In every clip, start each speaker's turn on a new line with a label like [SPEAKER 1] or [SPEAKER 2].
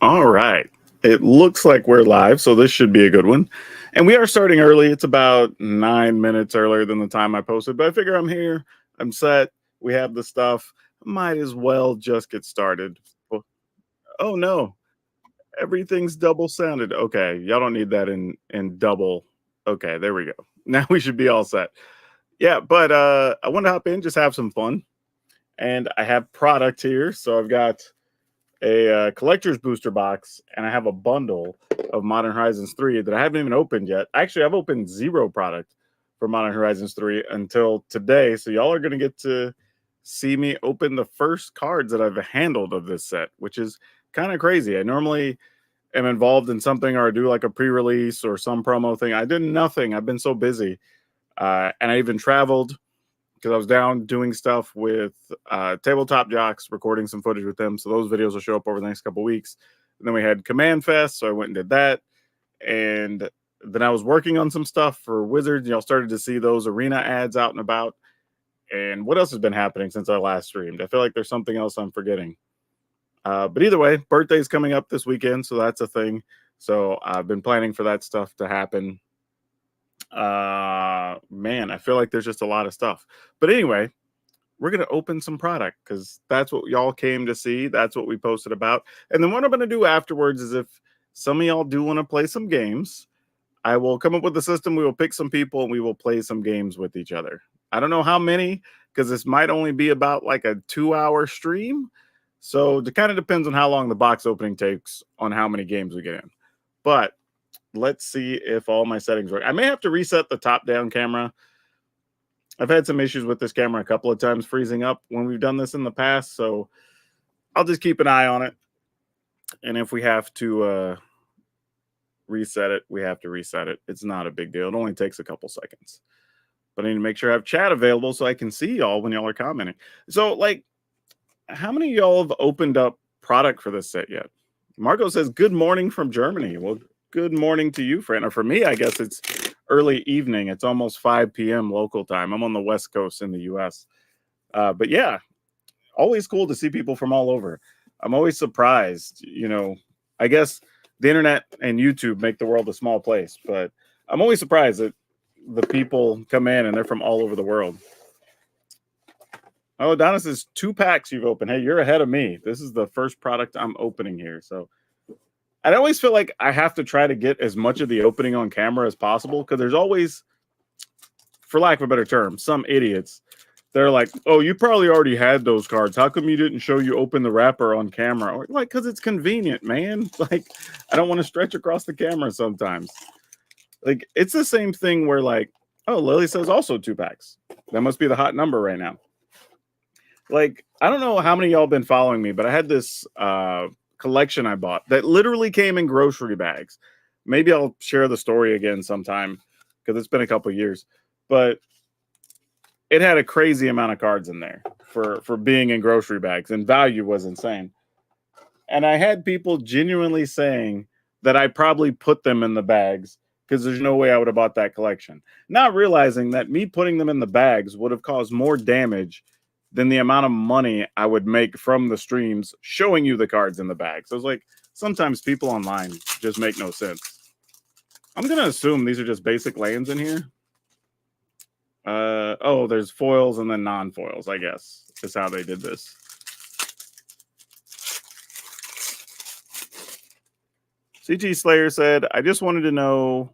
[SPEAKER 1] All right. It looks like we're live, so this should be a good one. And we are starting early. It's about 9 minutes earlier than the time I posted, but I figure I'm here. I'm set. We have the stuff. Might as well just get started. Oh, oh, no. Everything's double sounded. Okay. Y'all don't need that in double. Okay, there we go. Now we should be all set. Yeah, but I want to hop in, just have some fun. And I have product here. So I've got a collector's booster box, and I have a bundle of Modern Horizons 3 that I haven't even opened yet. Actually, I've opened zero product for Modern Horizons 3 until today. So y'all are going to get to see me open the first cards that I've handled of this set, which is kind of crazy. I normally am involved in something or I do like a pre-release or some promo thing. I did nothing. I've been so busy. And I even traveled because I was down doing stuff with Tabletop Jocks, recording some footage with them. So those videos will show up over the next couple of weeks. And then we had Command Fest, so I went and did that. And then I was working on some stuff for Wizards. Y'all started to see those arena ads out and about. And what else has been happening since I last streamed? I feel like there's something else I'm forgetting. But either way, birthday's coming up this weekend, so that's a thing. So I've been planning for that stuff to happen. Man, I feel like there's just a lot of stuff. But anyway, we're going to open some product because that's what y'all came to see. That's what we posted about. And then what I'm going to do afterwards is if some of y'all do want to play some games, I will come up with a system. We will pick some people and we will play some games with each other. I don't know how many because this might only be about like a 2-hour stream. So it kind of depends on how long the box opening takes on how many games we get in. But let's see if all my settings work. I may have to reset the top-down camera. I've had some issues with this camera a couple of times freezing up when we've done this in the past, so I'll just keep an eye on it. And if we have to reset it, we have to reset it. It's not a big deal. It only takes a couple seconds. But I need to make sure I have chat available so I can see y'all when y'all are commenting. So, like, how many of y'all have opened up product for this set yet? Marco says, good morning from Germany. Well, good morning to you, friend. Or for me, I guess it's early evening. It's almost 5 p.m. local time. I'm on the West Coast in the U.S. But yeah, always cool to see people from all over. I'm always surprised. You know, I guess the internet and YouTube make the world a small place, but I'm always surprised that the people come in and they're from all over the world. Oh, Adonis says 2 packs you've opened. Hey, you're ahead of me. This is the first product I'm opening here. So I always feel like I have to try to get as much of the opening on camera as possible because there's always, for lack of a better term, some idiots. They're like, oh, you probably already had those cards. How come you didn't show you open the wrapper on camera? Or, like, because it's convenient, man. Like, I don't want to stretch across the camera sometimes. Like, it's the same thing where, like, oh, Lily says also 2 packs. That must be the hot number right now. Like, I don't know how many of y'all been following me, but I had this collection I bought that literally came in grocery bags. Maybe I'll share the story again sometime because it's been a couple years. But it had a crazy amount of cards in there for being in grocery bags, and value was insane. And I had people genuinely saying that I probably put them in the bags because there's no way I would have bought that collection. Not realizing that me putting them in the bags would have caused more damage than the amount of money I would make from the streams showing you the cards in the bags. So I was like, sometimes people online just make no sense. I'm going to assume these are just basic lands in here. Oh, there's foils and then non-foils, I guess, is how they did this. CT Slayer said, I just want you to know,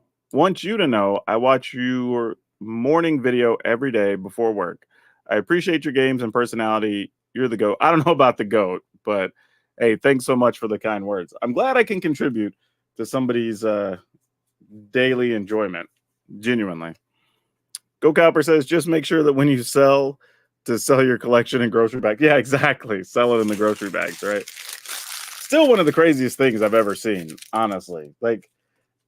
[SPEAKER 1] I watch your morning video every day before work. I appreciate your games and personality. You're the GOAT. I don't know about the GOAT, but hey, thanks so much for the kind words. I'm glad I can contribute to somebody's daily enjoyment, genuinely. Go Copper says, just make sure that when you sell your collection in grocery bags. Yeah, exactly. Sell it in the grocery bags, right? Still one of the craziest things I've ever seen, honestly. Like,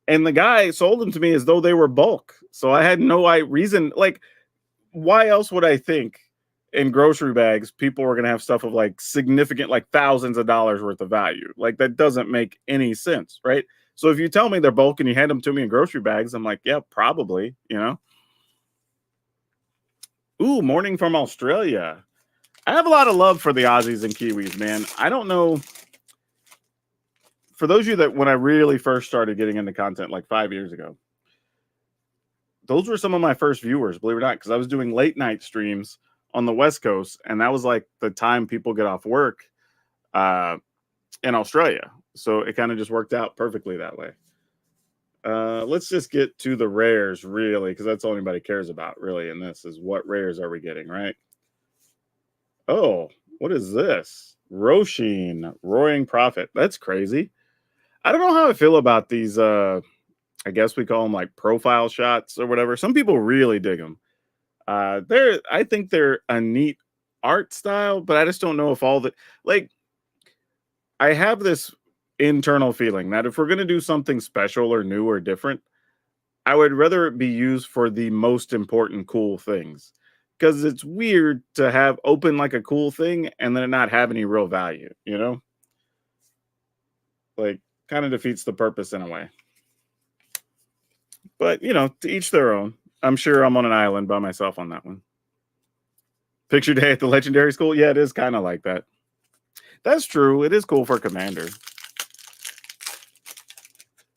[SPEAKER 1] and the guy sold them to me as though they were bulk. So I had no reason. Like, why else would I think in grocery bags people were going to have stuff of like significant, like thousands of dollars worth of value? Like, that doesn't make any sense, right? So if you tell me they're bulk and you hand them to me in grocery bags, I'm like, yeah, probably, you know? Ooh, morning from Australia. I have a lot of love for the Aussies and Kiwis, man. I don't know. for those of you that when I really first started getting into content like 5 years ago, those were some of my first viewers, believe it or not, because I was doing late night streams on the West Coast, and that was like the time people get off work in Australia. So it kind of just worked out perfectly that way. Let's just get to the rares, really, because that's all anybody cares about, really, in this is what rares are we getting, right? Oh, what is this? Roshin, Roaring Prophet. That's crazy. I don't know how I feel about these. I guess we call them like profile shots or whatever. Some people really dig them. I think they're a neat art style, but I just don't know if all the like. I have this internal feeling that if we're going to do something special or new or different, I would rather it be used for the most important cool things, because it's weird to have open like a cool thing and then it not have any real value, you know? Like, kind of defeats the purpose in a way. But, you know, to each their own. I'm sure I'm on an island by myself on that one. Picture day at the legendary school? Yeah, it is kind of like that. That's true. It is cool for Commander.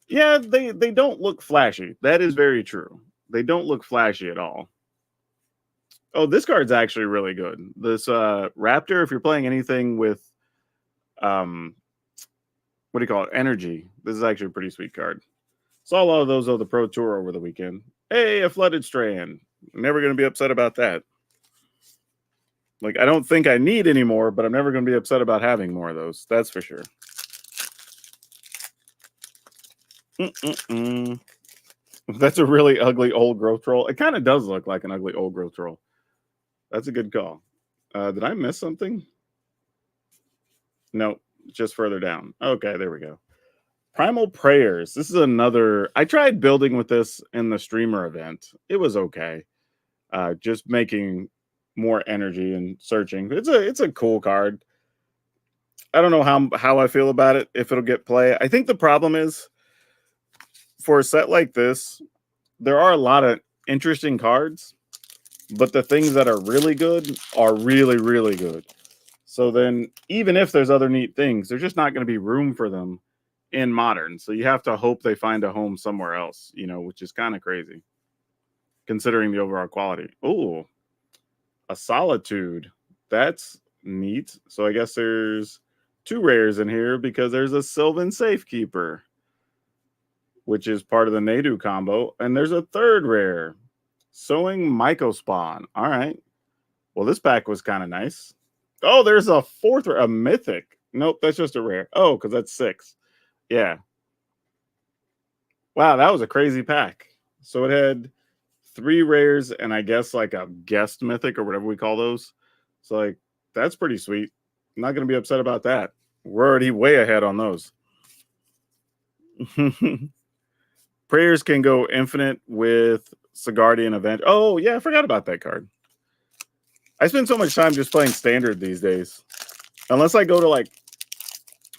[SPEAKER 1] Yeah, they don't look flashy. That is very true. They don't look flashy at all. Oh, this card's actually really good. This Raptor, if you're playing anything with what do you call it? Energy. This is actually a pretty sweet card. Saw a lot of those on the Pro Tour over the weekend. Hey, a Flooded Strand. Never going to be upset about that. Like, I don't think I need any more, but I'm never going to be upset about having more of those. That's for sure. That's a really ugly old growth troll. It kind of does look like an ugly old growth troll. That's a good call. Did I miss something? No, just further down. Okay, there we go. Primal Prayers. This is another. I tried building with this in the streamer event. It was okay. Just making more energy and searching. It's a cool card. I don't know how I feel about it, if it'll get play. I think the problem is for a set like this, there are a lot of interesting cards, but the things that are really good are really, really good. So then even if there's other neat things, there's just not going to be room for them in Modern. So you have to hope they find a home somewhere else, you know, which is kind of crazy considering the overall quality. Oh, a Solitude. That's neat. So I guess there's 2 rares in here because there's a Sylvan Safekeeper, which is part of the Nadu combo. And there's a 3rd rare, Sowing Mycospawn. All right. Well, this pack was kind of nice. Oh, there's a 4th rare, a Mythic. Nope, that's just a rare. Oh, because that's 6. Yeah. Wow, that was a crazy pack. So it had 3 rares and I guess like a guest mythic or whatever we call those. So like that's pretty sweet. I'm not going to be upset about that. We're already way ahead on those. Prayers can go infinite with Sigardian Event. Oh, yeah, I forgot about that card. I spend so much time just playing standard these days. Unless I go to like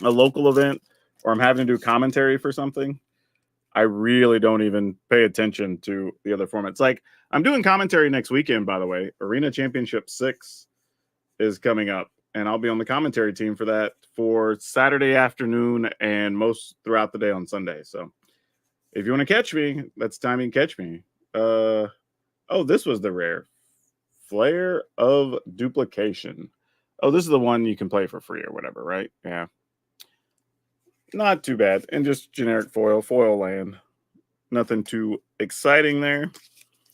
[SPEAKER 1] a local event or I'm having to do commentary for something, I really don't even pay attention to the other formats. Like, I'm doing commentary next weekend, by the way. Arena Championship 6 is coming up, and I'll be on the commentary team for that for Saturday afternoon and most throughout the day on Sunday. So if you want to catch me, that's the time you can catch me. Oh, this was the rare. Flare of Duplication. Oh, this is the one you can play for free or whatever, right? Yeah. Not too bad. And just generic foil land. Nothing too exciting there.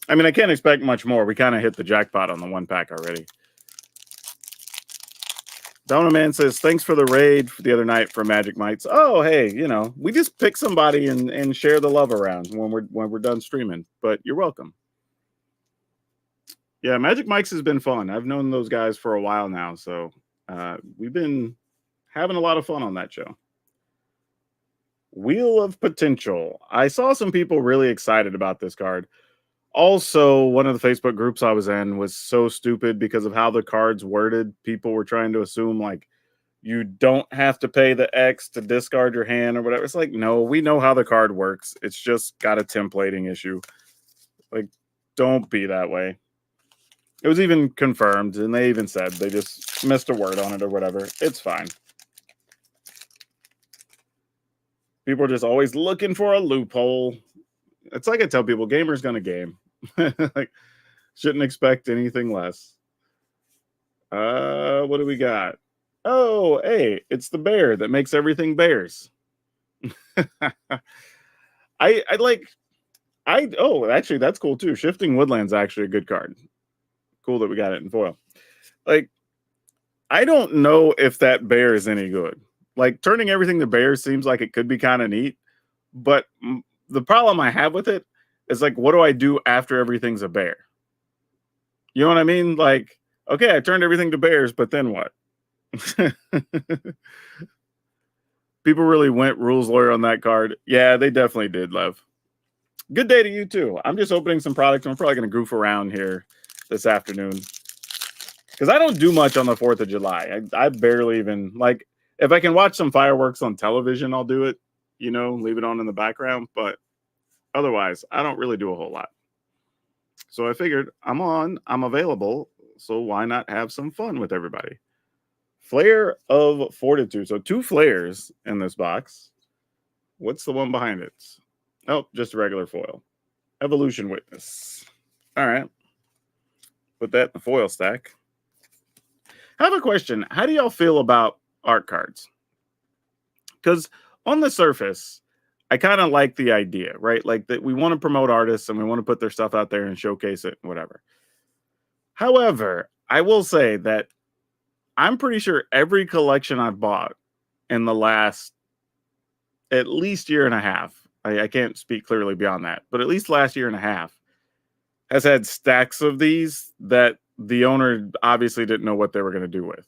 [SPEAKER 1] I mean, I can't expect much more. We kind of hit the jackpot on the 1 pack already. Donna Man says, thanks for the raid for the other night for Magic Mites. Oh, hey, you know, we just pick somebody and share the love around when we're done streaming. But you're welcome. Yeah, Magic Mike's has been fun. I've known those guys for a while now, so we've been having a lot of fun on that show. Wheel of Potential. I saw some people really excited about this card. Also, one of the Facebook groups I was in was so stupid because of how the card's worded. People were trying to assume, like, you don't have to pay the X to discard your hand or whatever. It's like, no, we know how the card works. It's just got a templating issue. Like, don't be that way. It was even confirmed, and they even said they just missed a word on it or whatever. It's fine. People are just always looking for a loophole. It's like I tell people, gamer's gonna game. Like, shouldn't expect anything less. What do we got? Oh, hey, it's the bear that makes everything bears. I like actually that's cool too. Shifting Woodland's actually a good card. Cool that we got it in foil. Like, I don't know if that bear is any good. Like, turning everything to bears seems like it could be kind of neat, but the problem I have with it is, like, what do I do after everything's a bear? You know what I mean? Like, okay, I turned everything to bears, but then what? People really went rules lawyer on that card. Yeah, they definitely did, Lev. Good day to you too. I'm just opening some products. I'm probably going to goof around here this afternoon because I don't do much on the 4th of July. I barely even, like, if I can watch some fireworks on television, I'll do it, leave it on in the background. But otherwise, I don't really do a whole lot. So I figured I'm available. So why not have some fun with everybody? Flare of Fortitude. So 2 flares in this box. What's the one behind it? Oh, just a regular foil. Evolution Witness. All right. Put that in the foil stack. I have a question. How do y'all feel about art cards? Because on the surface, I kind of like the idea, right? Like, that we want to promote artists and we want to put their stuff out there and showcase it and whatever. However, I will say that I'm pretty sure every collection I've bought in the last at least year and a half, I can't speak clearly beyond that, but at least last year and a half, has had stacks of these that the owner obviously didn't know what they were going to do with.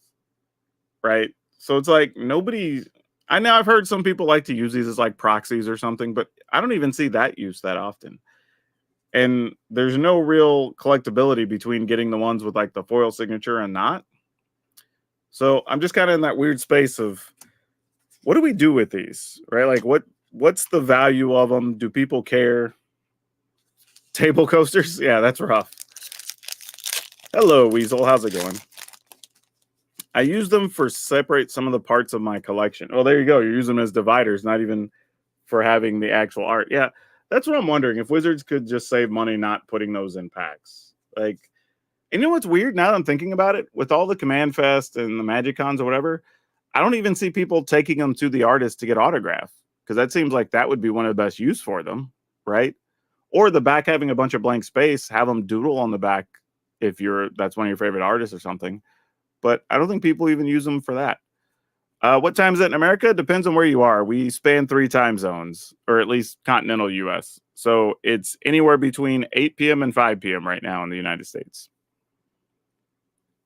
[SPEAKER 1] Right? So it's like I've heard some people like to use these as like proxies or something, but I don't even see that use that often. And there's no real collectability between getting the ones with like the foil signature and not. So I'm just kind of in that weird space of, what do we do with these? Right? Like, what's the value of them? Do people care? Table coasters? Yeah, that's rough. Hello, Weasel. How's it going? I use them for separate some of the parts of my collection. Oh, there you go. You're using them as dividers, not even for having the actual art. Yeah, that's what I'm wondering. If Wizards could just save money not putting those in packs. Like, and you know what's weird now that I'm thinking about it? With all the Command Fest and the Magic Cons or whatever, I don't even see people taking them to the artist to get autographed, because that seems like that would be one of the best use for them, right? Or the back having a bunch of blank space, have them doodle on the back if that's one of your favorite artists or something. But I don't think people even use them for that. What time is it in America? Depends on where you are. We span 3 time zones, or at least continental US. So it's anywhere between 8 p.m. and 5 p.m. right now in the United States.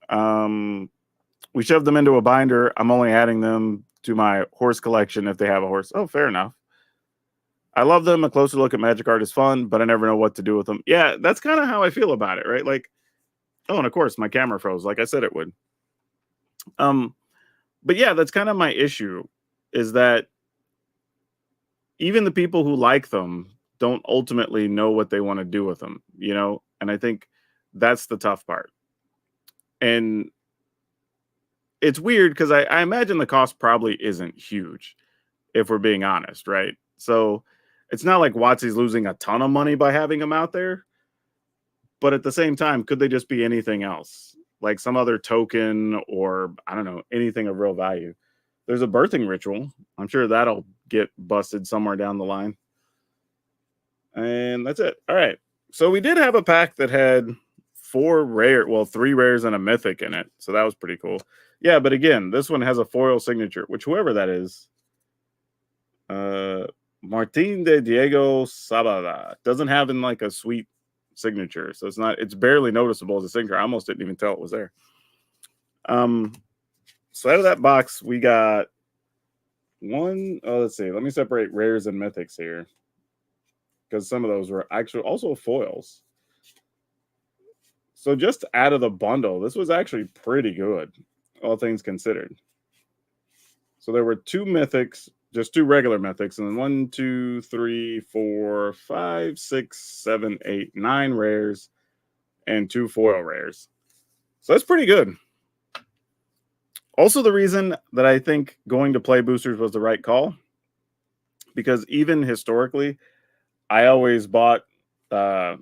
[SPEAKER 1] We shoved them into a binder. I'm only adding them to my horse collection if they have a horse. Oh, fair enough. I love them. A closer look at Magic art is fun, but I never know what to do with them. Yeah, that's kind of how I feel about it, right? Like, oh, and of course, my camera froze like I said it would. But yeah, that's kind of my issue, is that even the people who like them don't ultimately know what they want to do with them, and I think that's the tough part. And it's weird because I imagine the cost probably isn't huge, if we're being honest, right? So it's not like WotC's losing a ton of money by having them out there, but at the same time, could they just be anything else? Like some other token, or I don't know, anything of real value. There's a birthing ritual. I'm sure that'll get busted somewhere down the line. And that's it. All right. So we did have a pack that had 3 rares and a mythic in it. So that was pretty cool. Yeah, but again, this one has a foil signature, which whoever that is, Martin de Diego Sabada, doesn't have in like a sweet signature. So it's barely noticeable as a signature. I almost didn't even tell it was there. So out of that box, we got let's see. Let me separate rares and mythics here, because some of those were actually also foils. So just out of the bundle, this was actually pretty good, all things considered. So there were 2 mythics, just 2 regular mythics, and then 1, 2, 3, 4, 5, 6, 7, 8, 9 rares, and 2 foil rares. So that's pretty good. Also, the reason that I think going to play boosters was the right call, because even historically, I always bought uh,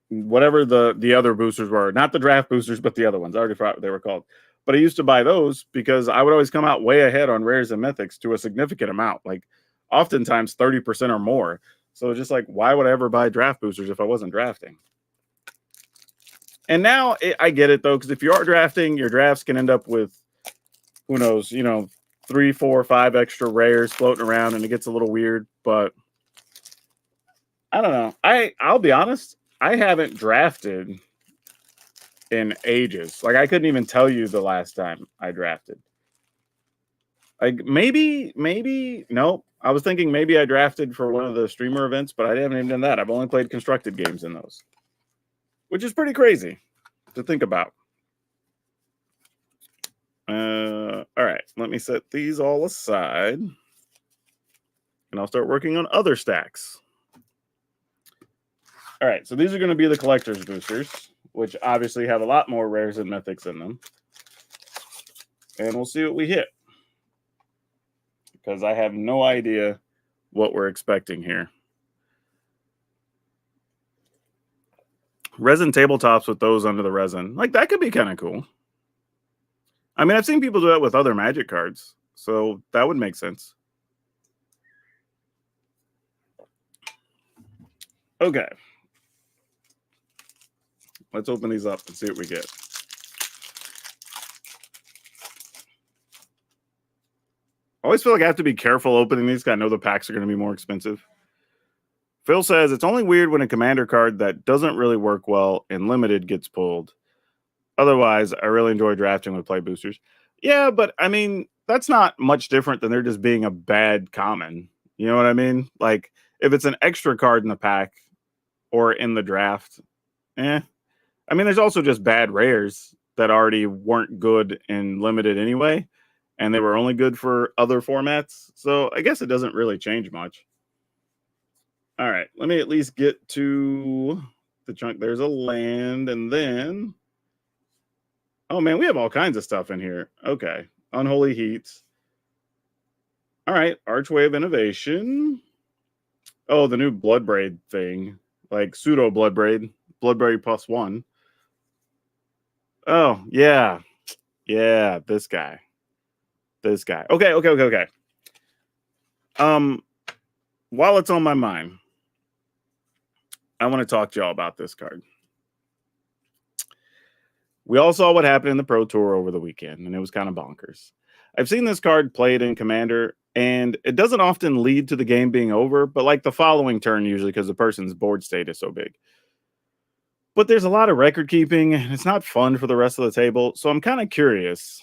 [SPEAKER 1] whatever the other boosters were, not the draft boosters, but the other ones. I already forgot what they were called. But I used to buy those because I would always come out way ahead on rares and mythics to a significant amount, like oftentimes 30% or more. So just like, why would I ever buy draft boosters if I wasn't drafting? And now I get it though, because if you are drafting, your drafts can end up with, who knows, 3, 4, 5 extra rares floating around, and it gets a little weird. But I don't know. I'll be honest, I haven't drafted in ages. Like I couldn't even tell you the last time I drafted. Like maybe no. I was thinking maybe I drafted for one of the streamer events, but I haven't even done that. I've only played constructed games in those, which is pretty crazy to think about. All right, let me set these all aside, and I'll start working on other stacks. All right, so these are going to be the collector's boosters, which obviously have a lot more rares and mythics in them. And we'll see what we hit, because I have no idea what we're expecting here. Resin tabletops with those under the resin. Like, that could be kind of cool. I mean, I've seen people do that with other Magic cards, so that would make sense. Okay. Let's open these up and see what we get. I always feel like I have to be careful opening these because I know the packs are going to be more expensive. Phil says, it's only weird when a commander card that doesn't really work well in limited gets pulled. Otherwise, I really enjoy drafting with play boosters. Yeah, but I mean, that's not much different than there just being a bad common. You know what I mean? Like, if it's an extra card in the pack or in the draft, I mean, there's also just bad rares that already weren't good in limited anyway, and they were only good for other formats. So I guess it doesn't really change much. All right, let me at least get to the chunk. There's a land, and then... Oh, man, we have all kinds of stuff in here. Okay, Unholy Heats. All right, Archway of Innovation. Oh, the new Bloodbraid thing. Like pseudo Bloodbraid. Bloodbraid +1. Oh, yeah. Yeah, this guy. This guy. Okay. While it's on my mind, I want to talk to y'all about this card. We all saw what happened in the Pro Tour over the weekend, and it was kind of bonkers. I've seen this card played in Commander, and it doesn't often lead to the game being over, but like the following turn usually because the person's board state is so big. But there's a lot of record keeping, and it's not fun for the rest of the table. So I'm kind of curious.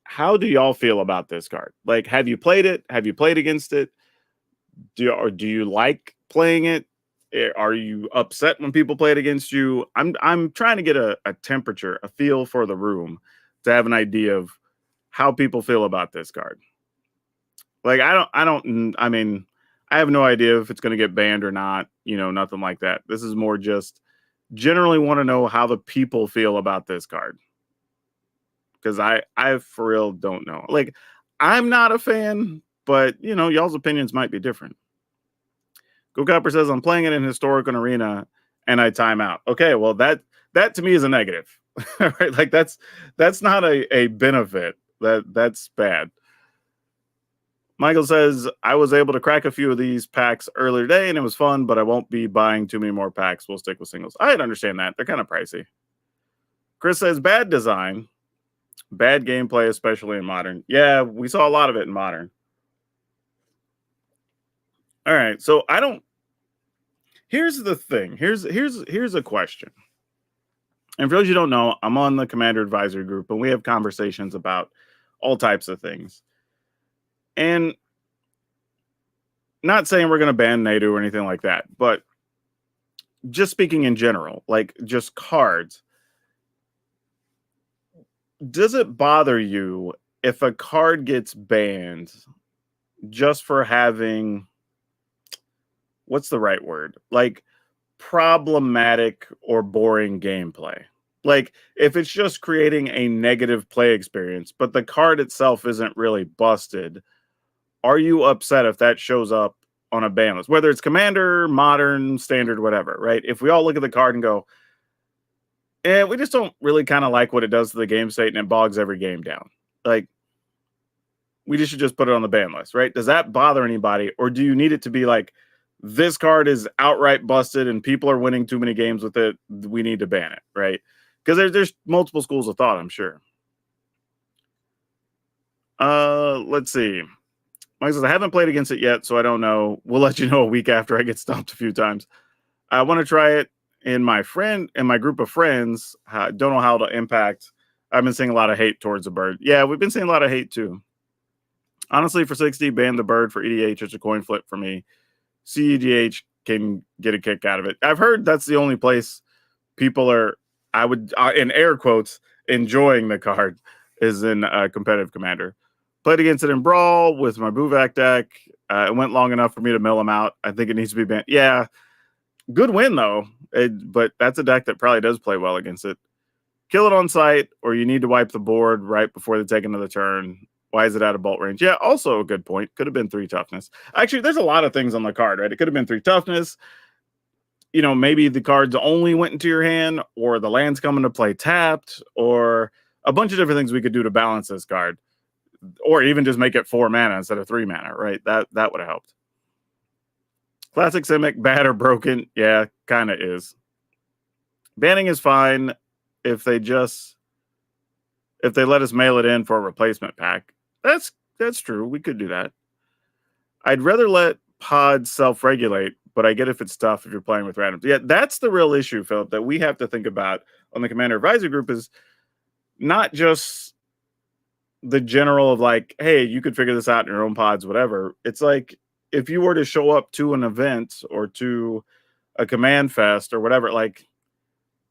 [SPEAKER 1] How do y'all feel about this card? Like, have you played it? Have you played against it? Do you like playing it? Are you upset when people play it against you? I'm trying to get a temperature, a feel for the room to have an idea of how people feel about this card. Like, I mean, I have no idea if it's going to get banned or not, nothing like that. This is more just generally want to know how the people feel about this card. Because I for real don't know. Like, I'm not a fan, but, y'all's opinions might be different. Go Copper says, I'm playing it in Historic and Arena, and I time out. Okay, well, that to me is a negative. Right? Like, that's not a benefit. That's bad. Michael says, I was able to crack a few of these packs earlier today, and it was fun, but I won't be buying too many more packs. We'll stick with singles. I'd understand that. They're kind of pricey. Chris says, bad design. Bad gameplay, especially in Modern. Yeah, we saw a lot of it in Modern. All right, so I don't... Here's the thing. Here's a question. And for those you don't know, I'm on the Commander Advisory Group, and we have conversations about all types of things. And not saying we're going to ban Nadu or anything like that, but just speaking in general, like just cards. Does it bother you if a card gets banned just for having, what's the right word? Like problematic or boring gameplay? Like if it's just creating a negative play experience, but the card itself isn't really busted, Are you upset if that shows up on a ban list, whether it's commander, modern, standard, whatever, right? If we all look at the card and go, we just don't really kind of like what it does to the game state and it bogs every game down. Like, we just should just put it on the ban list, right? Does that bother anybody? Or do you need it to be like, this card is outright busted and people are winning too many games with it? We need to ban it, right? Because there's multiple schools of thought, I'm sure. Let's see. Mike says, I haven't played against it yet, so I don't know. We'll let you know a week after I get stomped a few times. I want to try it in my group of friends. Don't know how to impact. I've been seeing a lot of hate towards the bird. Yeah, we've been seeing a lot of hate too. Honestly, for 60, ban the bird. For EDH, it's a coin flip for me. CEDH can get a kick out of it. I've heard that's the only place people are, in air quotes, enjoying the card is in competitive commander. Played against it in Brawl with my Buvak deck. It went long enough for me to mill him out. I think it needs to be banned. Yeah, good win though. But that's a deck that probably does play well against it. Kill it on sight, or you need to wipe the board right before they take another turn. Why is it out of bolt range? Yeah, also a good point. Could have been 3 toughness. Actually, there's a lot of things on the card, right? It could have been 3 toughness. You know, maybe the cards only went into your hand, or the land's coming to play tapped, or a bunch of different things we could do to balance this card. Or even just make it 4 mana instead of 3 mana, right? That would have helped. Classic Simic, bad or broken? Yeah, kind of is. Banning is fine if they let us mail it in for a replacement pack. That's true. We could do that. I'd rather let pods self-regulate, but I get if it's tough if you're playing with randoms. Yeah, that's the real issue, Philip, that we have to think about on the Commander Advisor group is not just the general of like, hey, you could figure this out in your own pods, whatever. It's like if you were to show up to an event or to a command fest or whatever, like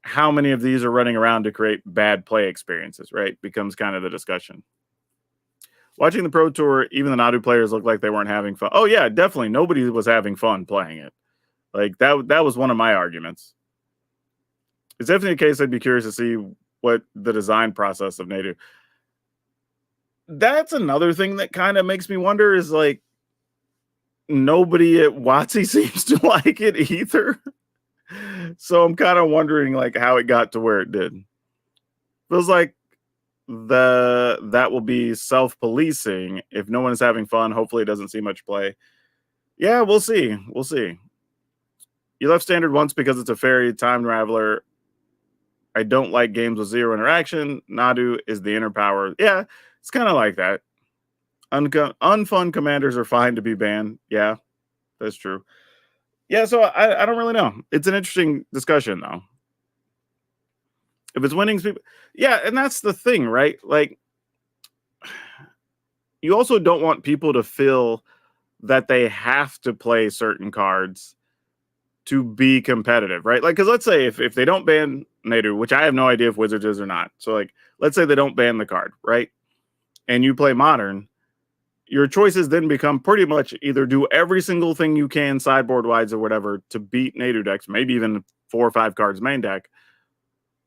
[SPEAKER 1] how many of these are running around to create bad play experiences, right? Becomes kind of the discussion. Watching the Pro Tour, even the Nadu players looked like they weren't having fun. Oh yeah, definitely. Nobody was having fun playing it. Like that was one of my arguments. It's definitely a case I'd be curious to see what the design process of Nadu. That's another thing that kind of makes me wonder is like nobody at WotC seems to like it either. So I'm kind of wondering like how it got to where it did. Feels like that will be self-policing. If no one is having fun, hopefully it doesn't see much play. Yeah, we'll see. We'll see. You left standard once because it's a fairy time traveler. I don't like games with 0 interaction. Nadu is the inner power. Yeah, it's kind of like that. Unfun commanders are fine to be banned. Yeah, that's true. Yeah, so I don't really know. It's an interesting discussion, though. If it's winnings, people... Yeah, and that's the thing, right? Like, you also don't want people to feel that they have to play certain cards to be competitive, right? Like, because let's say if they don't ban Nadu, which I have no idea if Wizards is or not. So, like, let's say they don't ban the card, right? And you play Modern, your choices then become pretty much either do every single thing you can sideboard-wise or whatever to beat Nadu decks, maybe even 4 or 5 cards main deck,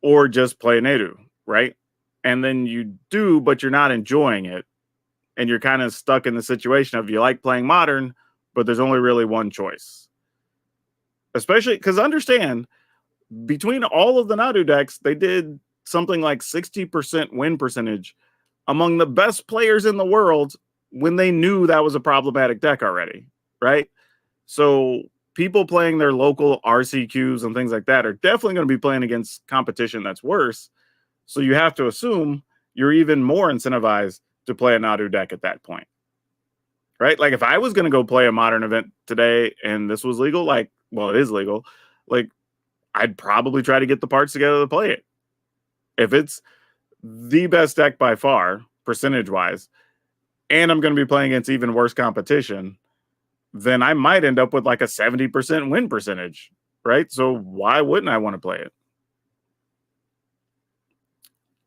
[SPEAKER 1] or just play Nadu, right? And then you do, but you're not enjoying it. And you're kind of stuck in the situation of you like playing Modern, but there's only really one choice. Especially because understand, between all of the Nadu decks, they did something like 60% win percentage among the best players in the world when they knew that was a problematic deck already, right? So people playing their local RCQs and things like that are definitely going to be playing against competition that's worse. So you have to assume you're even more incentivized to play a Nadu deck at that point, right? Like if I was going to go play a Modern event today and this was legal, like, well, it is legal, like I'd probably try to get the parts together to play it. If it's the best deck by far, percentage-wise, and I'm going to be playing against even worse competition, then I might end up with like a 70% win percentage, right? So why wouldn't I want to play it?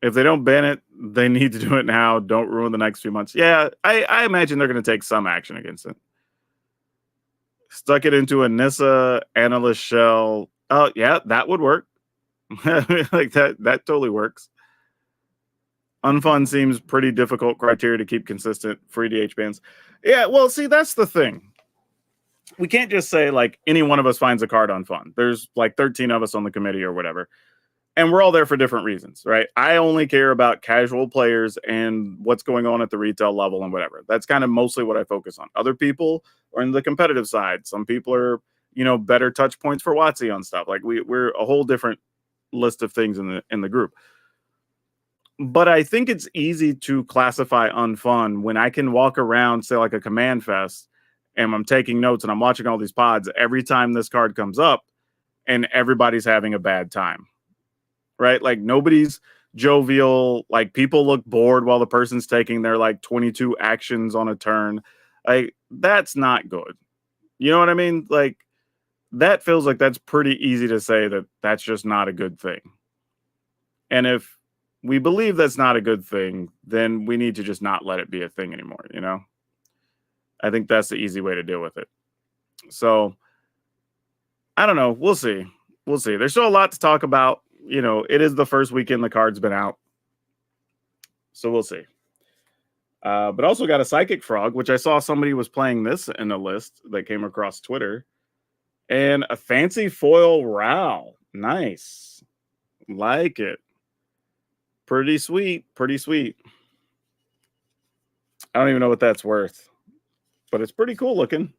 [SPEAKER 1] If they don't ban it, they need to do it now. Don't ruin the next few months. Yeah, I imagine they're going to take some action against it. Stuck it into a Nissa analyst shell. Oh, yeah, that would work. Like that totally works. Unfun seems pretty difficult criteria to keep consistent. Free DH bands. Yeah, well, see, that's the thing. We can't just say like any one of us finds a card unfun. There's like 13 of us on the committee or whatever. And we're all there for different reasons, right? I only care about casual players and what's going on at the retail level and whatever. That's kind of mostly what I focus on. Other people are in the competitive side. Some people are, better touch points for WotC on stuff. Like we're a whole different list of things in the group. But I think it's easy to classify unfun when I can walk around, say like a command fest, and I'm taking notes and I'm watching all these pods every time this card comes up, and everybody's having a bad time. Right? Like nobody's jovial. Like people look bored while the person's taking their like 22 actions on a turn. Like that's not good. You know what I mean? Like that feels like that's pretty easy to say that that's just not a good thing. And if we believe that's not a good thing, then we need to just not let it be a thing anymore. I think that's the easy way to deal with it. So I don't know. We'll see. There's still a lot to talk about. It is the first weekend the card's been out. So we'll see. But also got a Psychic Frog, which I saw somebody was playing this in a list that came across Twitter. And a fancy foil Row. Nice. Like it. Pretty sweet. I don't even know what that's worth. But it's pretty cool looking.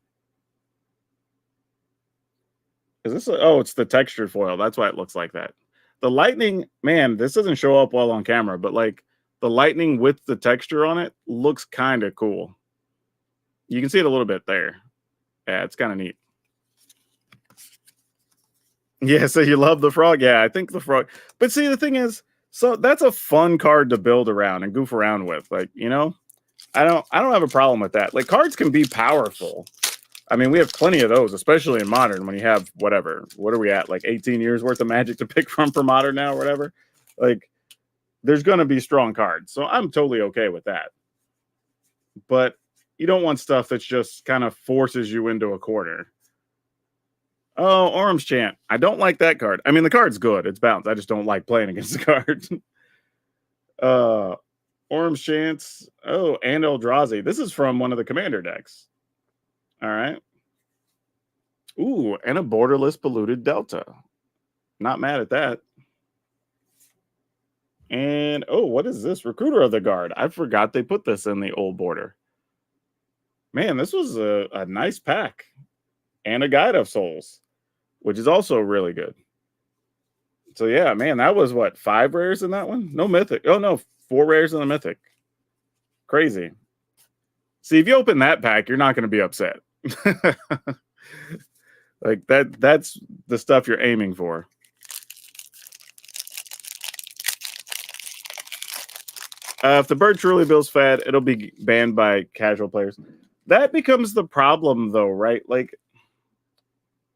[SPEAKER 1] Is this it's the textured foil. That's why it looks like that. The lightning, man, this doesn't show up well on camera, but like the lightning with the texture on it looks kind of cool. You can see it a little bit there. Yeah, it's kind of neat. Yeah, so you love the frog. Yeah, I think the frog. But see, the thing is, so that's a fun card to build around and goof around with. Like, I don't have a problem with that. Like cards can be powerful. I mean, we have plenty of those, especially in Modern, when you have whatever. What are we at? Like 18 years worth of Magic to pick from for Modern now or whatever? Like, there's going to be strong cards. So I'm totally okay with that. But you don't want stuff that just kind of forces you into a corner. Oh, Orm's Chant. I don't like that card. I mean, the card's good. It's balanced. I just don't like playing against the card. Orm's Chants. Oh, and Eldrazi. This is from one of the commander decks. All right. Ooh, and a borderless polluted Delta. Not mad at that. And what is this? Recruiter of the Guard. I forgot they put this in the old border. Man, this was a nice pack. And a Guide of Souls, which is also really good. So yeah, man, that was what, 5 rares in that one? No mythic. Oh no, 4 rares in the mythic. Crazy. See, if you open that pack, you're not going to be upset. Like that's the stuff you're aiming for. If the bird truly builds fat, it'll be banned by casual players. That becomes the problem though, right? Like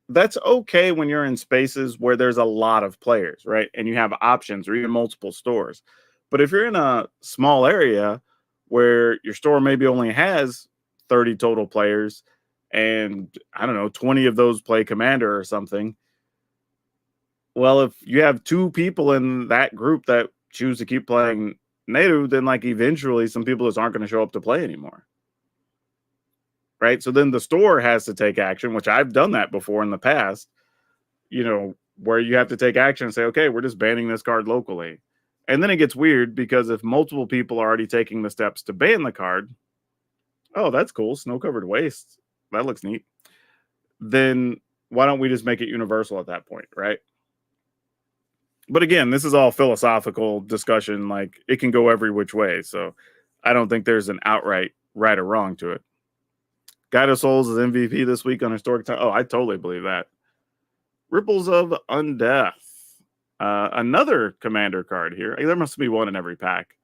[SPEAKER 1] that's okay when you're in spaces where there's a lot of players, right? And you have options or even multiple stores. But if you're in a small area where your store maybe only has 30 total players and I don't know, 20 of those play Commander or something. Well, if you have 2 people in that group that choose to keep playing Nadu, then like eventually some people just aren't going to show up to play anymore. Right? So then the store has to take action, which I've done that before in the past, where you have to take action and say, okay, we're just banning this card locally. And then it gets weird because if multiple people are already taking the steps to ban the card, oh, that's cool. Snow-covered waste. That looks neat. Then why don't we just make it universal at that point, right? But again, this is all philosophical discussion. Like it can go every which way. So I don't think there's an outright right or wrong to it. Guide of Souls is MVP this week on Historic Time. Oh, I totally believe that. Ripples of Undeath. Another commander card here. There must be one in every pack.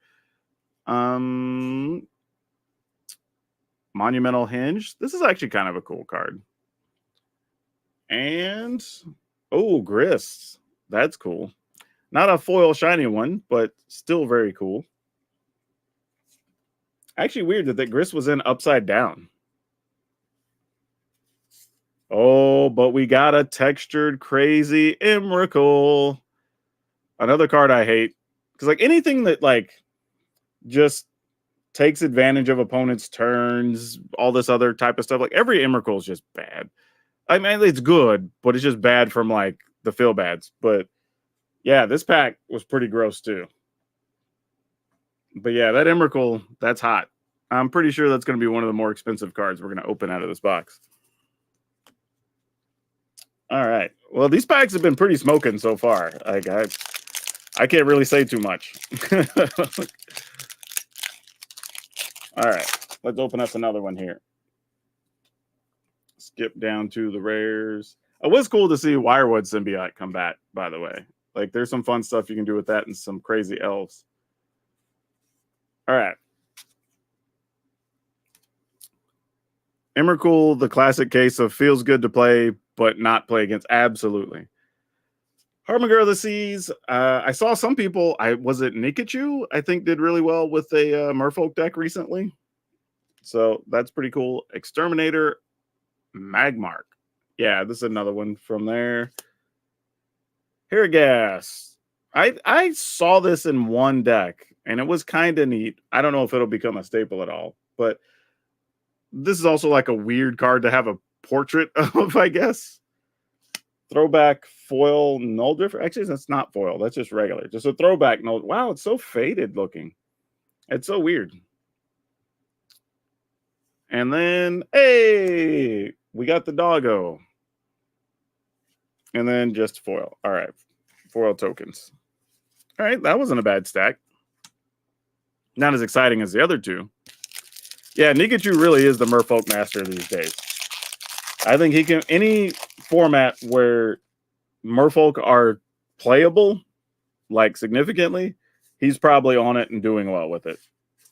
[SPEAKER 1] Monumental Hinge. This is actually kind of a cool card. And, Grist. That's cool. Not a foil shiny one, but still very cool. Actually weird that Grist was in upside down. Oh, but we got a textured crazy Emrakul. Another card I hate. Because like anything that like just takes advantage of opponents' turns, all this other type of stuff. Like every Emrakul is just bad. I mean, it's good, but it's just bad from like the feel bads. But yeah, this pack was pretty gross too. But yeah, that Emrakul, that's hot. I'm pretty sure that's going to be one of the more expensive cards we're going to open out of this box. All right. Well, these packs have been pretty smoking so far. Like I can't really say too much. All right. Let's open up another one here. Skip down to the rares. It was cool to see Wirewood Symbiote come back, by the way. Like, there's some fun stuff you can do with that and some crazy elves. All right. Emrakul, the classic case of feels good to play, but not play against. Absolutely. Harbinger of the Seas. I saw some people, was it Nikachu? I think did really well with a Merfolk deck recently. So that's pretty cool. Exterminator, Magmark. Yeah, this is another one from there. Hiragas. I saw this in one deck, and it was kind of neat. I don't know if it'll become a staple at all, but this is also like a weird card to have a portrait of, I guess. Throwback foil null drifter. Actually, that's not foil. That's just regular. Just a throwback null. Wow, it's so faded looking. It's so weird. And then, hey, we got the doggo. And then just foil. All right. Foil tokens. All right. That wasn't a bad stack. Not as exciting as the other two. Yeah, Nikachu really is the Merfolk master these days. I think he can, any format where Merfolk are playable, like significantly, he's probably on it and doing well with it.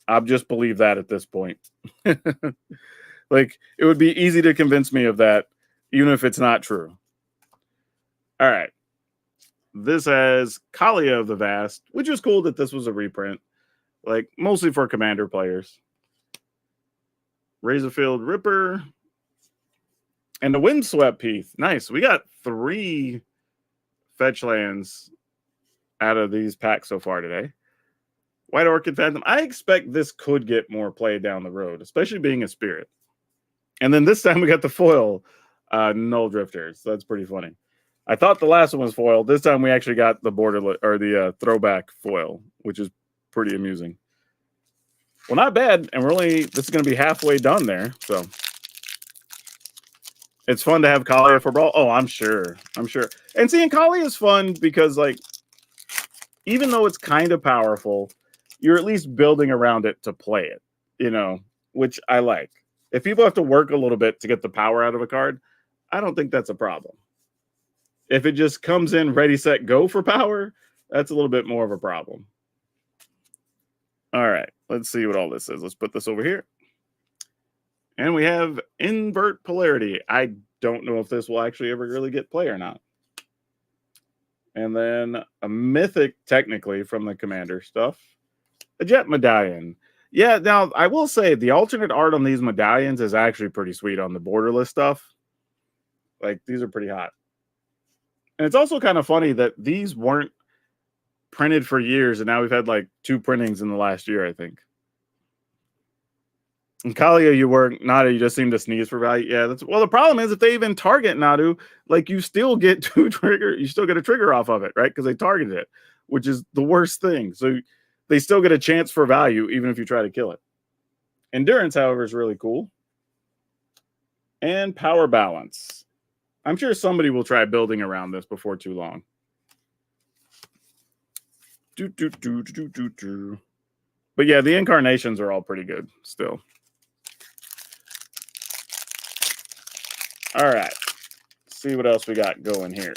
[SPEAKER 1] I just believe that at this point. Like, it would be easy to convince me of that, even if it's not true. All right. This has Kalia of the Vast, which is cool that this was a reprint. Like, mostly for Commander players. Razorfield Ripper. And the Windswept Heath. Nice. We got 3 fetch lands out of these packs so far today. White Orchid Phantom. I expect this could get more play down the road, especially being a spirit. And then this time we got the foil Null Drifters. So that's pretty funny. I thought the last one was foil. This time we actually got the border or the throwback foil, which is pretty amusing. Well, not bad. And this is going to be halfway done there. So it's fun to have Kalia for Brawl. Oh, I'm sure. And seeing Kalia is fun because, like, even though it's kind of powerful, you're at least building around it to play it, which I like. If people have to work a little bit to get the power out of a card, I don't think that's a problem. If it just comes in ready, set, go for power, that's a little bit more of a problem. All right, let's see what all this is. Let's put this over here. And we have Invert Polarity. I don't know if this will actually ever really get play or not. And then a Mythic, technically, from the Commander stuff. A Jet Medallion. Yeah, now, I will say, the alternate art on these medallions is actually pretty sweet on the borderless stuff. Like, these are pretty hot. And it's also kind of funny that these weren't printed for years, and now we've had, like, 2 printings in the last year, I think. And Kalia, you weren't Nadu, you just seem to sneeze for value. Yeah, the problem is if they even target Nadu, like, you still get you still get a trigger off of it, right? Because they targeted it, which is the worst thing. So they still get a chance for value, even if you try to kill it. Endurance, however, is really cool. And Power Balance. I'm sure somebody will try building around this before too long. But yeah, the incarnations are all pretty good still. All right. Let's see what else we got going here.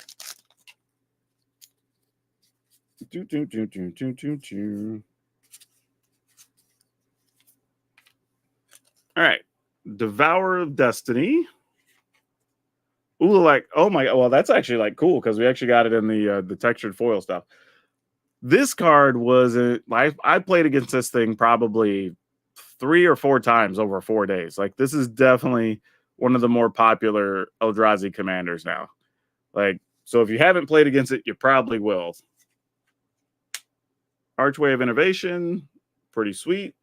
[SPEAKER 1] All right. Devourer of Destiny. Ooh, like, oh my, well, that's actually like cool because we actually got it in the textured foil stuff. This card was I played against this thing probably 3 or 4 times over 4 days. Like, this is definitely one of the more popular Eldrazi commanders now. Like, so if you haven't played against it, you probably will. Archway of Innovation, Pretty sweet.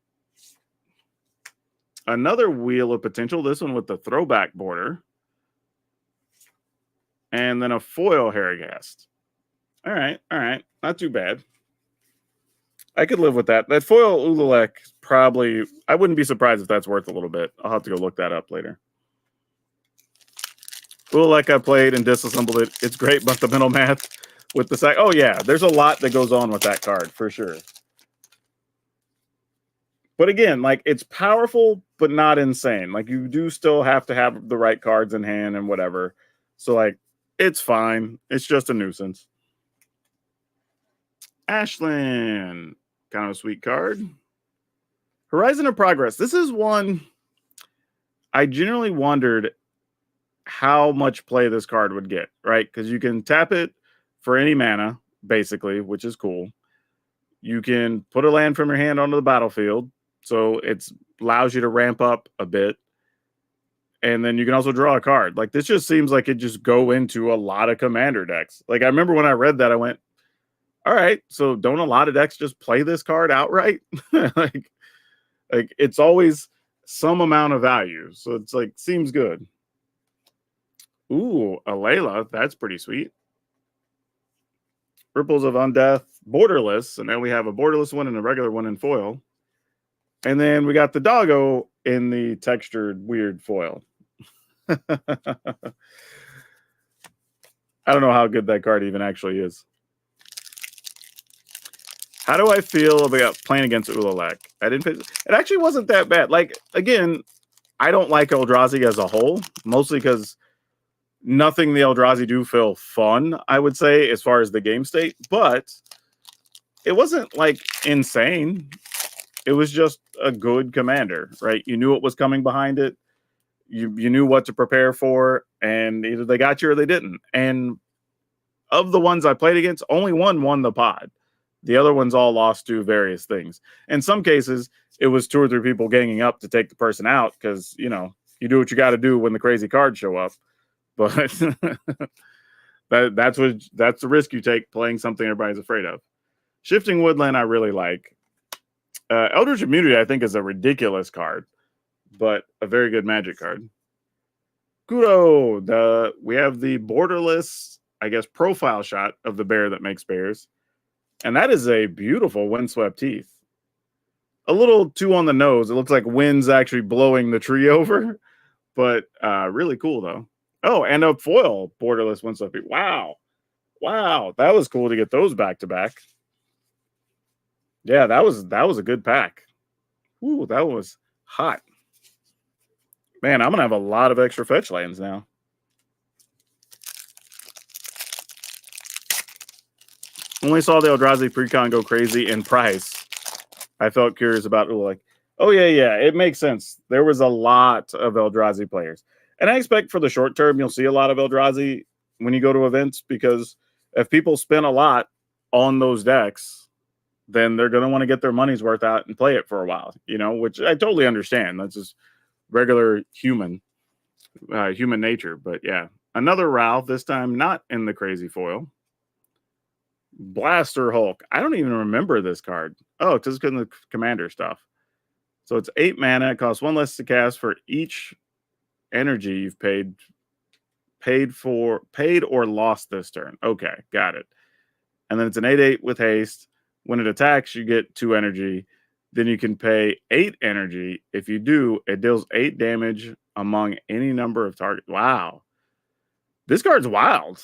[SPEAKER 1] Another Wheel of Potential, this one with the throwback border. And then a foil Harrogast. All right. Not too bad. I could live with that. That foil Ululek probably, I wouldn't be surprised if that's worth a little bit. I'll have to go look that up later. Ululek I played and disassembled it. It's great, but the mental math with the side. Oh, yeah. There's a lot that goes on with that card for sure. But again, like, it's powerful, but not insane. Like, you do still have to have the right cards in hand and whatever. So, like, it's fine. It's just a nuisance. Ashland. Kind of a sweet card. Horizon of Progress. This is one I generally wondered how much play this card would get, right? Because you can tap it for any mana, basically, which is cool. You can put a land from your hand onto the battlefield, so it allows you to ramp up a bit. And then you can also draw a card. Like, this just seems like it just go into a lot of commander decks. Like, I remember when I read that, I went, all right, so don't a lot of decks just play this card outright? like it's always some amount of value. So it's like, seems good. Ooh, Alayla, that's pretty sweet. Ripples of Undeath, borderless, and then we have a borderless one and a regular one in foil. And then we got the doggo in the textured weird foil. I don't know how good that card even actually is. How do I feel about playing against Ululek? It actually wasn't that bad. Like, again, I don't like Eldrazi as a whole, mostly because nothing the Eldrazi do feel fun, I would say, as far as the game state. But it wasn't, like, insane. It was just a good commander, right? You knew what was coming behind it. You knew what to prepare for, and either they got you or they didn't. And of the ones I played against, only one won the pod. The other ones all lost to various things. In some cases, it was 2 or 3 people ganging up to take the person out because, you know, you do what you got to do when the crazy cards show up. But that's the risk you take playing something everybody's afraid of. Shifting Woodland, I really like. Eldritch Immunity, I think, is a ridiculous card, but a very good Magic card. Kuro, we have the borderless, I guess, profile shot of the bear that makes bears. And that is a beautiful Windswept Teeth. A little too on the nose. It looks like wind's actually blowing the tree over, but really cool, though. Oh, and a foil borderless Windswept Teeth. Wow. That was cool to get those back to back. Yeah, that was a good pack. Ooh, that was hot. Man, I'm going to have a lot of extra fetch lands now. When we saw the Eldrazi Precon go crazy in price, I felt curious about, like, oh, yeah, it makes sense. There was a lot of Eldrazi players. And I expect for the short term, you'll see a lot of Eldrazi when you go to events, because if people spend a lot on those decks, then they're going to want to get their money's worth out and play it for a while, you know, which I totally understand. That's just regular human nature. But yeah, another Ralph, this time not in the crazy foil. Blaster Hulk. I don't even remember this card. Oh, it's just because of the commander stuff. So it's 8 mana. It costs 1 less to cast for each energy you've paid or lost this turn. Okay, got it. And then it's an 8/8 with haste. When it attacks, you get 2 energy. Then you can pay 8 energy. If you do, it deals 8 damage among any number of targets. Wow. This card's wild.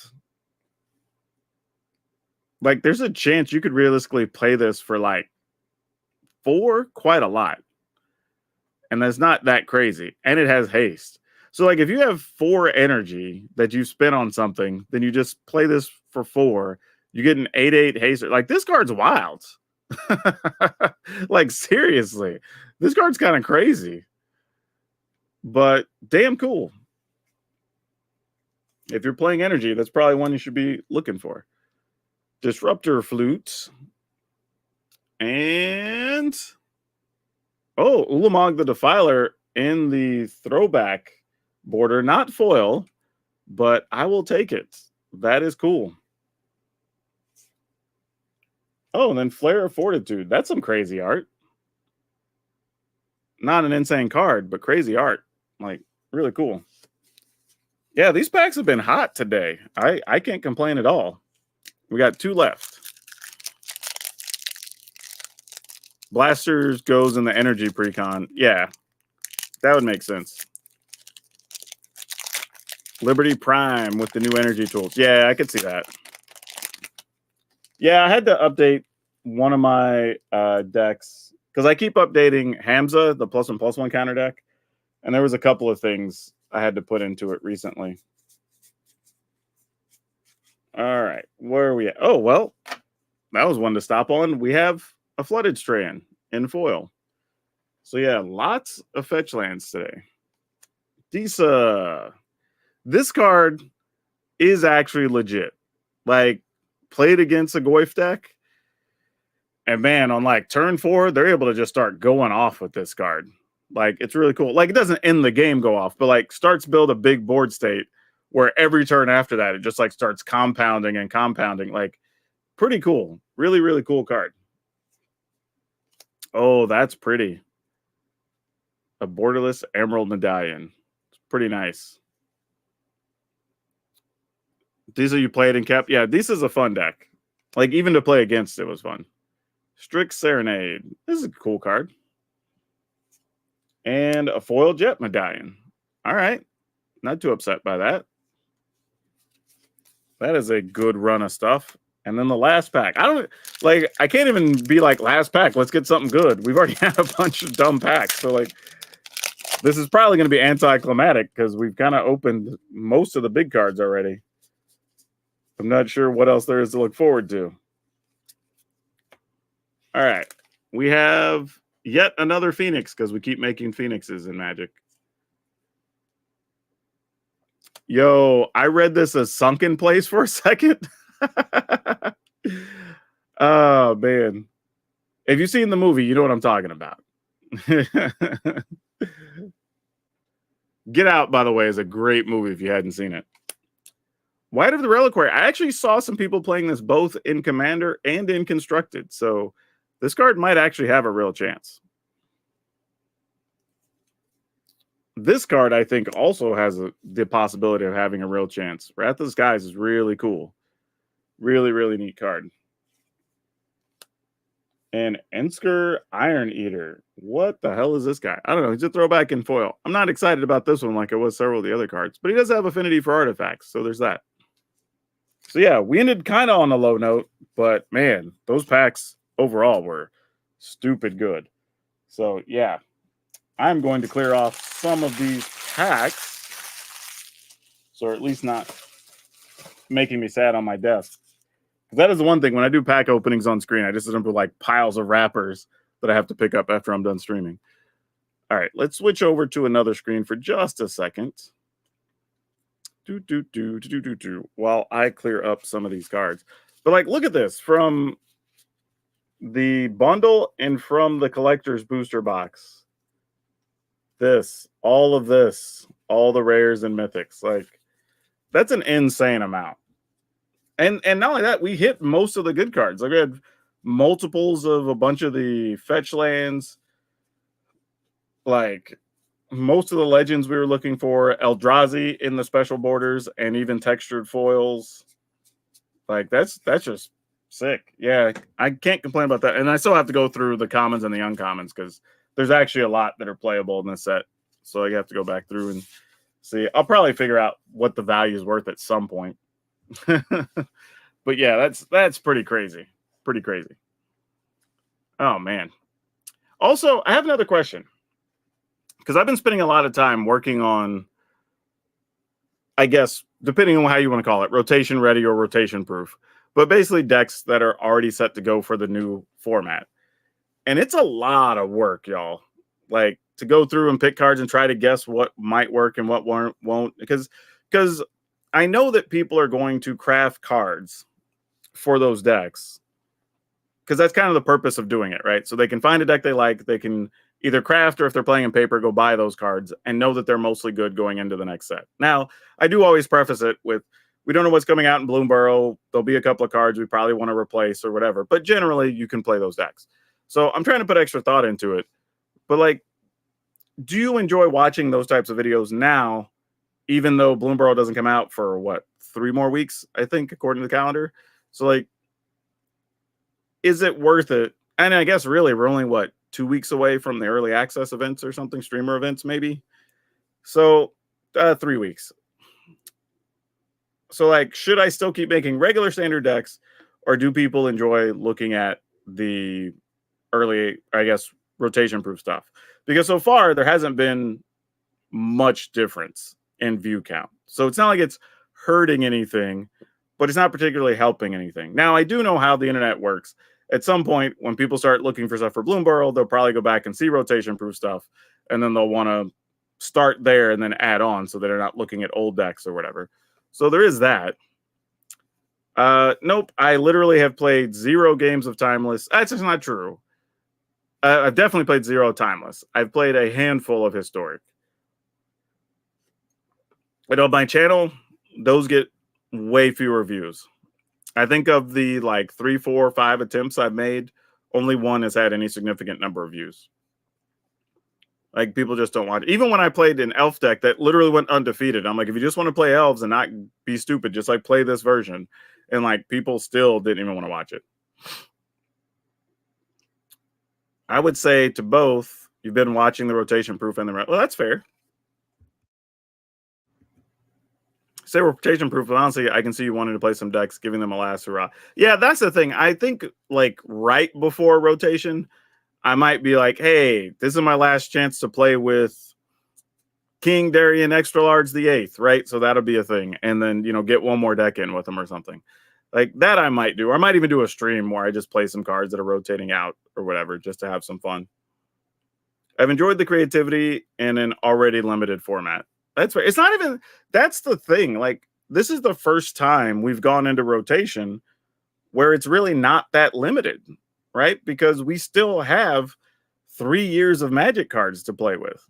[SPEAKER 1] Like, there's a chance you could realistically play this for like 4, quite a lot. And that's not that crazy. And it has haste. So, like, if you have 4 energy that you spent on something, then you just play this for 4. You get an 8/8 haste. Like, this card's wild. Like, seriously. This card's kind of crazy. But damn cool. If you're playing energy, that's probably one you should be looking for. Disruptor Flute. And Ulamog the Defiler in the throwback border. Not foil, but I will take it. That is cool. Oh, and then Flare of Fortitude. That's some crazy art. Not an insane card, but crazy art. Like, really cool. Yeah, these packs have been hot today. I can't complain at all. We got 2 left. Blasters goes in the energy precon. Yeah, that would make sense. Liberty Prime with the new energy tools. Yeah, I could see that. Yeah, I had to update one of my decks because I keep updating Hamza, the +1/+1 counter deck, and there was a couple of things I had to put into it recently. All right, where are we at? Oh, well, that was one to stop on. We have a Flooded Strand in foil. So yeah, lots of fetch lands today. Disa. This card is actually legit. Like, played against a Goyf deck, and man, on like turn 4, they're able to just start going off with this card. Like, it's really cool. Like, it doesn't end the game go off, but like starts build a big board state where every turn after that, it just like starts compounding and compounding. Like, pretty cool. Really, really cool card. Oh, that's pretty. A borderless emerald medallion. It's pretty nice. These you played and kept. Yeah, this is a fun deck. Like, even to play against it was fun. Strict Serenade. This is a cool card. And a foil jet medallion. All right. Not too upset by that. That is a good run of stuff. And then the last pack. I can't even be like, last pack, let's get something good. We've already had a bunch of dumb packs. So like, this is probably going to be anticlimactic because we've kind of opened most of the big cards already. I'm not sure what else there is to look forward to. All right. We have yet another Phoenix because we keep making Phoenixes in Magic. Yo, I read this as Sunken Place for a second. Oh, man. If you've seen the movie, you know what I'm talking about. Get Out, by the way, is a great movie if you hadn't seen it. White of the Reliquary. I actually saw some people playing this both in Commander and in Constructed. So this card might actually have a real chance. This card, I think, also has the possibility of having a real chance. Wrath of the Skies is really cool. Really, really neat card. And Ensker Iron Eater. What the hell is this guy? I don't know. He's a throwback in foil. I'm not excited about this one like I was several of the other cards, but he does have affinity for artifacts. So there's that. So yeah, we ended kind of on a low note, but man, those packs overall were stupid good. So yeah, I'm going to clear off some of these packs. So at least not making me sad on my desk. That is the one thing when I do pack openings on screen, I just end up with like piles of wrappers that I have to pick up after I'm done streaming. All right, let's switch over to another screen for just a second. While I clear up some of these cards. But like, look at this from the bundle and from the collector's booster box. All of this, all the rares and mythics, like that's an insane amount. And not only that, we hit most of the good cards. Like we had multiples of a bunch of the fetch lands, like most of the legends we were looking for, Eldrazi in the special borders, and even textured foils. Like that's just sick. Yeah, I can't complain about that. And I still have to go through the commons and the uncommons because there's actually a lot that are playable in this set. So I have to go back through and see. I'll probably figure out what the value is worth at some point. But yeah, that's pretty crazy. Pretty crazy. Oh man. Also, I have another question. Because I've been spending a lot of time working on, I guess, depending on how you want to call it, rotation ready or rotation proof. But basically decks that are already set to go for the new format. And it's a lot of work, y'all. Like to go through and pick cards and try to guess what might work and what won't. Because I know that people are going to craft cards for those decks. Because that's kind of the purpose of doing it, right? So they can find a deck they like. They can either craft or if they're playing in paper, go buy those cards and know that they're mostly good going into the next set. Now, I do always preface it with, we don't know what's coming out in Bloomborough. There'll be a couple of cards we probably want to replace or whatever. But generally, you can play those decks. So I'm trying to put extra thought into it. But like, do you enjoy watching those types of videos now, even though Bloomberg doesn't come out for what, 3 more weeks, I think, according to the calendar? So, like, is it worth it? And I guess really we're only what, 2 weeks away from the early access events or something, streamer events maybe. So 3 weeks. So, like, should I still keep making regular standard decks, or do people enjoy looking at the early, I guess, rotation proof stuff? Because so far there hasn't been much difference in view count. So it's not like it's hurting anything, but it's not particularly helping anything. Now, I do know how the internet works. At some point, when people start looking for stuff for Bloomberg, they'll probably go back and see rotation proof stuff, and then they'll want to start there and then add on so that they're not looking at old decks or whatever. So there is that. Nope, I literally have played 0 games of Timeless. That's just not true. I've definitely played 0 Timeless. I've played a handful of Historic. But on my channel, those get way fewer views. I think of the like 3, 4, 5 attempts I've made, only one has had any significant number of views. Like, people just don't watch it. Even when I played an elf deck that literally went undefeated, I'm like, if you just want to play elves and not be stupid, just like play this version. And like, people still didn't even want to watch it. I would say to both, you've been watching the rotation proof and the well, that's fair. Say rotation proof, but honestly, I can see you wanting to play some decks, giving them a last hurrah. Yeah, that's the thing. I think like right before rotation, I might be like, hey, this is my last chance to play with King Darien Extra Large the 8th, right? So that'll be a thing. And then, get one more deck in with them or something. Like that I might do. Or I might even do a stream where I just play some cards that are rotating out or whatever, just to have some fun. I've enjoyed the creativity in an already limited format. That's right. It's not even, that's the thing. Like, this is the first time we've gone into rotation where it's really not that limited, right? Because we still have 3 years of Magic cards to play with.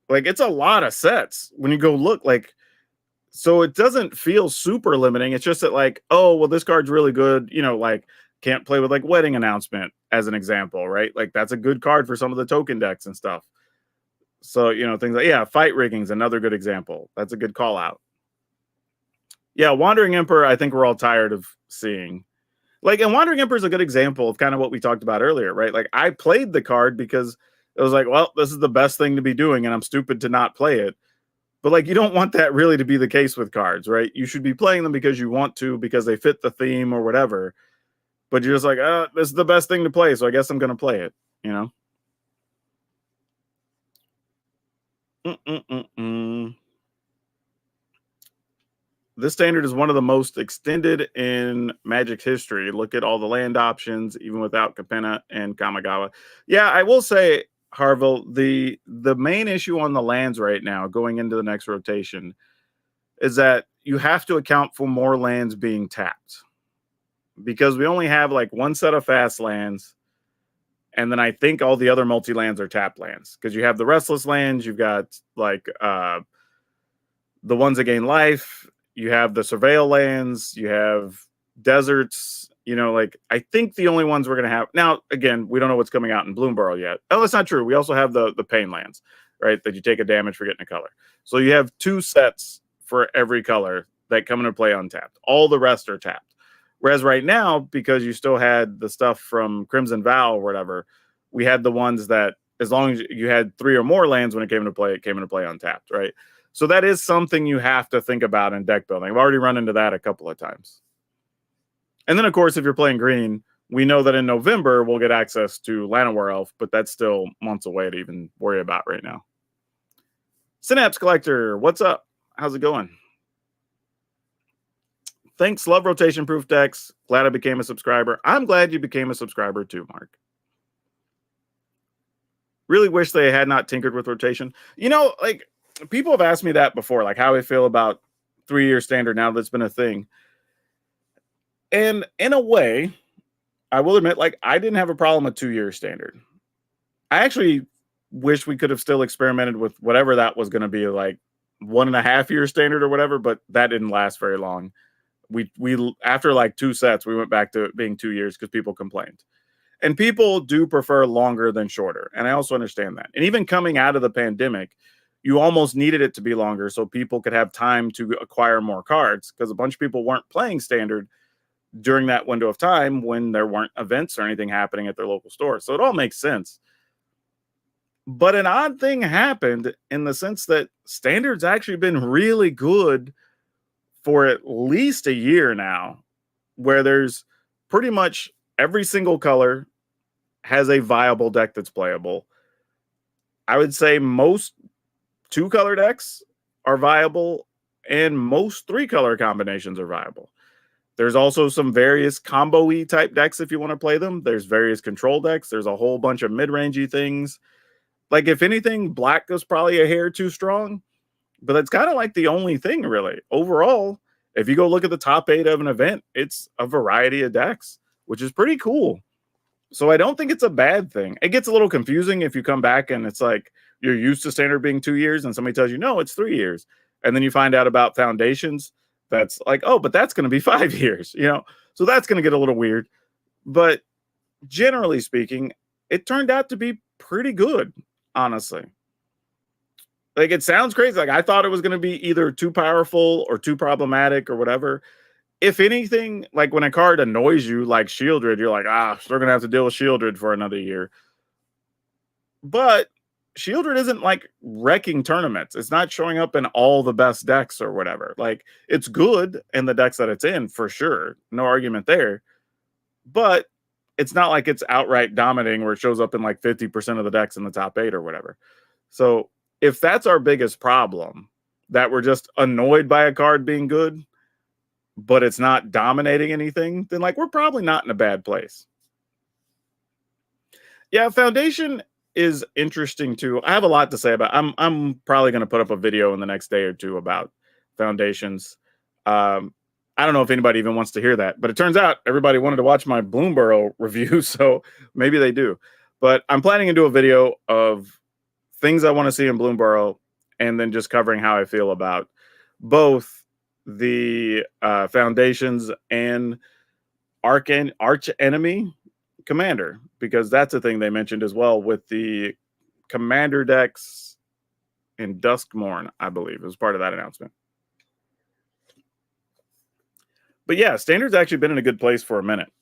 [SPEAKER 1] Like, it's a lot of sets when you go look, like, so it doesn't feel super limiting. It's just that, like, oh, well, this card's really good. Like, can't play with like Wedding Announcement as an example, right? Like, that's a good card for some of the token decks and stuff. So, things like, yeah, Fight Rigging's another good example. That's a good call out. Yeah, Wandering Emperor, I think we're all tired of seeing. Like, and Wandering Emperor is a good example of kind of what we talked about earlier, right? Like, I played the card because it was like, well, this is the best thing to be doing, and I'm stupid to not play it. But, like, you don't want that really to be the case with cards, right? You should be playing them because you want to, because they fit the theme or whatever. But you're just like, this is the best thing to play, so I guess I'm going to play it, This standard is one of the most extended in Magic's history. Look at all the land options, even without Capenna and Kamigawa. Yeah, I will say, Harville, the main issue on the lands right now, going into the next rotation, is that you have to account for more lands being tapped. Because we only have like one set of fast lands, and then I think all the other multi-lands are tap lands. Because you have the Restless lands, you've got like the ones that gain life, you have the Surveil lands, you have deserts, like, I think the only ones we're going to have now, again, we don't know what's coming out in Bloomburrow yet. Oh, that's not true. We also have the pain lands, right? That you take a damage for getting a color. So you have 2 sets for every color that come into play untapped. All the rest are tapped. Whereas right now, because you still had the stuff from Crimson Vow or whatever, we had the ones that, as long as you had 3 or more lands when it came into play untapped, right? So that is something you have to think about in deck building. I've already run into that a couple of times. And then, of course, if you're playing green, we know that in November we'll get access to Llanowar Elf, but that's still months away to even worry about right now. Synapse Collector, what's up? How's it going? Thanks. Love rotation proof decks. Glad I became a subscriber. I'm glad you became a subscriber too, Mark. Really wish they had not tinkered with rotation. Like, people have asked me that before, like how I feel about 3-year standard now that's been a thing. And in a way, I will admit, like, I didn't have a problem with 2-year standard. I actually wish we could have still experimented with whatever that was going to be, like 1.5-year standard or whatever, but that didn't last very long. We after like 2 sets, we went back to it being 2 years because people complained. And people do prefer longer than shorter. And I also understand that. And even coming out of the pandemic, you almost needed it to be longer so people could have time to acquire more cards because a bunch of people weren't playing standard during that window of time when there weren't events or anything happening at their local store. So it all makes sense. But an odd thing happened in the sense that standard's actually been really good for at least a year now, where there's pretty much every single color has a viable deck that's playable. I would say most 2-color decks are viable and most 3-color combinations are viable. There's also some various combo-y type decks if you want to play them. There's various control decks. There's a whole bunch of mid-rangey things. Like, if anything, black is probably a hair too strong, but that's kind of like the only thing, really. Overall, if you go look at the top 8 of an event, it's a variety of decks, which is pretty cool. So I don't think it's a bad thing. It gets a little confusing if you come back and it's like you're used to standard being 2 years and somebody tells you, no, it's 3 years. And then you find out about foundations. That's like, oh, but that's going to be 5 years, So that's going to get a little weird. But generally speaking, it turned out to be pretty good, honestly. Like, it sounds crazy. Like, I thought it was going to be either too powerful or too problematic or whatever. If anything, like when a card annoys you, like Shieldred, you're like, we're going to have to deal with Shieldred for another year. But Shieldred isn't like wrecking tournaments. It's not showing up in all the best decks or whatever. Like, it's good in the decks that it's in for sure. No argument there. But it's not like it's outright dominating where it shows up in like 50% of the decks in the top 8 or whatever. So if that's our biggest problem, that we're just annoyed by a card being good, but it's not dominating anything, then like we're probably not in a bad place. Yeah, Foundation is interesting too. I have a lot to say about it. I'm probably going to put up a video in the next day or two about Foundations. I don't know if anybody even wants to hear that, but it turns out everybody wanted to watch my Bloomburrow review, so maybe they do. But I'm planning to do a video of things I want to see in Bloomburrow and then just covering how I feel about both the Foundations and Arch Enemy Commander, because that's a thing they mentioned as well with the Commander decks in Duskmourn, I believe, as part of that announcement. But yeah, Standard's actually been in a good place for a minute.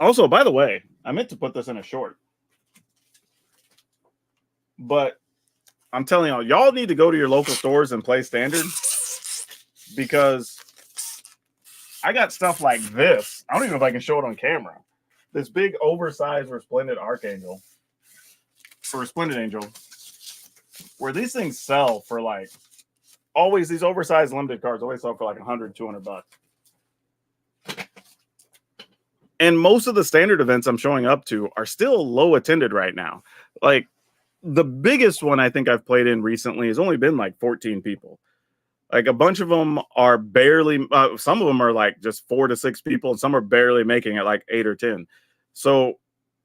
[SPEAKER 1] Also, by the way, I meant to put this in a short, but I'm telling y'all need to go to your local stores and play Standard, because I got stuff like this. I don't even know if I can show it on camera. This big oversized Resplendent Archangel for Resplendent Angel, where these things sell for like, always these oversized limited cards always sell for like $100, $200. And most of the standard events I'm showing up to are still low attended right now. Like, the biggest one I think I've played in recently has only been like 14 people. Like, a bunch of them are barely, some of them are like just 4 to 6 people, and some are barely making it like 8 or 10. So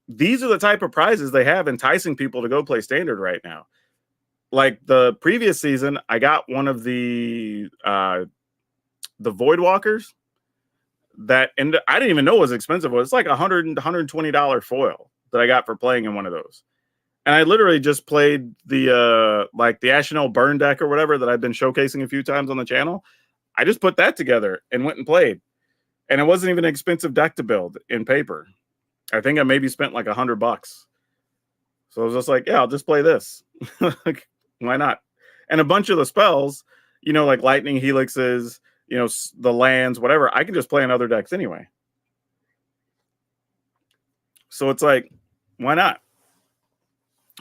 [SPEAKER 1] these are the type of prizes they have enticing people to go play standard right now. Like the previous season, I got one of the Voidwalkers that, and I didn't even know it was expensive. It was like $120 foil that I got for playing in one of those. And I literally just played the like the Ashenel Burn deck or whatever that I've been showcasing a few times on the channel. I just put that together and went and played. And it wasn't even an expensive deck to build in paper. I think I maybe spent like $100. So I was just like, yeah, I'll just play this. Like, why not? And a bunch of the spells, you know, like Lightning Helixes, you know, the lands, whatever, I can just play in other decks anyway. So it's like, why not?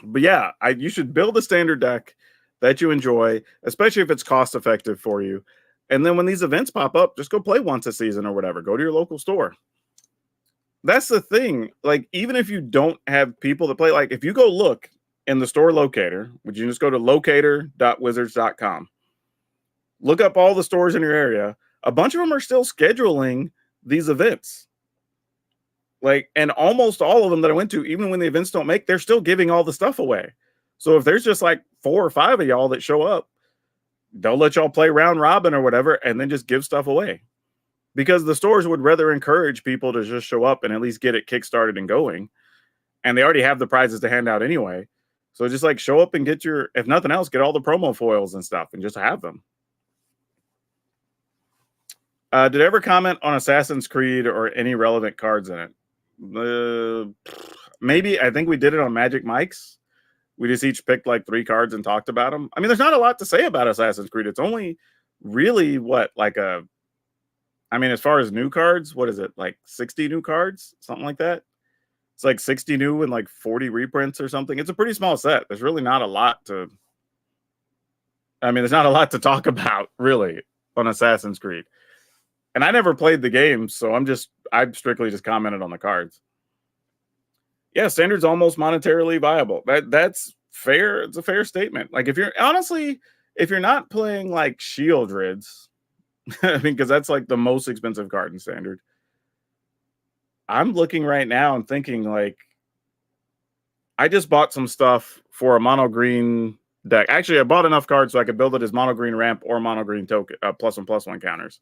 [SPEAKER 1] But yeah, you should build a standard deck that you enjoy, especially if it's cost effective for you. And then when these events pop up, just go play once a season or whatever. Go to your local store. That's the thing. Like, even if you don't have people to play, like if you go look in the store locator, would you just go to locator.wizards.com? Look up all the stores in your area. A bunch of them are still scheduling these events. Like, and almost all of them that I went to, even when the events don't make, they're still giving all the stuff away. So if there's just like 4 or 5 of y'all that show up, they'll let y'all play round robin or whatever, and then just give stuff away. because the stores would rather encourage people to just show up and at least get it kickstarted and going. And they already have the prizes to hand out anyway. So just like show up and get your, if nothing else, get all the promo foils and stuff and just have them. Did I ever comment on Assassin's Creed or any relevant cards in it? Maybe. I think we did it on Magic Mike's. We just each picked like 3 cards and talked about them. I mean, there's not a lot to say about Assassin's Creed. It's only really as far as new cards, what is it? Like 60 new cards? Something like that. It's like 60 new and like 40 reprints or something. It's a pretty small set. There's really not a lot to, there's not a lot to talk about really on Assassin's Creed. And I never played the game, so I strictly just commented on the cards. Yeah, Standard's almost monetarily viable. That's fair. It's a fair statement. Like if you're not playing like Shieldrids, because that's like the most expensive card in Standard. I'm looking right now and thinking like, I just bought some stuff for a mono green deck. Actually, I bought enough cards so I could build it as mono green ramp or mono green token +1/+1 counters.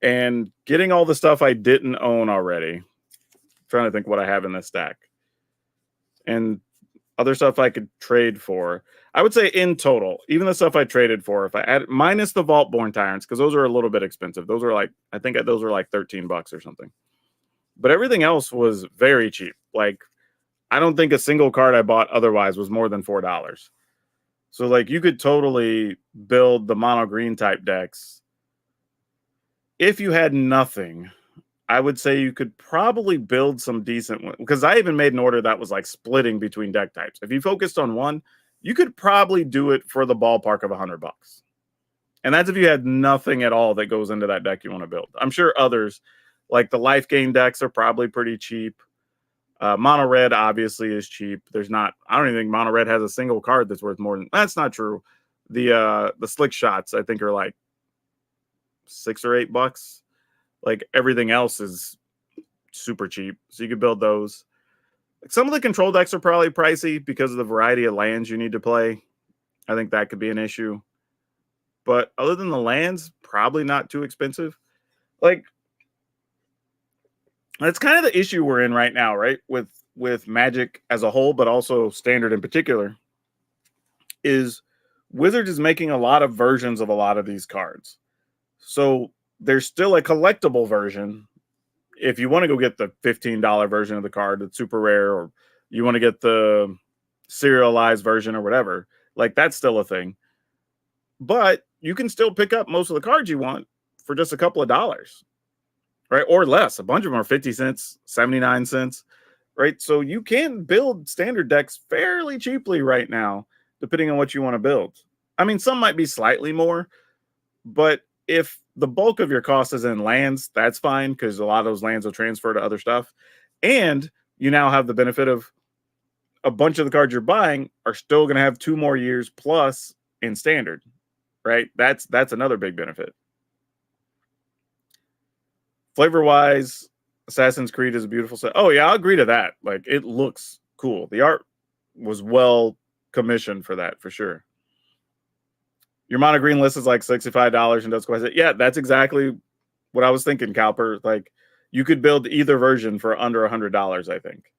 [SPEAKER 1] And getting all the stuff I didn't own already. I'm trying to think what I have in this stack. And other stuff I could trade for. I would say in total, even the stuff I traded for, if I add minus the Vault-Born Tyrants, because those are a little bit expensive. Those are like, I think those are like $13 or something. But everything else was very cheap. Like, I don't think a single card I bought otherwise was more than $4. So like you could totally build the mono green type decks. If you had nothing, I would say you could probably build some decent ones, because I even made an order that was like splitting between deck types. If you focused on one, you could probably do it for the ballpark of $100. And that's if you had nothing at all that goes into that deck you want to build. I'm sure others, like the life gain decks, are probably pretty cheap. Mono red obviously is cheap. I don't even think mono red has a single card that's worth more than, that's not true. The slick shots I think are like $6 or $8. Like everything else is super cheap, so you could build those. Like some of the control decks are probably pricey because of the variety of lands you need to play. I think that could be an issue, but other than the lands, probably not too expensive. Like that's kind of the issue we're in right now, right? With Magic as a whole, but also Standard in particular, is Wizards is making a lot of versions of a lot of these cards. So there's still a collectible version. If you want to go get the $15 version of the card that's super rare, or you want to get the serialized version or whatever, like that's still a thing. But you can still pick up most of the cards you want for just a couple of dollars, right? Or less. A bunch of them are 50 cents, 79 cents, right? So you can build Standard decks fairly cheaply right now, depending on what you want to build. I mean, some might be slightly more, but if the bulk of your cost is in lands, that's fine, because a lot of those lands will transfer to other stuff. And you now have the benefit of a bunch of the cards you're buying are still going to have 2 more years plus in Standard, right? That's another big benefit. Flavor-wise, Assassin's Creed is a beautiful set. Oh, yeah, I'll agree to that. Like, it looks cool. The art was well commissioned for that, for sure. Your mono green list is like $65 and does quite it. Yeah, that's exactly what I was thinking, Cowper. Like, you could build either version for under $100, I think.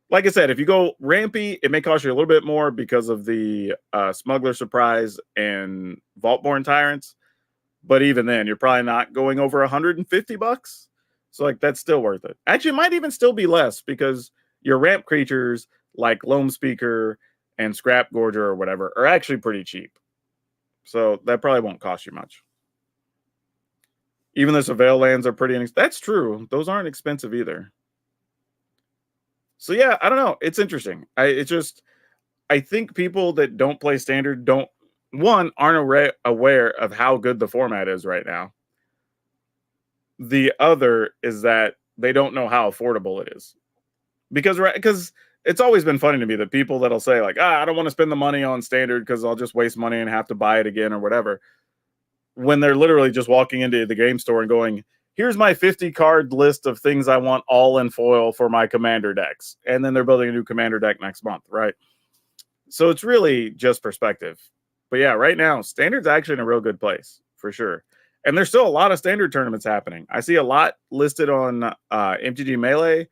[SPEAKER 1] Like I said, if you go rampy, it may cost you a little bit more because of the Smuggler Surprise and Vault-Born Tyrants. But even then, you're probably not going over $150. So, like, that's still worth it. Actually, it might even still be less, because your ramp creatures like Loam Speaker and Scrap Gorger or whatever are actually pretty cheap. So that probably won't cost you much. Even the Surveil lands are pretty that's true. Those aren't expensive either. So yeah, I don't know. It's interesting. I think people that don't play Standard aren't aware of how good the format is right now. The other is that they don't know how affordable it is. Because it's always been funny to me that people that'll say like, I don't want to spend the money on Standard because I'll just waste money and have to buy it again or whatever, when they're literally just walking into the game store and going, here's my 50 card list of things I want all in foil for my Commander decks. And then they're building a new Commander deck next month, right? So it's really just perspective. But yeah, right now, Standard's actually in a real good place, for sure. And there's still a lot of standard tournaments happening. I see a lot listed on MTG Melee.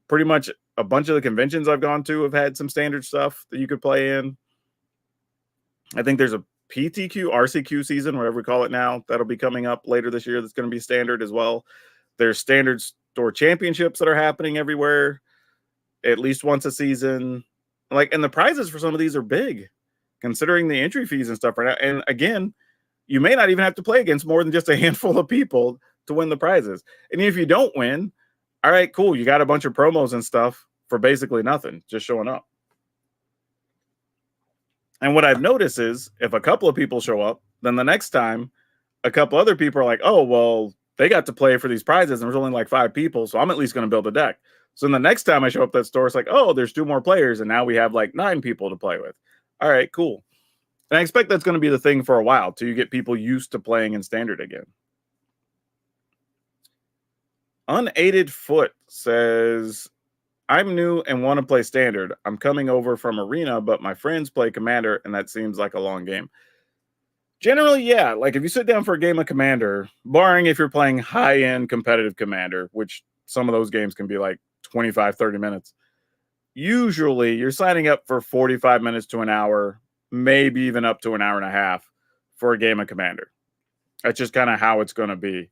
[SPEAKER 1] Pretty much a bunch of the conventions I've gone to have had some standard stuff that you could play in. I think there's a PTQ, RCQ season, whatever we call it now, that'll be coming up later this year. That's going to be standard as well. There's standard store championships that are happening everywhere, at least once a season. Like, and the prizes for some of these are big, considering the entry fees and stuff right now. And again, you may not even have to play against more than just a handful of people to win the prizes. And if you don't win, all right, cool. You got a bunch of promos and stuff for basically nothing, just showing up. And what I've noticed is if a couple of people show up, then the next time a couple other people are like, oh, well, they got to play for these prizes and there's only like 5 people. So I'm at least going to build a deck. So then the next time I show up at that store, it's like, oh, there's 2 more players. And now we have like 9 people to play with. All right, cool. And I expect that's going to be the thing for a while till you get people used to playing in standard again. Unaided Foot says, I'm new and want to play standard. I'm coming over from arena, but my friends play commander, and that seems like a long game. Generally, yeah. Like if you sit down for a game of commander, barring if you're playing high-end competitive commander, which some of those games can be like 25, 30 minutes, usually you're signing up for 45 minutes to an hour, maybe even up to an hour and a half for a game of commander. That's just kind of how it's going to be.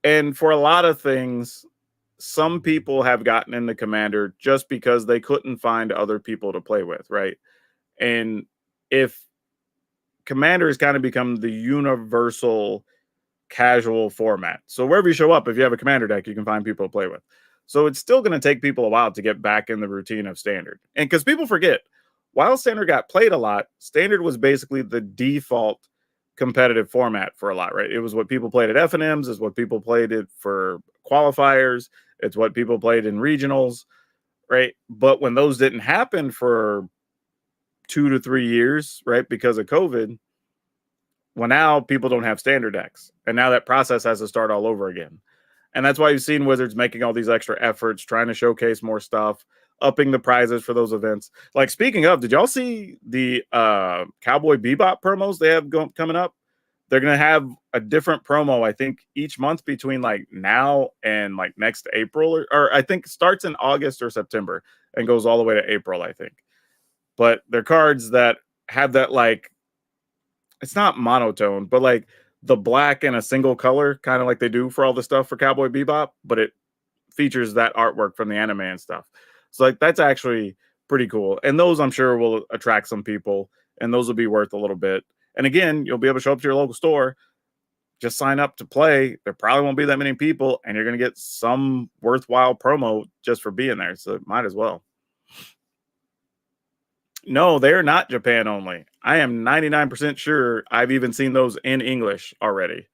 [SPEAKER 1] And for a lot of things, some people have gotten into commander just because they couldn't find other people to play with, right? And if commander has kind of become the universal casual format. So wherever you show up, if you have a commander deck, you can find people to play with. So it's still going to take people a while to get back in the routine of standard. And because people forget, while standard got played a lot, standard was basically the default competitive format for a lot, right? It was what people played at FNMs, is what people played it for qualifiers, it's what people played in regionals, right? But when those didn't happen for 2 to 3 years, right, because of COVID, well, now people don't have standard decks. And now that process has to start all over again. And that's why you've seen Wizards making all these extra efforts, trying to showcase more stuff, upping the prizes for those events. Like, speaking of, did y'all see the Cowboy Bebop promos they have coming up? They're going to have a different promo, I think, each month between like now and like next April, or I think starts in August or September and goes all the way to April, I think. But they're cards that have that, like, it's not monotone, but like the black and a single color, kind of like they do for all the stuff for Cowboy Bebop, but it features that artwork from the anime and stuff. So like that's actually pretty cool. And those I'm sure will attract some people, and those will be worth a little bit. And again, you'll be able to show up to your local store, just sign up to play. There probably won't be that many people, and you're going to get some worthwhile promo just for being there. So might as well. No, they're not Japan only. I am 99% sure I've even seen those in English already.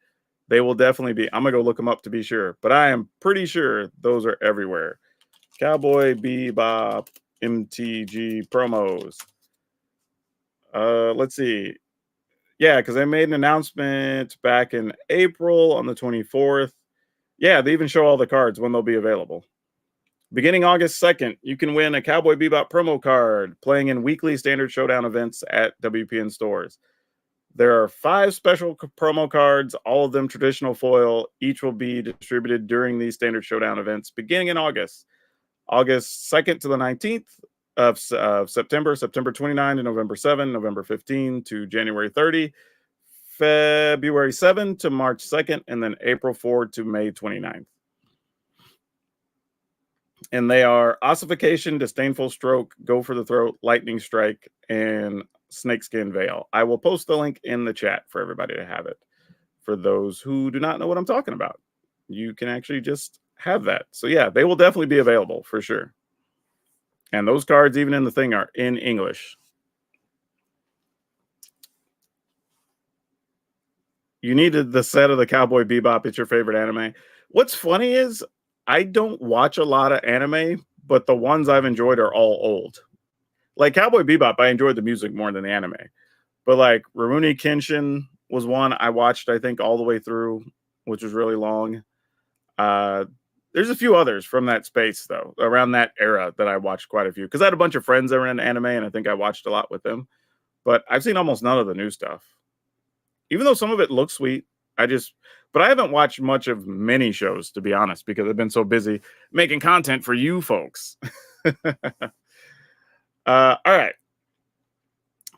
[SPEAKER 1] They will definitely be. I'm going to go look them up to be sure, but I am pretty sure those are everywhere. Cowboy Bebop MTG promos. Let's see. Yeah, because they made an announcement back in April on the 24th. Yeah, they even show all the cards when they'll be available. Beginning August 2nd, you can win a Cowboy Bebop promo card playing in weekly Standard Showdown events at WPN stores. There are 5 special promo cards, all of them traditional foil. Each will be distributed during these Standard Showdown events beginning in August 2nd to the 19th of September, September 29 to November 7, November 15 to January 30, February 7 to March 2nd, and then April 4 to May 29th. And they are Ossification, Disdainful Stroke, Go for the Throat, Lightning Strike, and Snakeskin Veil. I will post the link in the chat for everybody to have it. For those who do not know what I'm talking about, you can actually just have that. So yeah, they will definitely be available for sure. And those cards, even in the thing, are in English. You needed the set of the Cowboy Bebop. It's your favorite anime. What's funny is I don't watch a lot of anime, but the ones I've enjoyed are all old. Like Cowboy Bebop, I enjoyed the music more than the anime. But like Rurouni Kenshin was one I watched, I think, all the way through, which was really long. There's a few others from that space, though, around that era that I watched quite a few. Because I had a bunch of friends that were in anime, and I think I watched a lot with them. But I've seen almost none of the new stuff. Even though some of it looks sweet, I just, but I haven't watched much of many shows, to be honest, because I've been so busy making content for you folks. All right.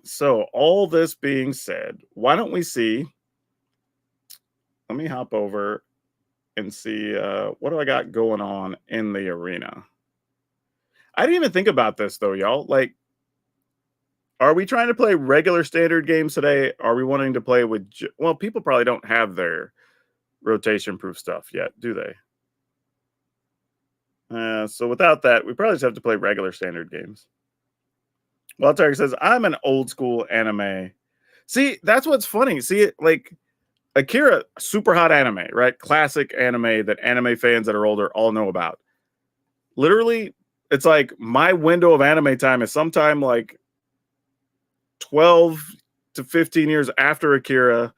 [SPEAKER 1] So, all this being said, why don't we see? Let me hop over and see what do I got going on in the arena. I didn't even think about this though, y'all. Like, are we trying to play regular standard games today? Are we wanting to play with? Well, people probably don't have their rotation proof stuff yet, do they? So without that, we probably just have to play regular standard games. Well, Tiger says, I'm an old school anime. See, that's what's funny. See, like Akira, super hot anime, right? Classic anime that anime fans that are older all know about. Literally, it's like my window of anime time is sometime like 12 to 15 years after Akira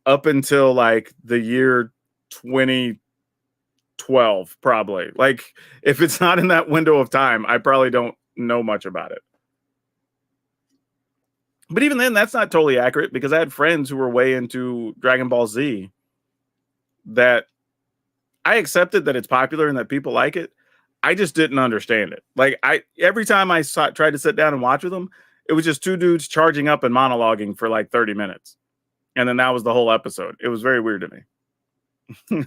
[SPEAKER 1] up until like the year 2012, probably. Like, if it's not in that window of time, I probably don't know much about it. But even then, that's not totally accurate because I had friends who were way into Dragon Ball Z that I accepted that it's popular and that people like it. I just didn't understand it. Like, every time I tried to sit down and watch with them, it was just two dudes charging up and monologuing for like 30 minutes. And then that was the whole episode. It was very weird to me.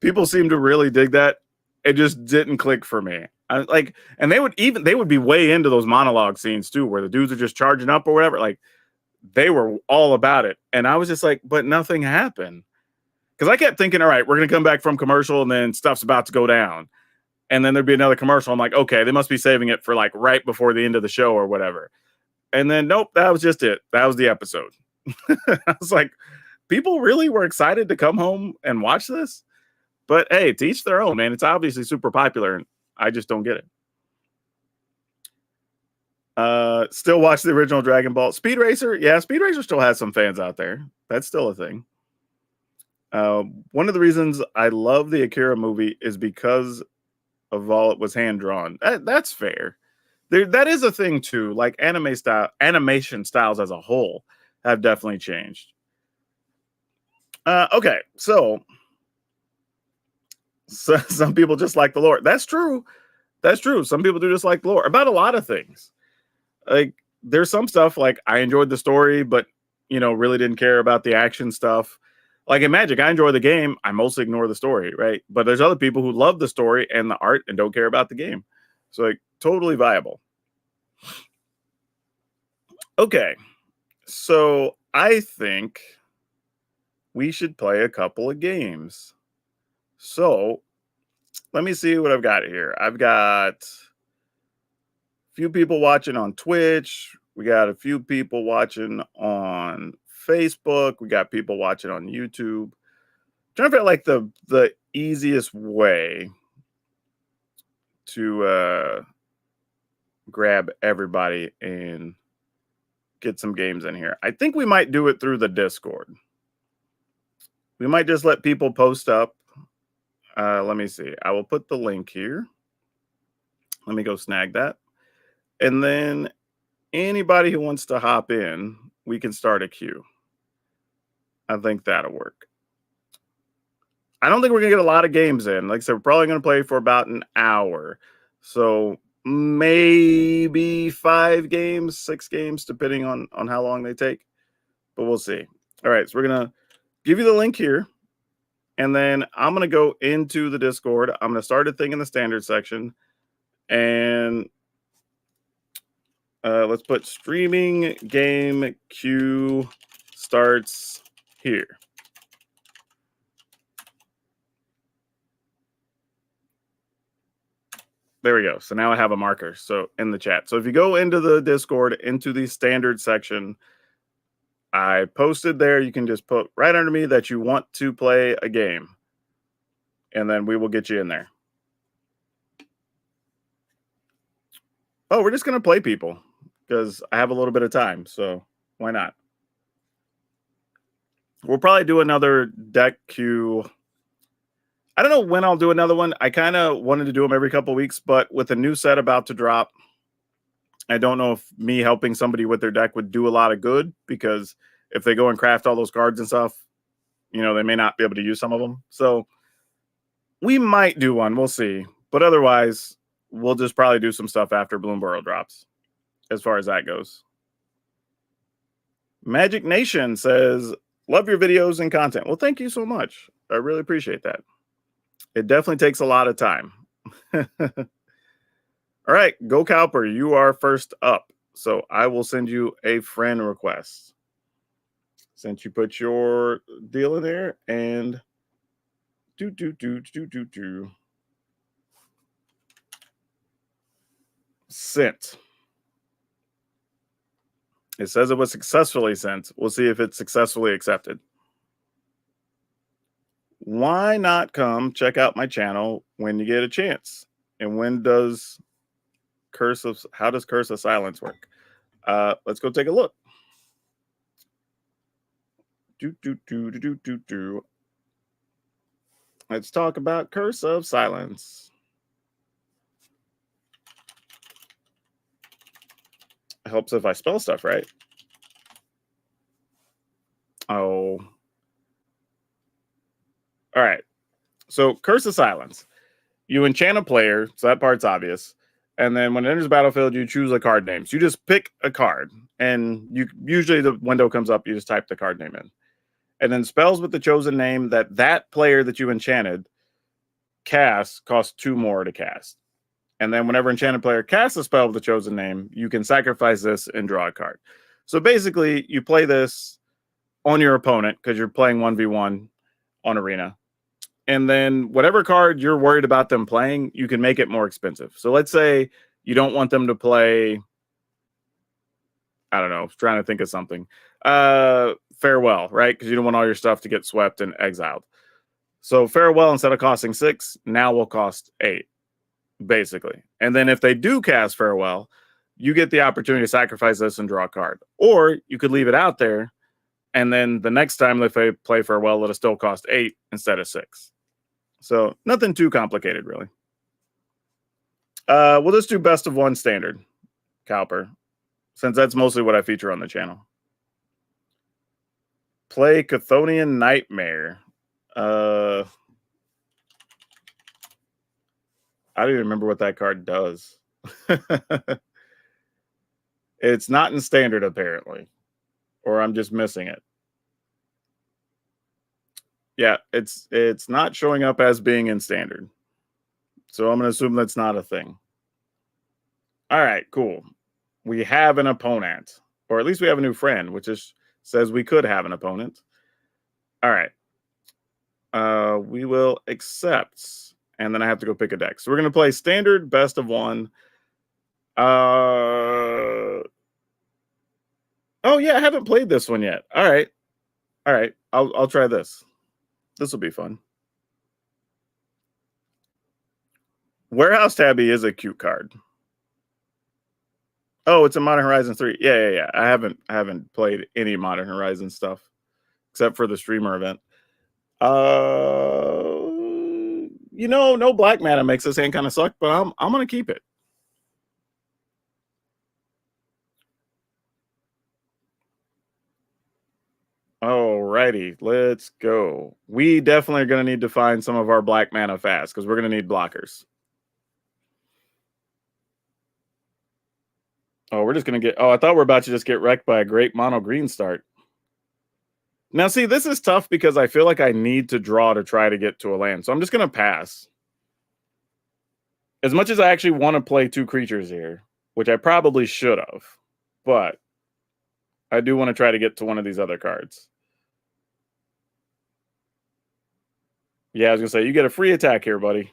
[SPEAKER 1] People seem to really dig that. It just didn't click for me. And they would be way into those monologue scenes too, where the dudes are just charging up or whatever. Like, they were all about it. And I was just like, but nothing happened. Because I kept thinking, all right, we're going to come back from commercial and then stuff's about to go down. And then there'd be another commercial. I'm like, okay, they must be saving it for like right before the end of the show or whatever. And then, nope, that was just it. That was the episode. I was like, people really were excited to come home and watch this? But hey, to each their own, man. It's obviously super popular, and I just don't get it. Still watch the original Dragon Ball. Speed Racer, yeah, Speed Racer still has some fans out there. That's still a thing. One of the reasons I love the Akira movie is because of all it was hand drawn. That's fair. That is a thing too. Like animation styles as a whole have definitely changed. Okay, so some people just like the lore. That's true. That's true. Some people do just like the lore about a lot of things. Like, there's some stuff like I enjoyed the story, but really didn't care about the action stuff. Like in Magic, I enjoy the game. I mostly ignore the story, right? But there's other people who love the story and the art and don't care about the game. So, like, totally viable. Okay. So I think we should play a couple of games. So let me see what I've got here. I've got a few people watching on Twitch. We got a few people watching on Facebook. We got people watching on YouTube. Trying to figure out like the easiest way to grab everybody and get some games in here. I think we might do it through the Discord. We might just let people post up. Let me see. I will put the link here. Let me go snag that. And then anybody who wants to hop in, we can start a queue. I think that'll work. I don't think we're going to get a lot of games in. Like I said, we're probably going to play for about an hour. So maybe 5 games, 6 games, depending on how long they take. But we'll see. All right, so we're going to give you the link here. And then I'm going to go into the Discord. I'm going to start a thing in the standard section. And let's put streaming game queue starts here. There we go. So now I have a marker. So in the chat. So if you go into the Discord, into the standard section, I posted there. You can just put right under me that you want to play a game. And then we will get you in there. Oh, we're just going to play people because I have a little bit of time. So why not? We'll probably do another deck queue. I don't know when I'll do another one. I kind of wanted to do them every couple of weeks, but with a new set about to drop, I don't know if me helping somebody with their deck would do a lot of good because if they go and craft all those cards and stuff, you know, they may not be able to use some of them. So we might do one. We'll see. But otherwise, we'll just probably do some stuff after Bloomboro drops as far as that goes. Magic Nation says, love your videos and content. Well, thank you so much. I really appreciate that. It definitely takes a lot of time. All right, Go Cowper, you are first up. So I will send you a friend request. Since you put your deal in there and sent. It says it was successfully sent. We'll see if it's successfully accepted. Why not come check out my channel when you get a chance? And when does how does Curse of Silence work? Let's go take a look. Let's talk about Curse of Silence. It helps if I spell stuff right. Oh. All right. So Curse of Silence. You enchant a player, so that part's obvious. And then when it enters the battlefield, you choose a card name. So you just pick a card. And you usually the window comes up, you just type the card name in. And then spells with the chosen name that player that you enchanted casts costs 2 more to cast. And then whenever enchanted player casts a spell with the chosen name, you can sacrifice this and draw a card. So basically, you play this on your opponent because you're playing 1v1 on Arena. And then whatever card you're worried about them playing, you can make it more expensive. So let's say you don't want them to play, I don't know, trying to think of something. Farewell, right? Because you don't want all your stuff to get swept and exiled. So Farewell, instead of costing 6, now will cost 8, basically. And then if they do cast Farewell, you get the opportunity to sacrifice this and draw a card. Or you could leave it out there, and then the next time they play Farewell, it'll still cost 8 instead of 6. So nothing too complicated, really. We'll just do best of 1 standard, Cowper, since that's mostly what I feature on the channel. Play Chthonian Nightmare. I don't even remember what that card does. It's not in standard, apparently. Or I'm just missing it. Yeah, it's not showing up as being in standard. So I'm going to assume that's not a thing. All right, cool. We have an opponent. Or at least we have a new friend, which says we could have an opponent. All right. We will accept. And then I have to go pick a deck. So we're going to play standard best of 1. Oh, yeah, I haven't played this one yet. All right. All right. I'll try this. This will be fun. Warehouse Tabby is a cute card. Oh, it's a Modern Horizons 3. Yeah. I haven't played any Modern Horizons stuff except for the streamer event. You know, no black mana makes this hand kind of suck, but I'm gonna keep it. Alrighty, let's go. We definitely are going to need to find some of our black mana fast because we're going to need blockers. Oh, we're just going to get... Oh, I thought we were about to just get wrecked by a great mono green start. Now, see, this is tough because I feel like I need to draw to try to get to a land. So I'm just going to pass. As much as I actually want to play 2 creatures here, which I probably should have, but I do want to try to get to one of these other cards. Yeah, I was going to say, you get a free attack here, buddy.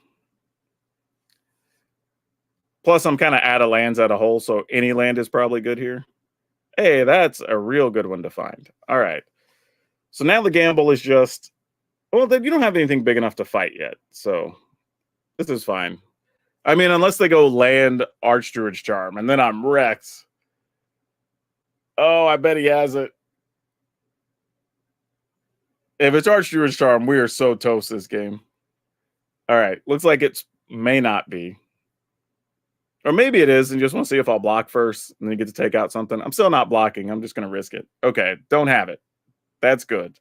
[SPEAKER 1] Plus, I'm kind of out of lands out of hole, so any land is probably good here. Hey, that's a real good one to find. All right. So now the gamble is just... Well, you don't have anything big enough to fight yet, so this is fine. I mean, unless they go land Archdruid's Charm, and then I'm wrecked. Oh, I bet he has it. If it's Archdruid's Charm, we are so toast this game. All right. Looks like it may not be. Or maybe it is, and you just want to see if I'll block first, and then you get to take out something. I'm still not blocking. I'm just going to risk it. Okay. Don't have it. That's good.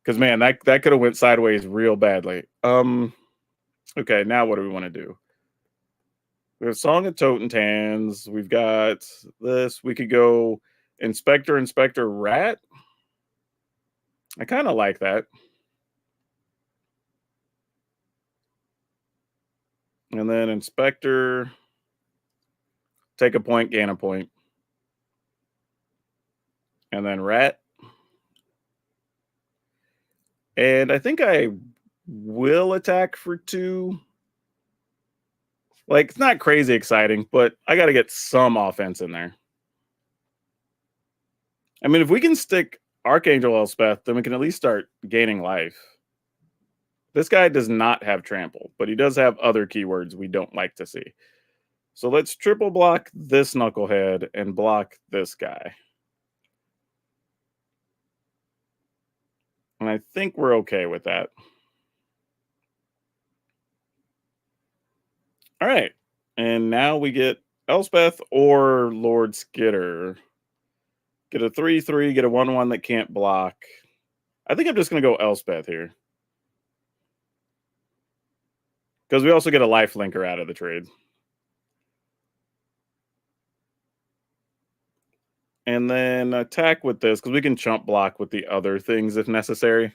[SPEAKER 1] Because man, that could have went sideways real badly. Okay, now what do we want to do? We have Song of Totentans. We've got this. We could go Inspector Rat. I kind of like that. And then Inspector, take a point, gain a point. And then Rat. And I think I will attack for 2. Like, it's not crazy exciting, but I got to get some offense in there. I mean, if we can stick Archangel Elspeth, then we can at least start gaining life. This guy does not have trample, but he does have other keywords we don't like to see. So let's triple block this knucklehead and block this guy. And I think we're okay with that. All right. And now we get Elspeth or Lord Skitter. Get a 3/3, get a 1/1 that can't block. I think I'm just going to go Elspeth here. Because we also get a life linker out of the trade. And then attack with this, because we can chump block with the other things if necessary.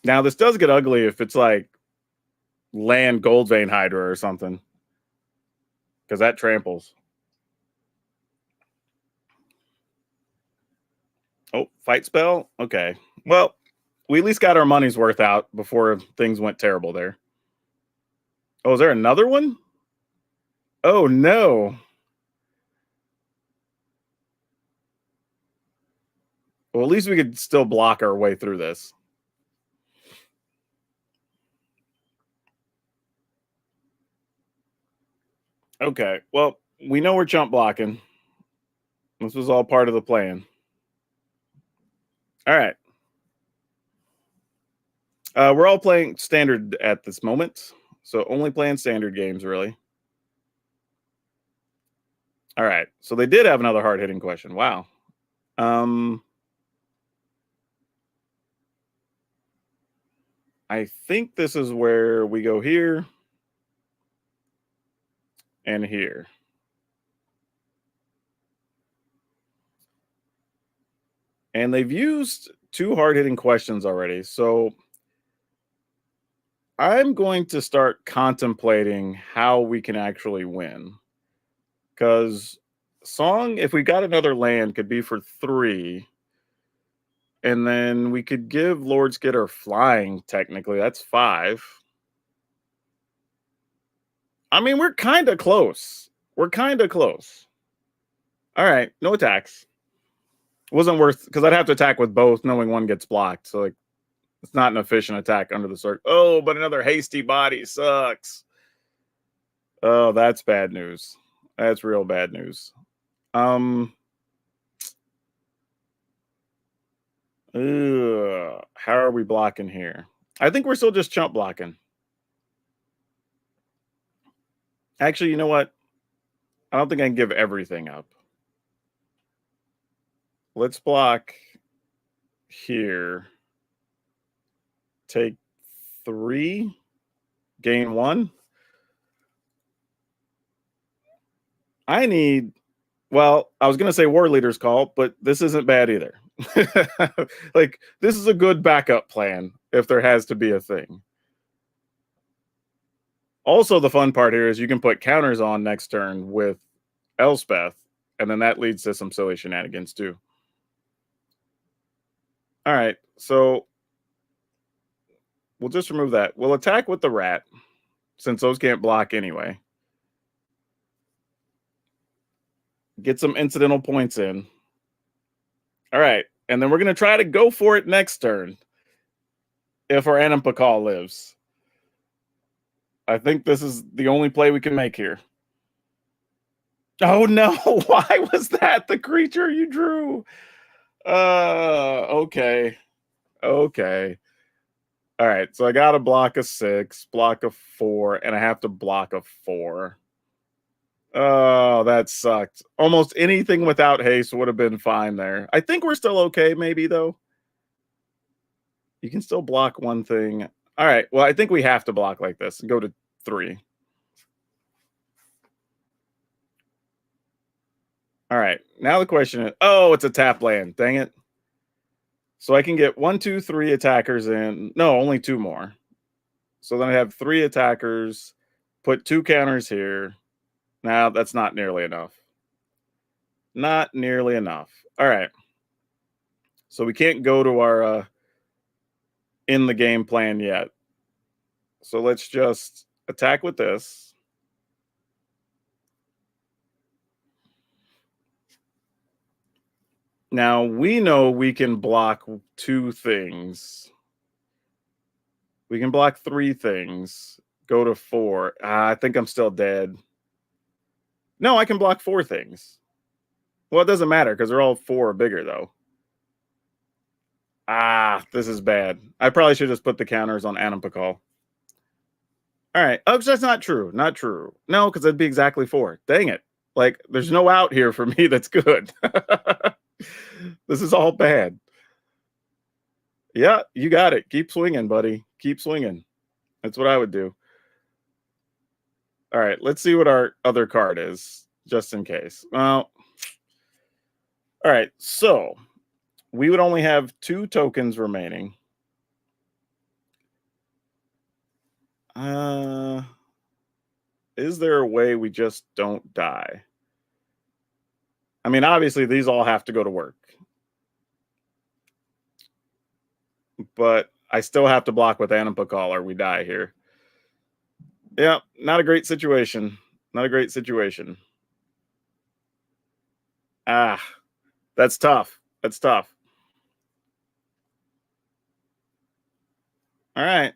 [SPEAKER 1] Now, this does get ugly if it's like land Goldvein Hydra or something. Because that tramples. Oh, fight spell? Okay. Well, we at least got our money's worth out before things went terrible there. Oh, is there another one? Oh, no. Well, at least we could still block our way through this. Okay. Well, we know we're chump blocking. This was all part of the plan. All right. We're all playing standard at this moment. So only playing standard games, really. All right. So they did have another hard-hitting question. Wow. I think this is where we go here and here. And they've used 2 hard-hitting questions already. So I'm going to start contemplating how we can actually win. Because Song, if we got another land, could be for 3. And then we could give Lord Skitter flying, technically. That's 5. I mean, we're kind of close. We're kind of close. All right, no attacks. Wasn't worth, because I'd have to attack with both, knowing one gets blocked. So, like, it's not an efficient attack under the circle. Oh, but another hasty body sucks. Oh, that's bad news. That's real bad news. How are we blocking here? I think we're still just chump blocking. Actually, you know what? I don't think I can give everything up. Let's block here. Take 3, gain 1. I need, well, I was going to say War Leader's Call, but this isn't bad either. Like, this is a good backup plan if there has to be a thing. Also, the fun part here is you can put counters on next turn with Elspeth, and then that leads to some silly shenanigans too. All right, so we'll just remove that. We'll attack with the rat, since those can't block anyway. Get some incidental points in. All right, and then we're going to try to go for it next turn if our Anim Pakal lives. I think this is the only play we can make here. Oh no, why was that the creature you drew? Okay. Okay. All right, so I got to block a 6, block a 4, and I have to block a 4. Oh, that sucked. Almost anything without haste would have been fine there. I think we're still okay, maybe, though. You can still block one thing. All right. Well, I think we have to block like this and go to 3. All right. Now the question is, oh, it's a tap land. Dang it. So I can get 1, 2, 3 attackers in. No, only 2 more. So then I have 3 attackers, put 2 counters here. Now that's not nearly enough. Not nearly enough. All right. So we can't go to our in the game plan yet. So let's just attack with this. Now we know we can block 2 things. We can block 3 things. Go to 4. I think I'm still dead. No, I can block 4 things. Well, it doesn't matter because they're all 4 or bigger, though. This is bad. I probably should just put the counters on Anampakal. All right. Oh, that's not true. Not true. No, because that'd be exactly 4. Dang it. Like, there's no out here for me that's good. This is all bad. Yeah, you got it. Keep swinging, buddy. Keep swinging. That's what I would do. All right, let's see what our other card is, just in case. Well, all right, so we would only have 2 tokens remaining. Is there a way we just don't die? I mean, obviously, these all have to go to work. But I still have to block with Anampakal or we die here. Yeah, not a great situation. Not a great situation. That's tough. That's tough. All right.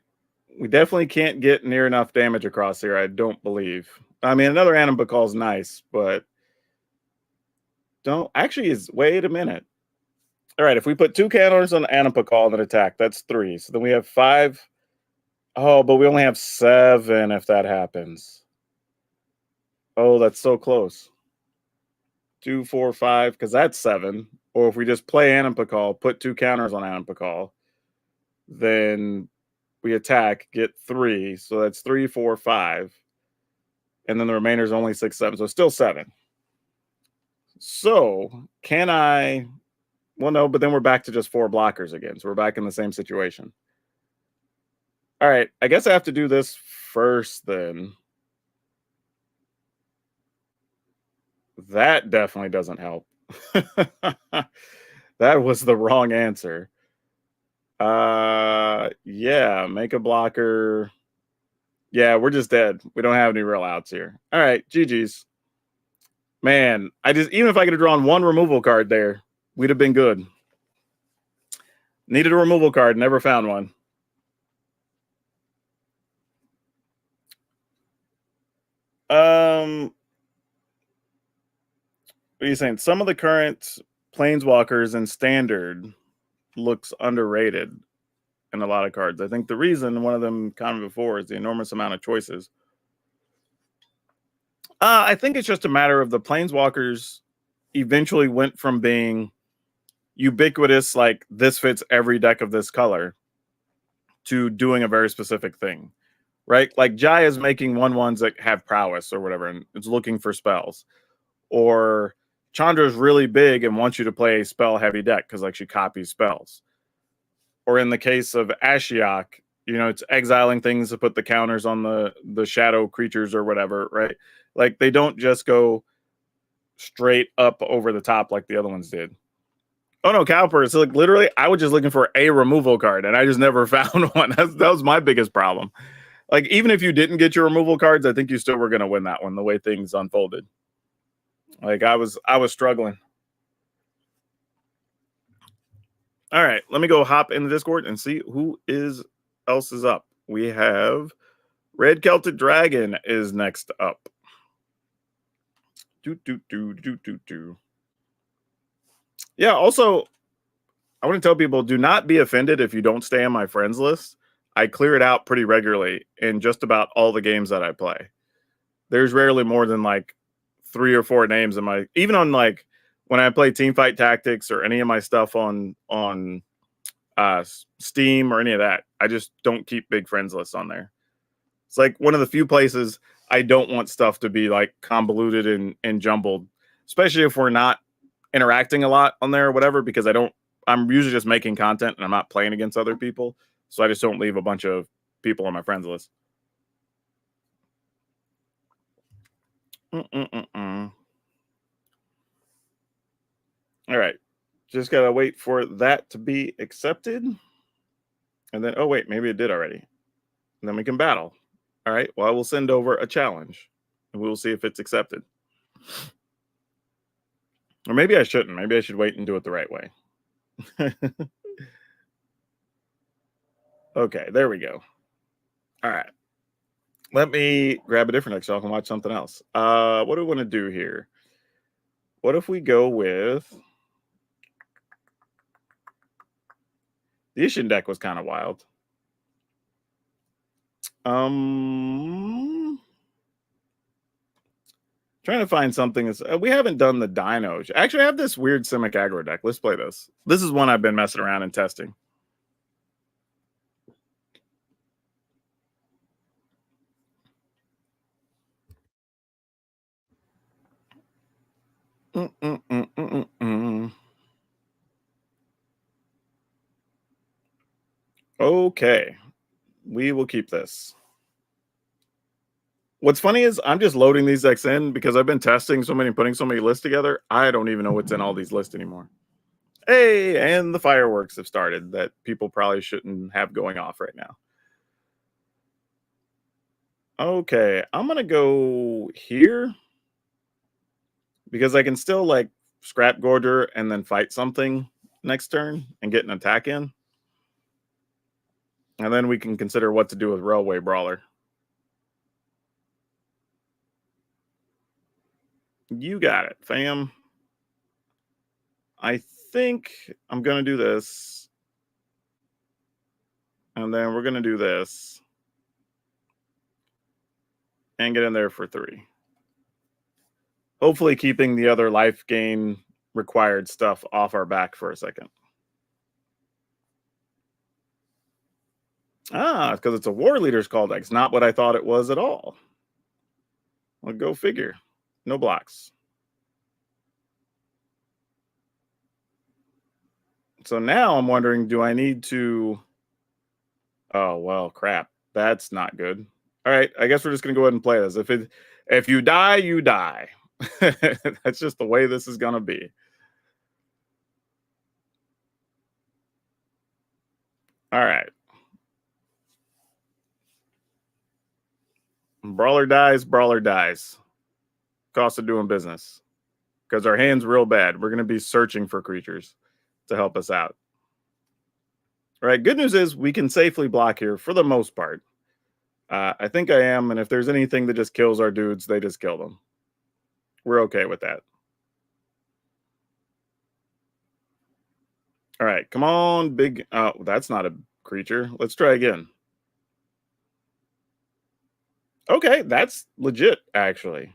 [SPEAKER 1] We definitely can't get near enough damage across here, I don't believe. I mean, another Anampakal is nice, but don't actually is wait a minute. All right, if we put 2 counters on Anampakal and an attack, that's 3. So then we have 5. Oh, but we only have 7 if that happens. Oh, that's so close. 2, 4, 5, because that's 7. Or if we just play Anampakal, put 2 counters on Anampakal, then we attack, get 3. So that's 3, 4, 5. And then the remainder is only 6, 7. So still 7. So can I? Well, no, but then we're back to just 4 blockers again. So we're back in the same situation. All right. I guess I have to do this first then. That definitely doesn't help. That was the wrong answer. Yeah, make a blocker. Yeah, we're just dead. We don't have any real outs here. All right, GG's. Man, even if I could have drawn 1 removal card there, we'd have been good. Needed a removal card, never found one. What are you saying? Some of the current planeswalkers in standard looks underrated in a lot of cards. I think the reason, one of them commented before, is the enormous amount of choices. I think it's just a matter of the planeswalkers eventually went from being ubiquitous, like this fits every deck of this color, to doing a very specific thing, right? Like Jaya is making 1/1s that have prowess or whatever, and it's looking for spells. Or Chandra is really big and wants you to play a spell heavy deck because like she copies spells. Or in the case of Ashiok, it's exiling things to put the counters on the shadow creatures or whatever, right? Like they don't just go straight up over the top like the other ones did. Oh no, Cowper. It's like literally, I was just looking for a removal card and I just never found one. That was my biggest problem. Like even if you didn't get your removal cards, I think you still were going to win that one the way things unfolded. Like I was struggling. All right, let me go hop in the Discord and see who else is up. We have Red Celtic Dragon is next up. Yeah, also, I want to tell people, do not be offended if you don't stay on my friends list. I clear it out pretty regularly in just about all the games that I play. There's rarely more than like 3 or 4 names in my, even on like when I play team fight tactics or any of my stuff on Steam or any of that. I just don't keep big friends lists on there. It's like one of the few places I don't want stuff to be like convoluted and jumbled, especially if we're not interacting a lot on there or whatever, because I'm usually just making content and I'm not playing against other people. So I just don't leave a bunch of people on my friends list. Mm-mm-mm-mm. All right. Just got to wait for that to be accepted. And then, oh, wait, maybe it did already. And then we can battle. All right. Well, I will send over a challenge and we will see if it's accepted. Or maybe I shouldn't. Maybe I should wait and do it the right way. Okay, there we go. All right. Let me grab a different deck so I can watch something else. What do we want to do here? What if we go with the Ishin deck was kind of wild. Trying to find something that's we haven't done the dinos. Actually, I have this weird Simic aggro deck. Let's play this. This is one I've been messing around and testing. Okay, we will keep this. What's funny is I'm just loading these decks in because I've been testing so many, putting so many lists together. I don't even know what's in all these lists anymore. Hey, and the fireworks have started that people probably shouldn't have going off right now. Okay, I'm gonna go here because I can still like scrap Gorger and then fight something next turn and get an attack in. And then we can consider what to do with Railway Brawler. You got it, fam. I think I'm going to do this. And then we're going to do this. And get in there for 3. Hopefully keeping the other life gain required stuff off our back for a second. Ah, because it's a War Leader's Call deck. It's not what I thought it was at all. Well, go figure. No blocks. So now I'm wondering, do I need to... Oh, well, crap. That's not good. All right, I guess we're just going to go ahead and play this. If you die, you die. That's just the way this is going to be. All right. Brawler dies, brawler dies. Cost of doing business. Because our hand's real bad. We're going to be searching for creatures to help us out. All right, good news is we can safely block here for the most part. I think I am, and if there's anything that just kills our dudes, they just kill them. We're okay with that. All right, come on, big... Oh, that's not a creature. Let's try again. Okay, that's legit, actually.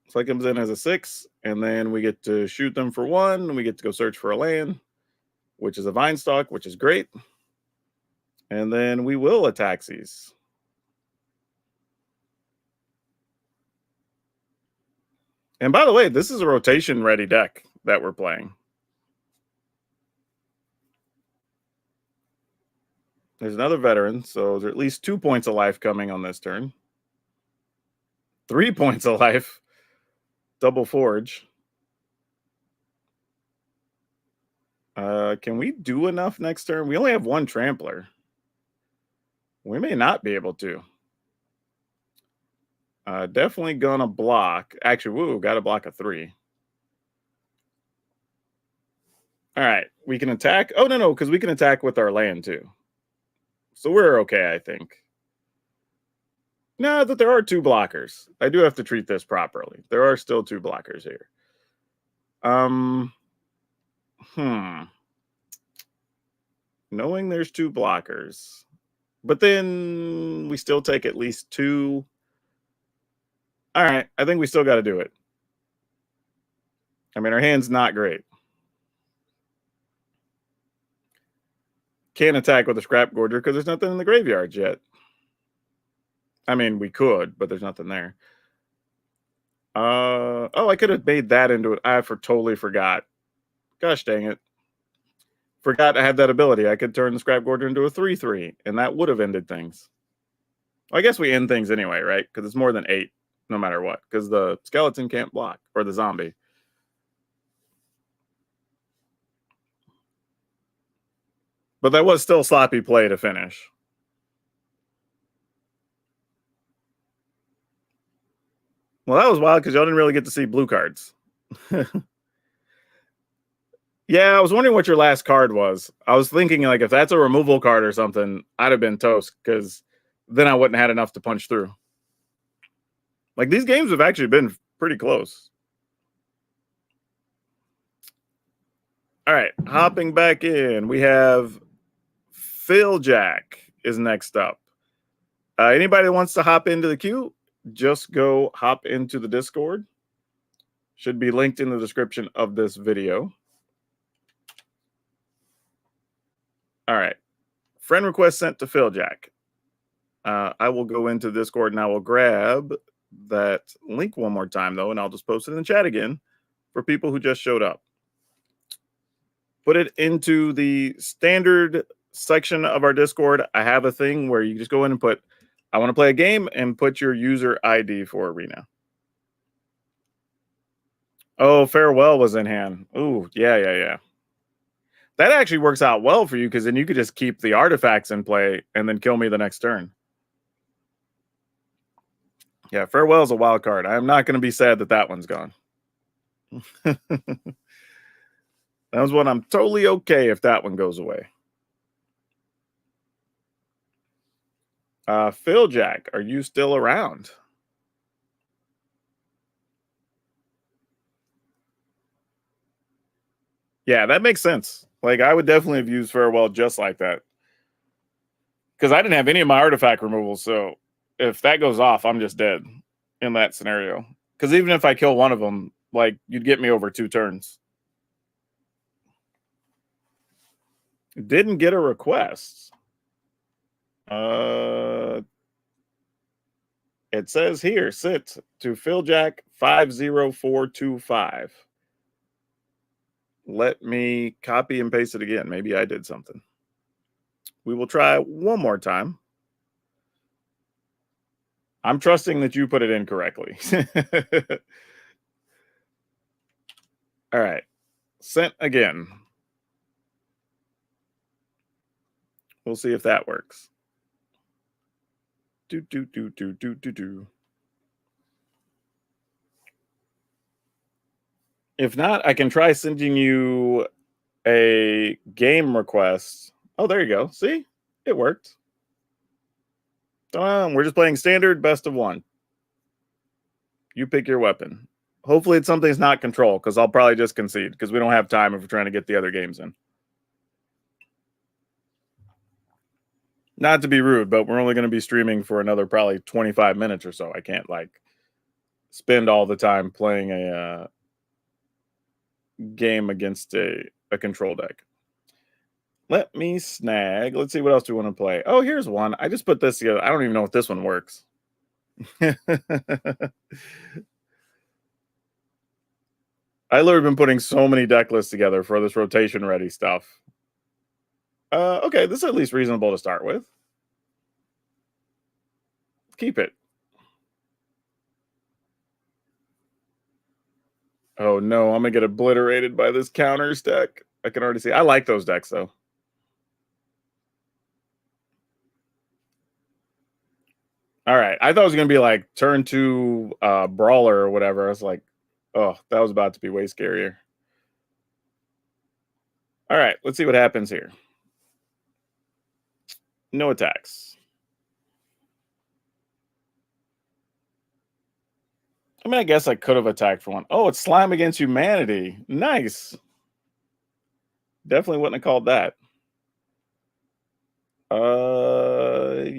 [SPEAKER 1] So it comes in as a 6, and then we get to shoot them for 1, and we get to go search for a land, which is a vine stalk, which is great. And then we will attack these. And by the way, this is a rotation ready deck that we're playing. There's another veteran, so there's at least 2 points of life coming on this turn. 3 points of life. Double forge. Can we do enough next turn? We only have 1 trampler. We may not be able to. Definitely gonna block. Actually, woo, got to block a 3. All right, we can attack. Oh, no, because we can attack with our land too. So we're okay, I think. No, that there are 2 blockers. I do have to treat this properly. There are still 2 blockers here. Knowing there's 2 blockers, But then we still take at least 2. All right, I think we still got to do it. I mean, our hand's not great. Can't attack with a scrap gorger because there's nothing in the graveyard yet. I mean, we could, but there's nothing there. Oh, I could have made that into it. Totally forgot. Gosh dang it. Forgot I had that ability. I could turn the scrap gorger into a 3/3, and that would have ended things. Well, I guess we end things anyway, right? Because it's more than 8, no matter what. Because the skeleton can't block, or the zombie. But that was still sloppy play to finish. Well, that was wild because y'all didn't really get to see blue cards. Yeah, I was wondering what your last card was. I was thinking, like, if that's a removal card or something, I'd have been toast because then I wouldn't have had enough to punch through. Like, these games have actually been pretty close. All right, hopping back in, we have Phil Jack is next up. Anybody that wants to hop into the queue, just go hop into the Discord. Should be linked in the description of this video. All right. Friend request sent to Phil Jack. I will go into Discord and I will grab that link one more time, though, and I'll just post it in the chat again for people who just showed up. Put it into the standard section of our Discord. I have a thing where you just go in and put, I want to play a game, and put your user ID for Arena. Oh, Farewell was in hand. Ooh, yeah. That actually works out well for you because then you could just keep the artifacts in play and then kill me the next turn. Yeah, Farewell is a wild card. I'm not going to be sad that that one's gone. That was one I'm totally okay if that one goes away. Phil Jack, are you still around? Yeah, that makes sense. Like, I would definitely have used Farewell just like that. Because I didn't have any of my artifact removals, so if that goes off, I'm just dead in that scenario. Because even if I kill one of them, like, you'd get me over 2 turns. Didn't get a request. It says here, sit to Phil Jack 50425. Let me copy and paste it again. Maybe I did something. We will try one more time. I'm trusting that you put it in correctly. All right. Sent again. We'll see if that works. Do. If not, I can try sending you a game request. Oh, there you go. See? It worked. We're just playing standard best of 1. You pick your weapon. Hopefully it's something that's not control, because I'll probably just concede because we don't have time if we're trying to get the other games in. Not to be rude, but we're only going to be streaming for another probably 25 minutes or so. I can't like spend all the time playing a game against a control deck. Let me snag. Let's see what else do we want to play. Oh, here's one. I just put this together. I don't even know if this one works. I literally been putting so many deck lists together for this rotation ready stuff. Okay, this is at least reasonable to start with. Keep it. Oh no, I'm gonna get obliterated by this counters deck. I can already see. I like those decks though. All right, I thought it was gonna be like turn 2 brawler or whatever. I was like, oh, that was about to be way scarier. All right, let's see what happens here. No attacks. I mean, I guess I could have attacked for one. Oh, it's Slime Against Humanity. Nice. Definitely wouldn't have called that.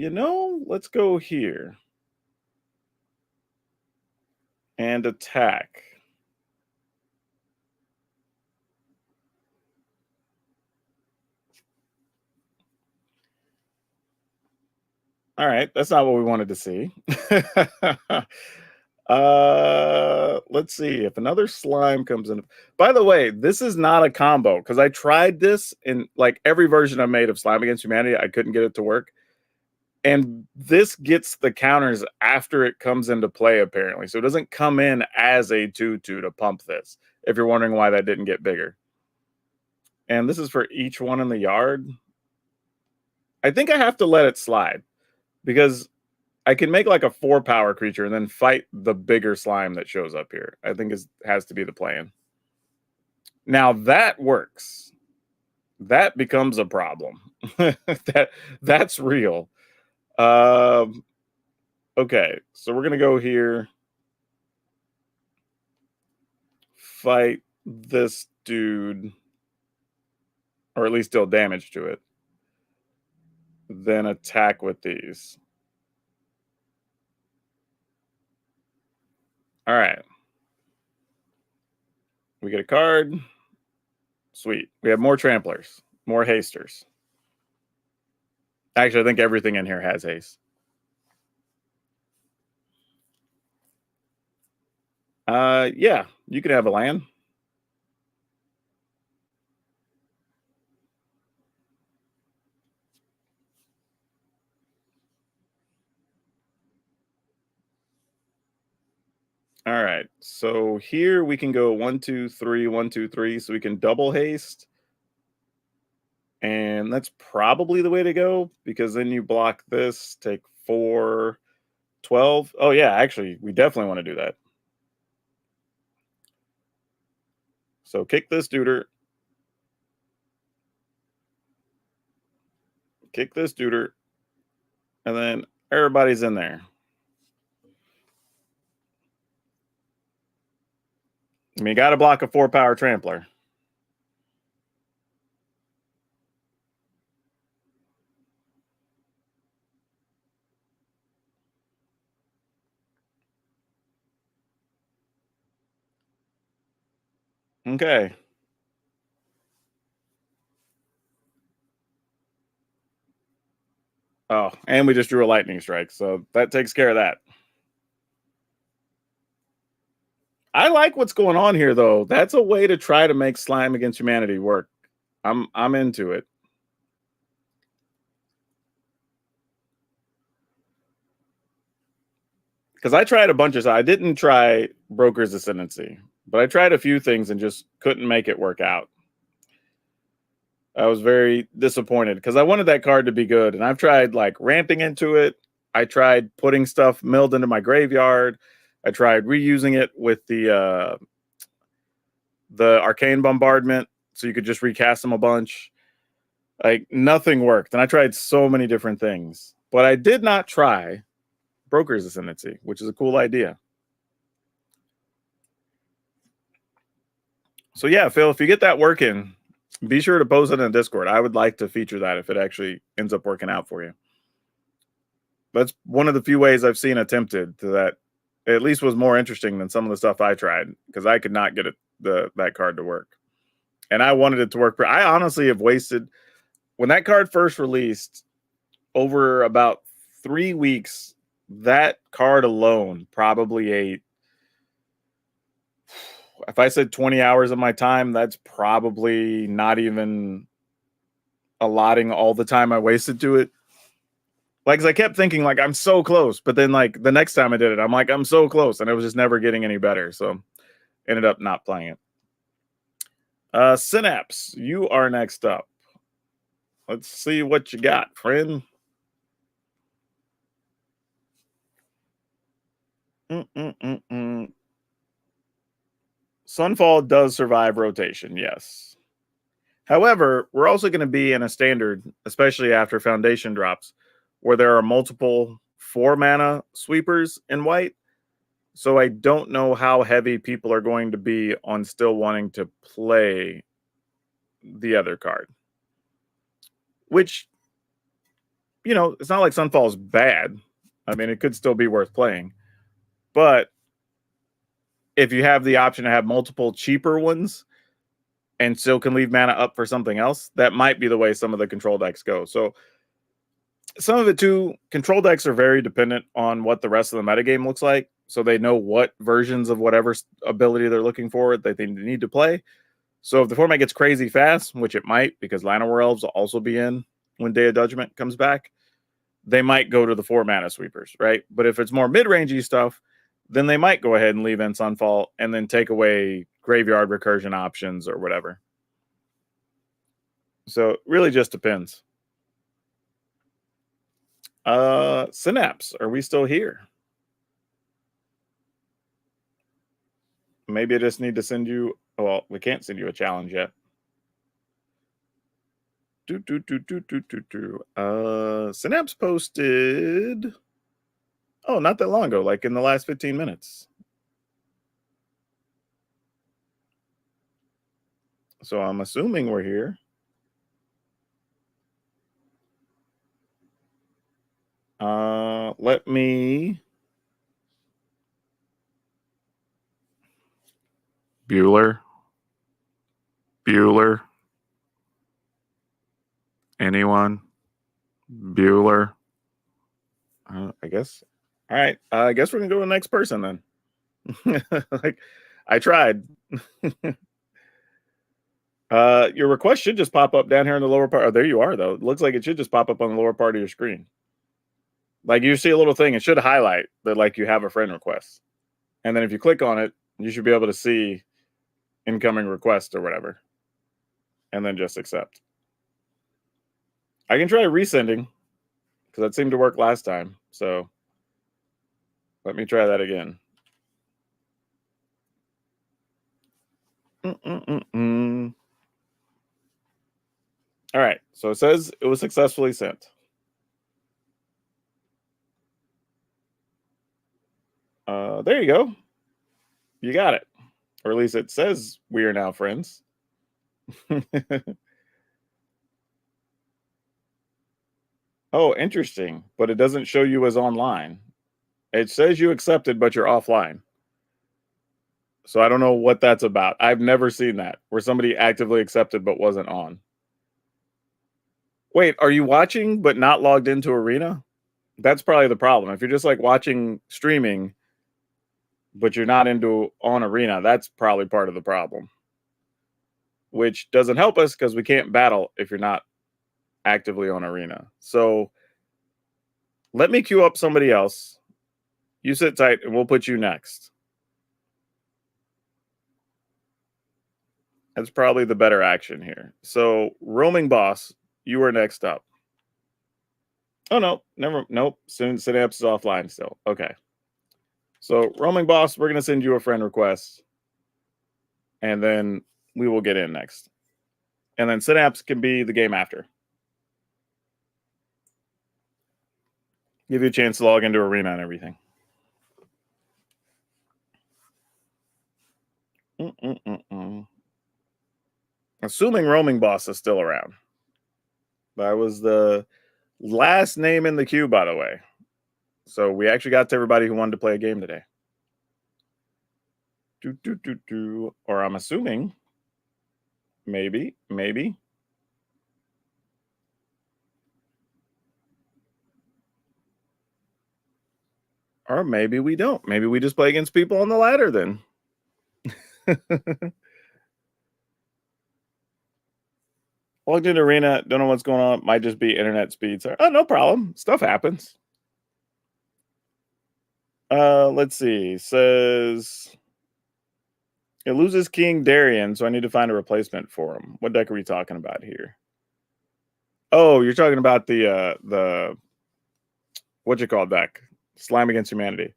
[SPEAKER 1] let's go here and attack. All right, that's not what we wanted to see. Let's see if another slime comes in. By the way, this is not a combo because I tried this in like every version I made of Slime Against Humanity. I couldn't get it to work. And this gets the counters after it comes into play, apparently. So it doesn't come in as a 2/2 to pump this, if you're wondering why that didn't get bigger. And this is for each one in the yard. I think I have to let it slide because I can make like a 4-power creature and then fight the bigger slime that shows up here. I think has to be the plan. Now that works. That becomes a problem. That's real. Okay, so we're gonna go here, fight this dude, or at least deal damage to it, then attack with these. All right. We get a card. Sweet. We have more tramplers, more hasters. Actually, I think everything in here has haste. Yeah, you could have a land. All right. So here we can go 1, 2, 3, 1, 2, 3. So we can double haste. And that's probably the way to go because then you block this, take 4, 12. Oh, yeah, actually, we definitely want to do that. So kick this duder. Kick this duder. And then everybody's in there. I mean, you got to block a 4-power trampler. Okay. Oh, and we just drew a lightning strike. So that takes care of that. I like what's going on here, though. That's a way to try to make Slime Against Humanity work. I'm into it. Because I tried a bunch of. I didn't try Broker's Ascendancy, but I tried a few things and just couldn't make it work out. I was very disappointed because I wanted that card to be good, and I've tried like ramping into it. I tried putting stuff milled into my graveyard. I tried reusing it with the Arcane Bombardment, so you could just recast them a bunch. Like nothing worked, and I tried so many different things, but I did not try Broker's Ascendancy, which is a cool idea. So yeah, Phil, if you get that working, be sure to post it in Discord. I would like to feature that if it actually ends up working out for you. That's one of the few ways I've seen attempted to that at least was more interesting than some of the stuff I tried because I could not get that card to work. And I wanted it to work. I honestly have wasted when that card first released over about 3 weeks. That card alone probably ate. If I said 20 hours of my time, that's probably not even allotting all the time I wasted to it. Like, 'cause I kept thinking, like, I'm so close. But then, like, the next time I did it, I'm like, I'm so close. And it was just never getting any better. So ended up not playing it. Synapse, you are next up. Let's see what you got, friend. Sunfall does survive rotation, yes. However, we're also going to be in a standard, especially after Foundation drops, where there are multiple 4-mana sweepers in white. So I don't know how heavy people are going to be on still wanting to play the other card. Which It's not like Sunfall's bad. I mean, it could still be worth playing. But if you have the option to have multiple cheaper ones and still can leave mana up for something else, that might be the way some of the control decks go. So some of it too, control decks are very dependent on what the rest of the metagame looks like. So they know what versions of whatever ability they're looking for that they need to play. So if the format gets crazy fast, which it might, because Llanowar Elves will also be in when Day of Judgment comes back, they might go to the 4 mana sweepers, right? But if it's more mid-rangey stuff, then they might go ahead and leave in Sunfall and then take away graveyard recursion options or whatever. So it really just depends. Synapse, are we still here? Maybe I just need to send you. Well, we can't send you a challenge yet. Synapse posted. Oh, not that long ago, like in the last 15 minutes. So I'm assuming we're here. Let me. Bueller. Anyone? Bueller. I guess. All right. I guess we're gonna go to the next person then. Like, I tried. Your request should just pop up down here in the lower part. Oh, there you are, though. It looks like it should just pop up on the lower part of your screen. Like you see a little thing, it should highlight that like you have a friend request. And then if you click on it, you should be able to see incoming request or whatever. And then just accept. I can try resending because that seemed to work last time. So let me try that again. All right. So it says it was successfully sent. There you go. You got it. Or at least it says we are now friends. Oh, interesting. But it doesn't show you as online. It says you accepted, but you're offline. So I don't know what that's about. I've never seen that where somebody actively accepted but wasn't on. Wait, are you watching but not logged into Arena? That's probably the problem. If you're just like watching streaming, but you're not on Arena, that's probably part of the problem. Which doesn't help us because we can't battle if you're not actively on Arena. So let me queue up somebody else. You sit tight and we'll put you next. That's probably the better action here. So roaming boss, you are next up. Oh no, nope. Synapse is offline still. Okay. So roaming boss, we're gonna send you a friend request, and then we will get in next. And then Synapse can be the game after. Give you a chance to log into Arena and everything. Assuming roaming boss is still around. That was the last name in the queue, by the way. So we actually got to everybody who wanted to play a game today. Or I'm assuming, maybe. Or maybe we don't. Maybe we just play against people on the ladder then. Logged into Arena, don't know what's going on. Might just be internet speeds. Oh, no problem. Stuff happens. Let's see. Says it loses King Darien, so I need to find a replacement for him. What deck are we talking about here? Oh, you're talking about the what you call deck? Slime Against Humanity.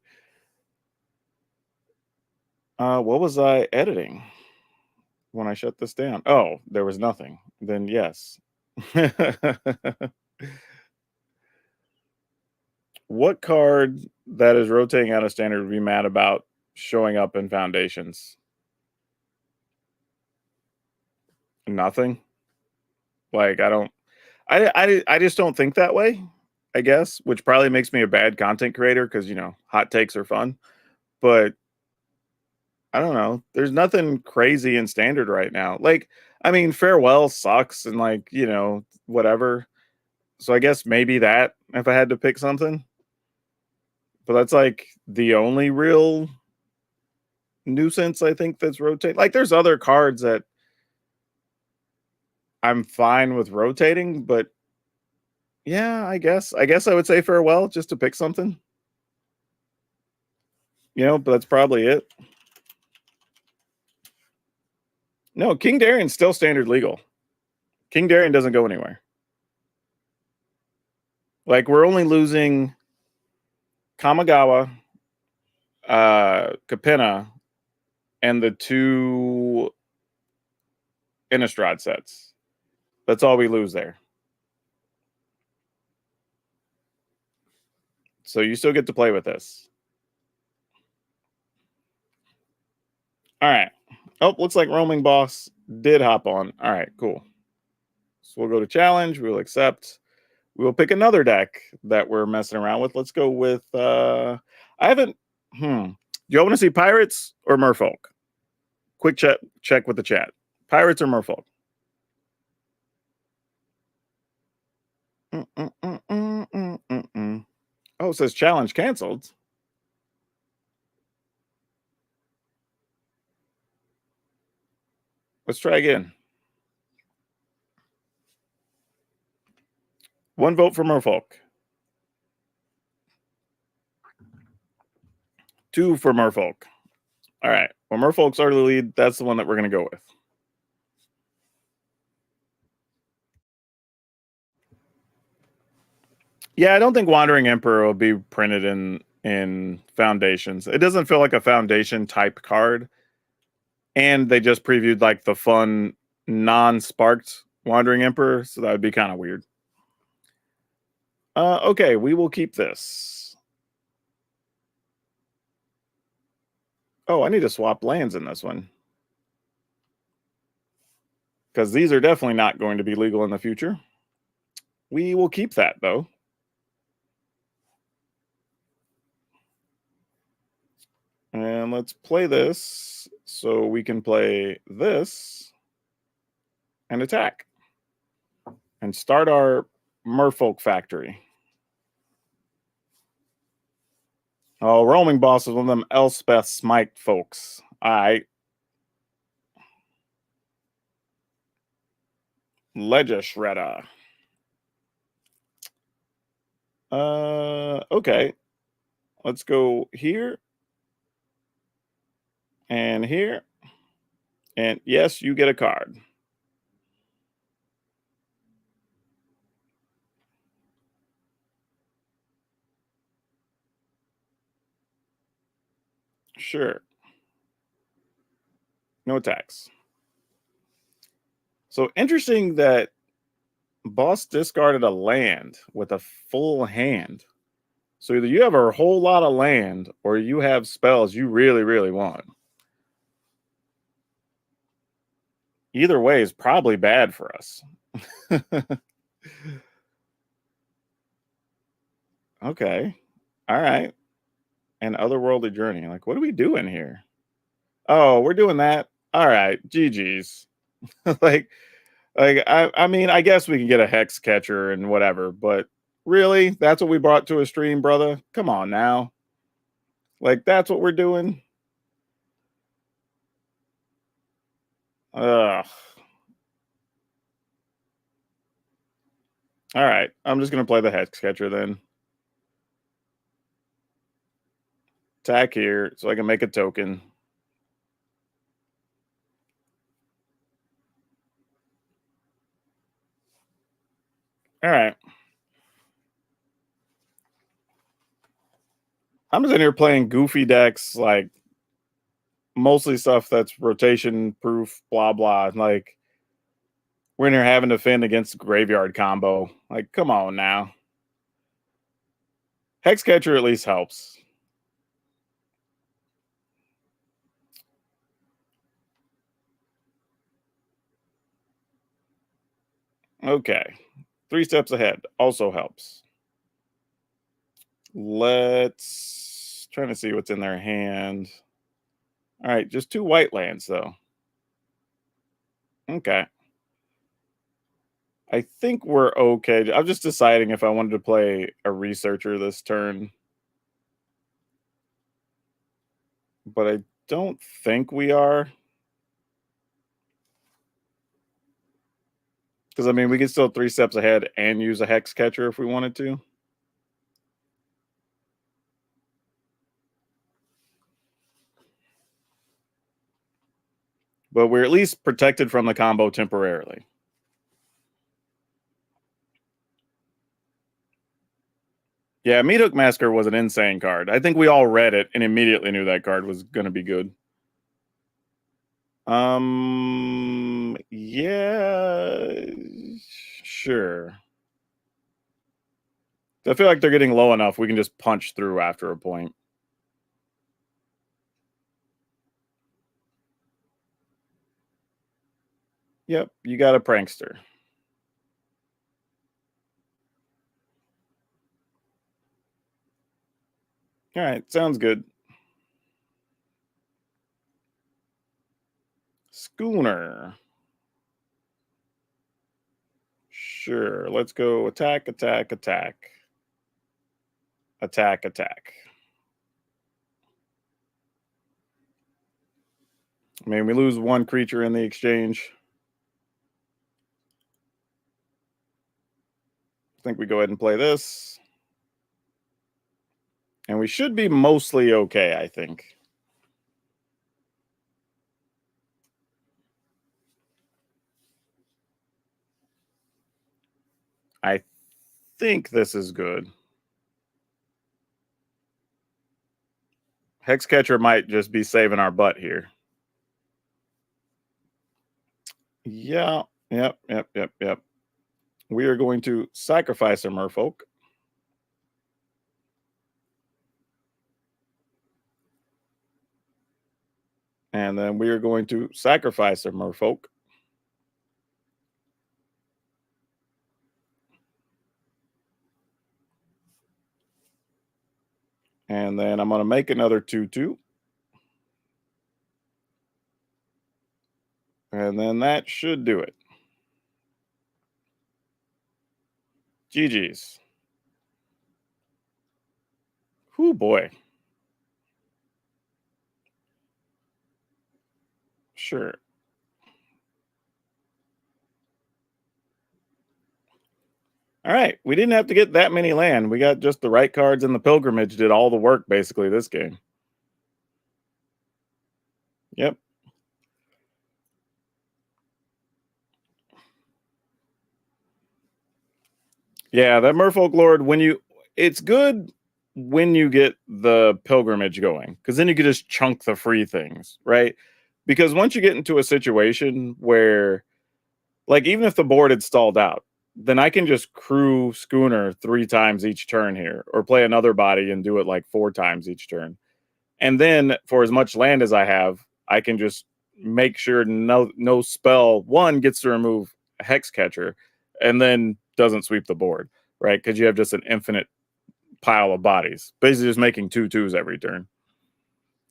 [SPEAKER 1] What was I editing when I shut this down? Oh, there was nothing. Then yes. What card that is rotating out of standard would be mad about showing up in Foundations? Nothing. Like I just don't think that way. I guess, which probably makes me a bad content creator because, hot takes are fun. But I don't know. There's nothing crazy in standard right now. Like, I mean, farewell sucks and like, whatever. So I guess maybe that if I had to pick something. But that's like the only real nuisance I think that's rotate. Like there's other cards that I'm fine with rotating, but yeah, I guess I would say farewell just to pick something. But that's probably it. No, King Darien's still standard legal. King Darien doesn't go anywhere. Like we're only losing Kamigawa, Capenna, and the two Innistrad sets. That's all we lose there. So you still get to play with this. All right. Oh, looks like Roaming Boss did hop on. All right, cool. So we'll go to challenge. We'll accept. We will pick another deck that we're messing around with. Let's go with I haven't Do you want to see Pirates or Merfolk? Quick check with the chat. Pirates or Merfolk? Oh, it says challenge canceled. Let's try again. 1 vote for Merfolk. 2 for Merfolk. All right. Well, Merfolk's are the lead. That's the one that we're going to go with. Yeah, I don't think Wandering Emperor will be printed in Foundations. It doesn't feel like a Foundation type card. And they just previewed like the fun non-sparked Wandering Emperor, so that would be kind of weird. Okay, we will keep this. Oh, I need to swap lands in this one. Because these are definitely not going to be legal in the future. We will keep that, though. And let's play this so we can play this and attack. And start our Merfolk factory. Oh, Roaming Boss is one of them Elspeth Smite folks. All right. Ledger Shredder. Okay. Let's go here. And here. And yes, you get a card. Sure. No attacks. So interesting that Boss discarded a land with a full hand. So either you have a whole lot of land or you have spells you really, really want. Either way is probably bad for us. Okay. All right. And Otherworldly Journey. Like, what are we doing here? Oh, we're doing that. All right. GG's. like, I mean, I guess we can get a hex catcher and whatever, but really, that's what we brought to a stream, brother. Come on now. Like, that's what we're doing. Ugh. All right. I'm just gonna play the hex catcher then. Attack here so I can make a token. All right. I'm just in here playing goofy decks, like mostly stuff that's rotation proof, blah blah. Like we're in here having to fend against graveyard combo. Like, come on now. Hexcatcher at least helps. Okay. 3 steps ahead also helps. Let's trying to see what's in their hand. All right, just 2 white lands though. Okay. I think we're okay. I'm just deciding if I wanted to play a researcher this turn, but I don't think we are. Because I mean, we could still 3 steps ahead and use a hex catcher if we wanted to. But we're at least protected from the combo temporarily. Yeah, Meat Hook Massacre was an insane card. I think we all read it and immediately knew that card was going to be good. Yeah, sure. I feel like they're getting low enough. We can just punch through after a point. Yep, you got a prankster. All right, sounds good. Schooner. Sure, let's go attack, attack, attack. Attack, attack. I mean, we lose 1 creature in the exchange. I think we go ahead and play this. And we should be mostly okay, I think. I think this is good. Hexcatcher might just be saving our butt here. Yeah, yep. We are going to sacrifice a merfolk. And then we are going to sacrifice a merfolk. And then I'm going to make another 2/2. And then that should do it. GG's. Whoo boy. Sure. All right. We didn't have to get that many land. We got just the right cards, and the pilgrimage did all the work basically this game. Yep. Yeah, that Merfolk Lord, it's good when you get the pilgrimage going, because then you can just chunk the free things, right? Because once you get into a situation where, like, even if the board had stalled out, then I can just crew Schooner 3 times each turn here, or play another body and do it like 4 times each turn. And then for as much land as I have, I can just make sure no spell one gets to remove a hex catcher and then doesn't sweep the board, right? Because you have just an infinite pile of bodies, basically just making 2/2s every turn.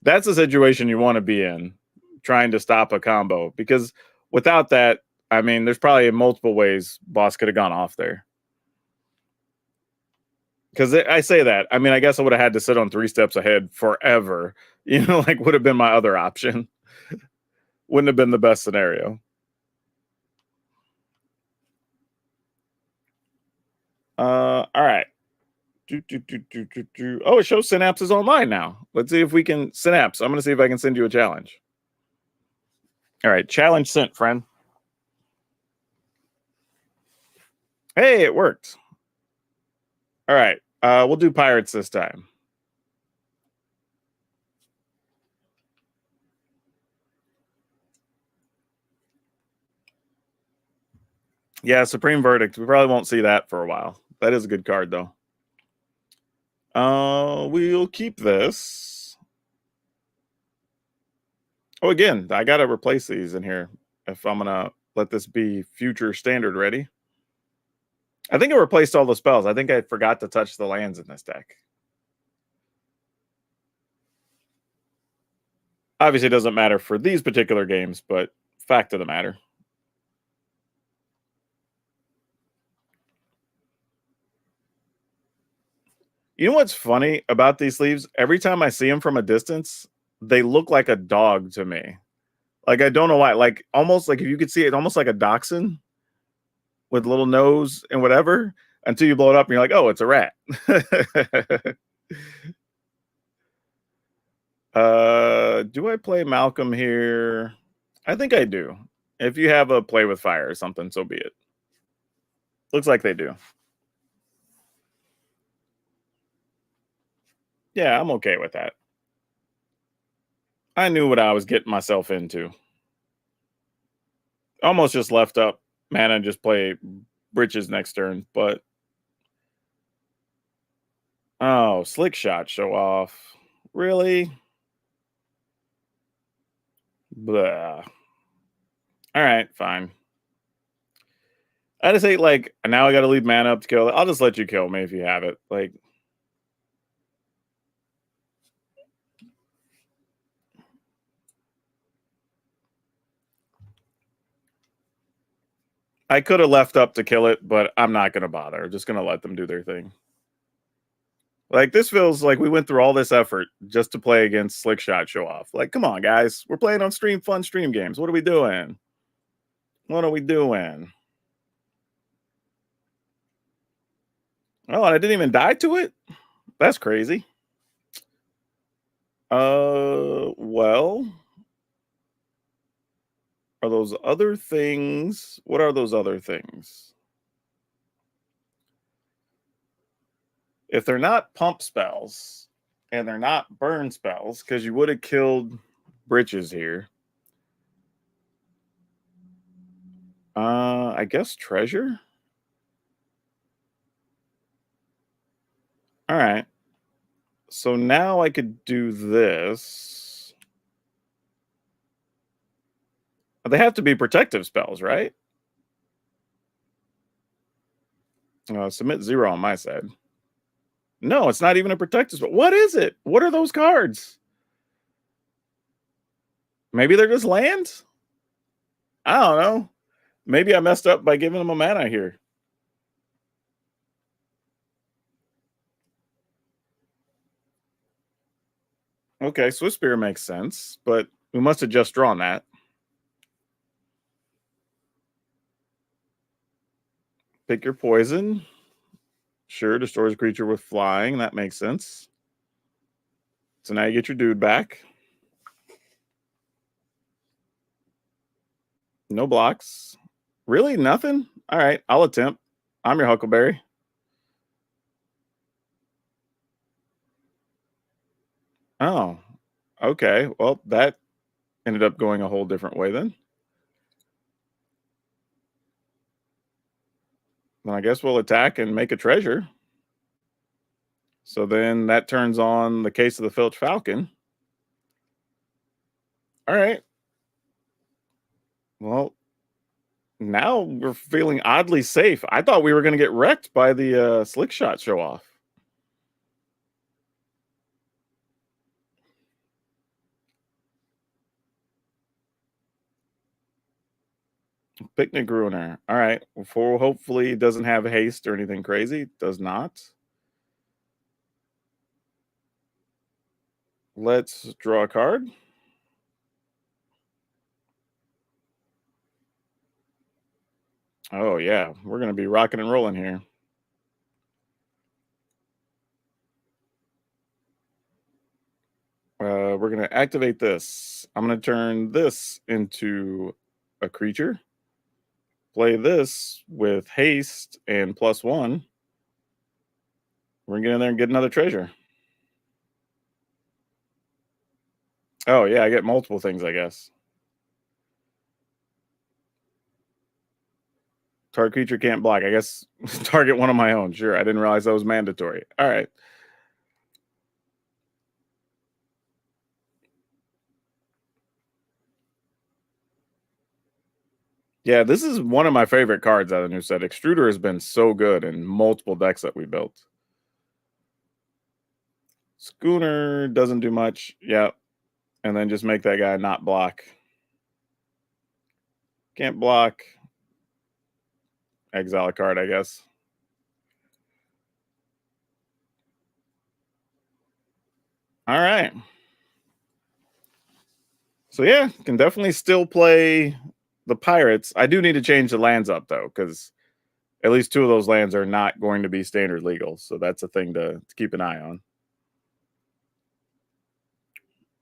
[SPEAKER 1] That's the situation you want to be in, trying to stop a combo, because without that, I mean, there's probably multiple ways boss could have gone off there. Because I say that, I mean, I guess I would have had to sit on 3 steps ahead forever. Like, would have been my other option. Wouldn't have been the best scenario. All right. Oh, it shows Synapse is online now. Let's see if we can Synapse. I'm going to see if I can send you a challenge. All right, challenge sent, friend. Hey, it worked. All right, we'll do pirates this time. Yeah, Supreme Verdict. We probably won't see that for a while. That is a good card, though. We'll keep this. Oh, again, I got to replace these in here if I'm going to let this be future standard ready. I think I replaced all the spells. I think I forgot to touch the lands in this deck. Obviously, it doesn't matter for these particular games, but fact of the matter. You know what's funny about these sleeves? Every time I see them from a distance, they look like a dog to me. Like, I don't know why. Like, almost like if you could see it, almost like a dachshund with little nose and whatever, until you blow it up and you're like, oh, it's a rat. Do I play Malcolm here? I think I do. If you have a play with fire or something, so be it. Looks like they do. Yeah, I'm okay with that. I knew what I was getting myself into. Almost just left up mana and just play britches next turn, but oh, slick shot show off. Really? Blah. All right, fine. I just hate like now I got to leave mana up to kill. I'll just let you kill me if you have it. Like I could have left up to kill it, but I'm not gonna bother. I'm just gonna let them do their thing. Like this feels like we went through all this effort just to play against Slick Shot Show Off. Like, come on, guys, we're playing on stream, fun stream games. What are we doing? What are we doing? Oh, and I didn't even die to it. That's crazy. Well, are those other things? What are those other things? If they're not pump spells and they're not burn spells, because you would have killed Britches here. I guess treasure. All right. So now I could do this. They have to be protective spells, right? Submit 0 on my side. No, it's not even a protective spell. What is it? What are those cards? Maybe they're just lands? I don't know. Maybe I messed up by giving them a mana here. Okay, Swiss Spear makes sense, but we must have just drawn that. Pick your poison. Sure, destroys a creature with flying. That makes sense. So now you get your dude back. No blocks. Really? Nothing? All right, I'll attempt. I'm your Huckleberry. Oh, okay. Well, that ended up going a whole different way then. Then I guess we'll attack and make a treasure. So then that turns on the Case of the Filch Falcon. All right. Well, now we're feeling oddly safe. I thought we were going to get wrecked by the slick shot show off. Picnic Ruiner. All right. For hopefully it doesn't have haste or anything crazy. Does not. Let's draw a card. Oh yeah, we're gonna be rocking and rolling here. We're gonna activate this. I'm gonna turn this into a creature. Play this with haste and +1. We're gonna get in there and get another treasure. Oh yeah, I get multiple things, I guess. Target creature can't block. I guess target one of my own. Sure, I didn't realize that was mandatory. All right. Yeah, this is one of my favorite cards out of the new set. Extruder has been so good in multiple decks that we built. Schooner doesn't do much. Yeah. and then just make that guy not block. Can't block. Exile a card, I guess. All right. So yeah, can definitely still play the Pirates. I do need to change the lands up though, because at least 2 of those lands are not going to be standard legal. So that's a thing to keep an eye on.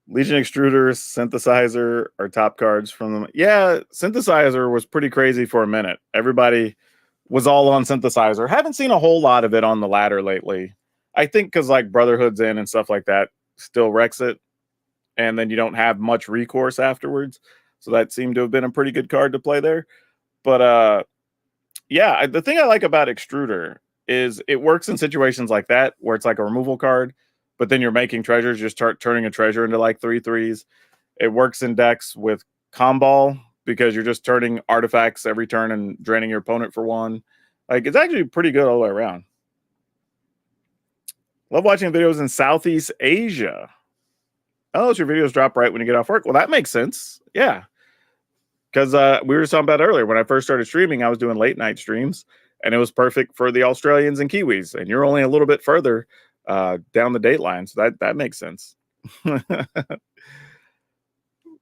[SPEAKER 1] Legion Extruder, Synthesizer are top cards from them. Yeah, Synthesizer was pretty crazy for a minute. Everybody was all on Synthesizer. Haven't seen a whole lot of it on the ladder lately. I think because like Brotherhood's in and stuff like that still wrecks it. And then you don't have much recourse afterwards. So that seemed to have been a pretty good card to play there. But yeah, the thing I like about Extruder is it works in situations like that where it's like a removal card, but then you're making treasures, you start turning a treasure into like 3/3s. It works in decks with Comball because you're just turning artifacts every turn and draining your opponent for 1. Like it's actually pretty good all the way around. Love watching videos in Southeast Asia. Oh, your videos drop right when you get off work. Well, that makes sense. Yeah. Because we were talking about earlier, when I first started streaming, I was doing late night streams, and it was perfect for the Australians and Kiwis. And you're only a little bit further down the date line, so that makes sense. But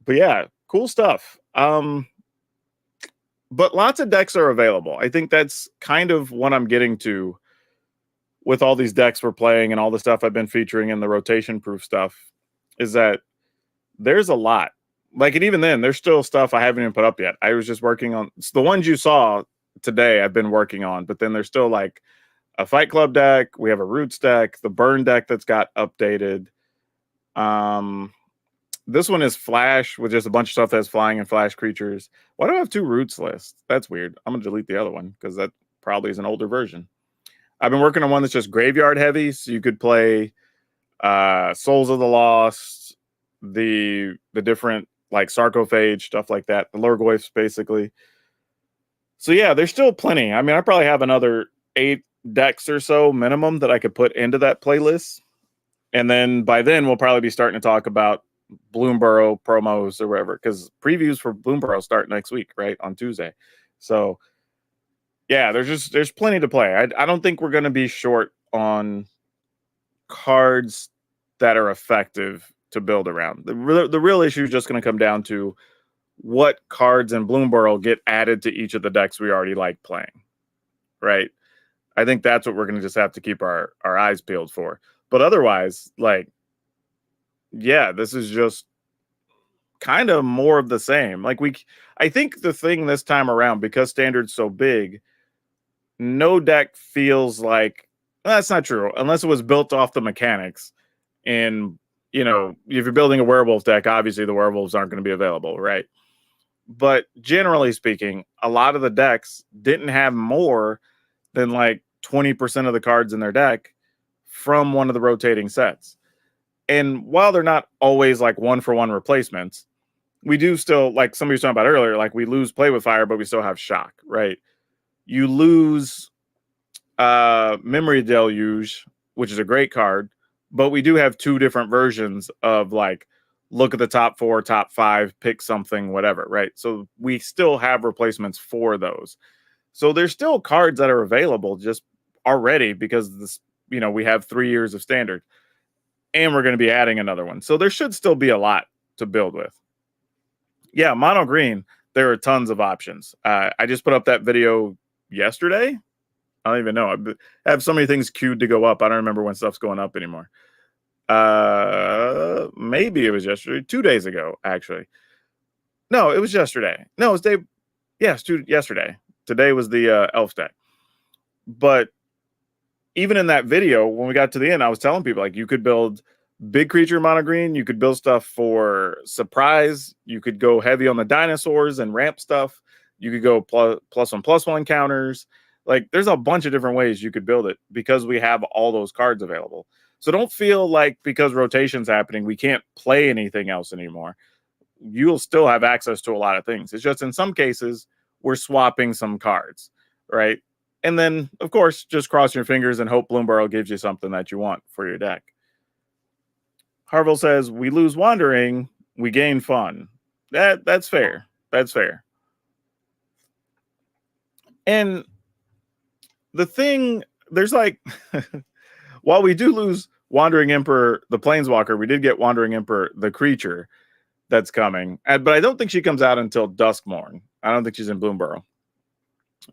[SPEAKER 1] yeah, cool stuff. But lots of decks are available. I think that's kind of what I'm getting to with all these decks we're playing and all the stuff I've been featuring in the rotation proof stuff, is that there's a lot. Like, and even then, there's still stuff I haven't even put up yet. I was just working on the ones you saw today. I've been working on, but then there's still like a Fight Club deck. We have a Roots deck, the Burn deck that's got updated. This one is Flash with just a bunch of stuff that's flying and Flash creatures. Why do I have 2 Roots lists? That's weird. I'm gonna delete the other one because that probably is an older version. I've been working on one that's just graveyard heavy, so you could play Souls of the Lost, the different like sarcophage, stuff like that, the Lurgoyfs basically. So yeah, there's still plenty. I mean, I probably have another 8 decks or so minimum that I could put into that playlist. And then by then we'll probably be starting to talk about Bloomborough promos or whatever, because previews for Bloomborough start next week, right? On Tuesday. So yeah, there's plenty to play. I don't think we're gonna be short on cards that are effective to build around. The real issue is just going to come down to what cards in Bloomborough get added to each of the decks we already like playing, right? I think that's what we're going to just have to keep our eyes peeled for. But otherwise, like, yeah, this is just kind of more of the same. Like I think the thing this time around, because Standard's so big, no deck feels like, well, that's not true unless it was built off the mechanics. And you know, if you're building a werewolf deck, obviously the werewolves aren't going to be available, right? But generally speaking, a lot of the decks didn't have more than like 20% of the cards in their deck from one of the rotating sets. And while they're not always like 1-for-1 replacements, we do still, like somebody was talking about earlier, like we lose Play with Fire, but we still have Shock, right? You lose Memory Deluge, which is a great card, but we do have 2 different versions of like, look at the top 4, top 5, pick something, whatever, right? So we still have replacements for those. So there's still cards that are available just already because this, you know, we have 3 years of Standard and we're going to be adding another one. So there should still be a lot to build with. Yeah, mono green, there are tons of options. I just put up that video yesterday. I don't even know. I have so many things queued to go up. I don't remember when stuff's going up anymore. Maybe it was yesterday, 2 days ago, actually. No, it was yesterday. No, it was day. Yes, yesterday. Today was the elf deck. But even in that video, when we got to the end, I was telling people like you could build big creature mono green. You could build stuff for surprise. You could go heavy on the dinosaurs and ramp stuff. You could go +1/+1 counters. Like there's a bunch of different ways you could build it because we have all those cards available. So don't feel like because rotation's happening, we can't play anything else anymore. You'll still have access to a lot of things. It's just in some cases, we're swapping some cards, right? And then, of course, just cross your fingers and hope Bloomborough gives you something that you want for your deck. Harville says, we lose Wandering We gain fun. That's fair. That's fair. And the thing, there's like, while we do lose Wandering Emperor, the Planeswalker, we did get Wandering Emperor, the creature that's coming. But I don't think she comes out until Duskmorn. I don't think she's in Bloomburrow.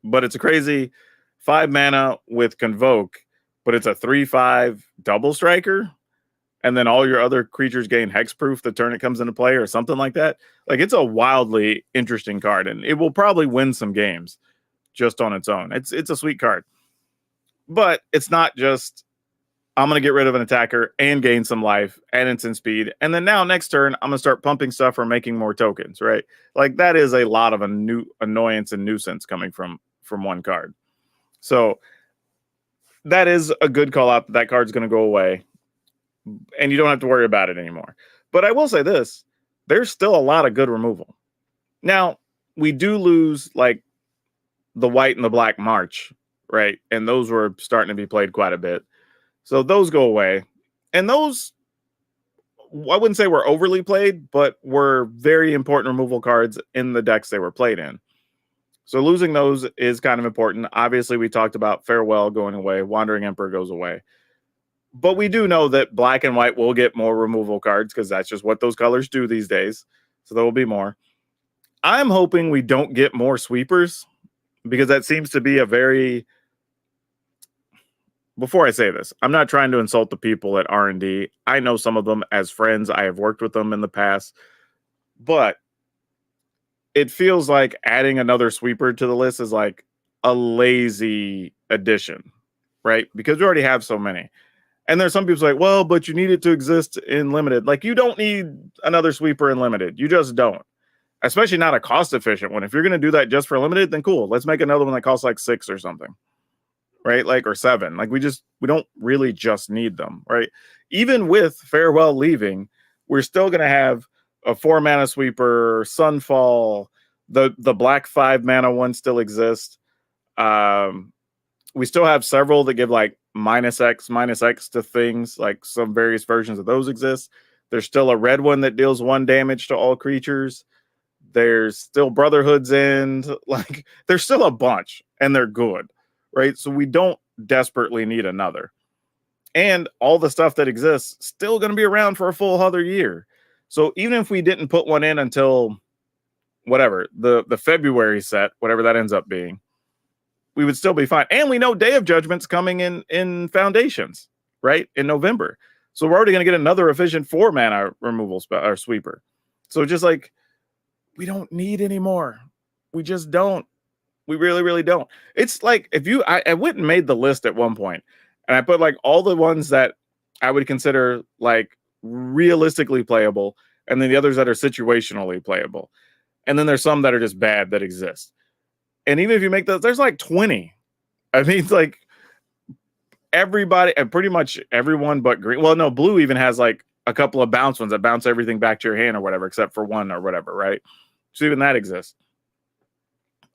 [SPEAKER 1] But it's a crazy 5 mana with Convoke, but it's a 3/5 double striker. And then all your other creatures gain hexproof the turn it comes into play or something like that. Like, it's a wildly interesting card, and it will probably win some games just on its own. It's a sweet card. But it's not just, I'm going to get rid of an attacker and gain some life and instant speed. And then now next turn, I'm going to start pumping stuff or making more tokens, right? Like, that is a lot of a new annoyance and nuisance coming from one card. So that is a good call out. That card's going to go away and you don't have to worry about it anymore. But I will say this, there's still a lot of good removal. Now, we do lose like the white and the black March, right? And those were starting to be played quite a bit. So those go away. And those, I wouldn't say were overly played, but were very important removal cards in the decks they were played in. So losing those is kind of important. Obviously, we talked about Farewell going away. Wandering Emperor goes away. But we do know that black and white will get more removal cards because that's just what those colors do these days. So there will be more. I'm hoping we don't get more sweepers because that seems to be a very... Before I say this, I'm not trying to insult the people at R&D. I know some of them as friends. I have worked with them in the past. But it feels like adding another sweeper to the list is like a lazy addition, right? Because we already have so many. And there's some people like, well, but you need it to exist in limited. Like, you don't need another sweeper in limited. You just don't. Especially not a cost-efficient one. If you're going to do that just for limited, then cool. Let's make another one that costs like 6 or something. Right? Like, or 7. Like, we don't really just need them, right? Even with Farewell leaving, we're still going to have a 4 mana sweeper, Sunfall, the black 5 mana one still exists. We still have several that give like -X to things, like some various versions of those exist. There's still a red one that deals 1 damage to all creatures. There's still Brotherhood's End. Like, there's still a bunch, and they're good, right? So we don't desperately need another. And all the stuff that exists still going to be around for a full other year. So even if we didn't put one in until whatever, the February set, whatever that ends up being, we would still be fine. And we know Day of Judgment's coming in Foundations, right? In November. So we're already going to get another efficient 4 mana removal or sweeper. So just like, we don't need any more. We just don't. We really, really don't. It's like, if you, I went and made the list at one point, and I put like all the ones that I would consider like realistically playable, and then the others that are situationally playable. And then there's some that are just bad that exist. And even if you make those, there's like 20. I mean, it's like everybody, and pretty much everyone but green. Well, no, blue even has like a couple of bounce ones that bounce everything back to your hand or whatever, except for one or whatever, right? So even that exists.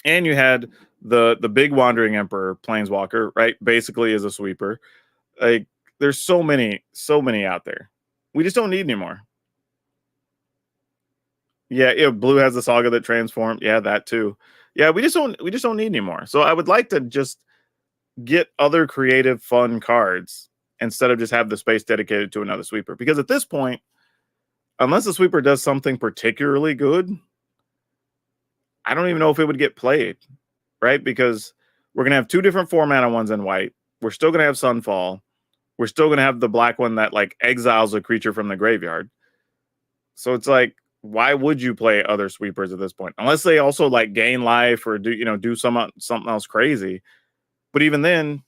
[SPEAKER 1] And you had the big Wandering Emperor Planeswalker, right? Basically is a sweeper. Like, there's so many out there. We just don't need anymore. Yeah, blue has the Saga that transformed. Yeah, that too. Yeah, we just don't need anymore. So I would like to just get other creative, fun cards instead of just have the space dedicated to another sweeper. Because at this point, unless the sweeper does something particularly good, I don't even know if it would get played, right? Because we're going to have 2 different 4 mana ones in white. We're still going to have Sunfall. We're still going to have the black one that like exiles a creature from the graveyard. So it's like, why would you play other sweepers at this point? Unless they also like gain life or do something else crazy. But even then,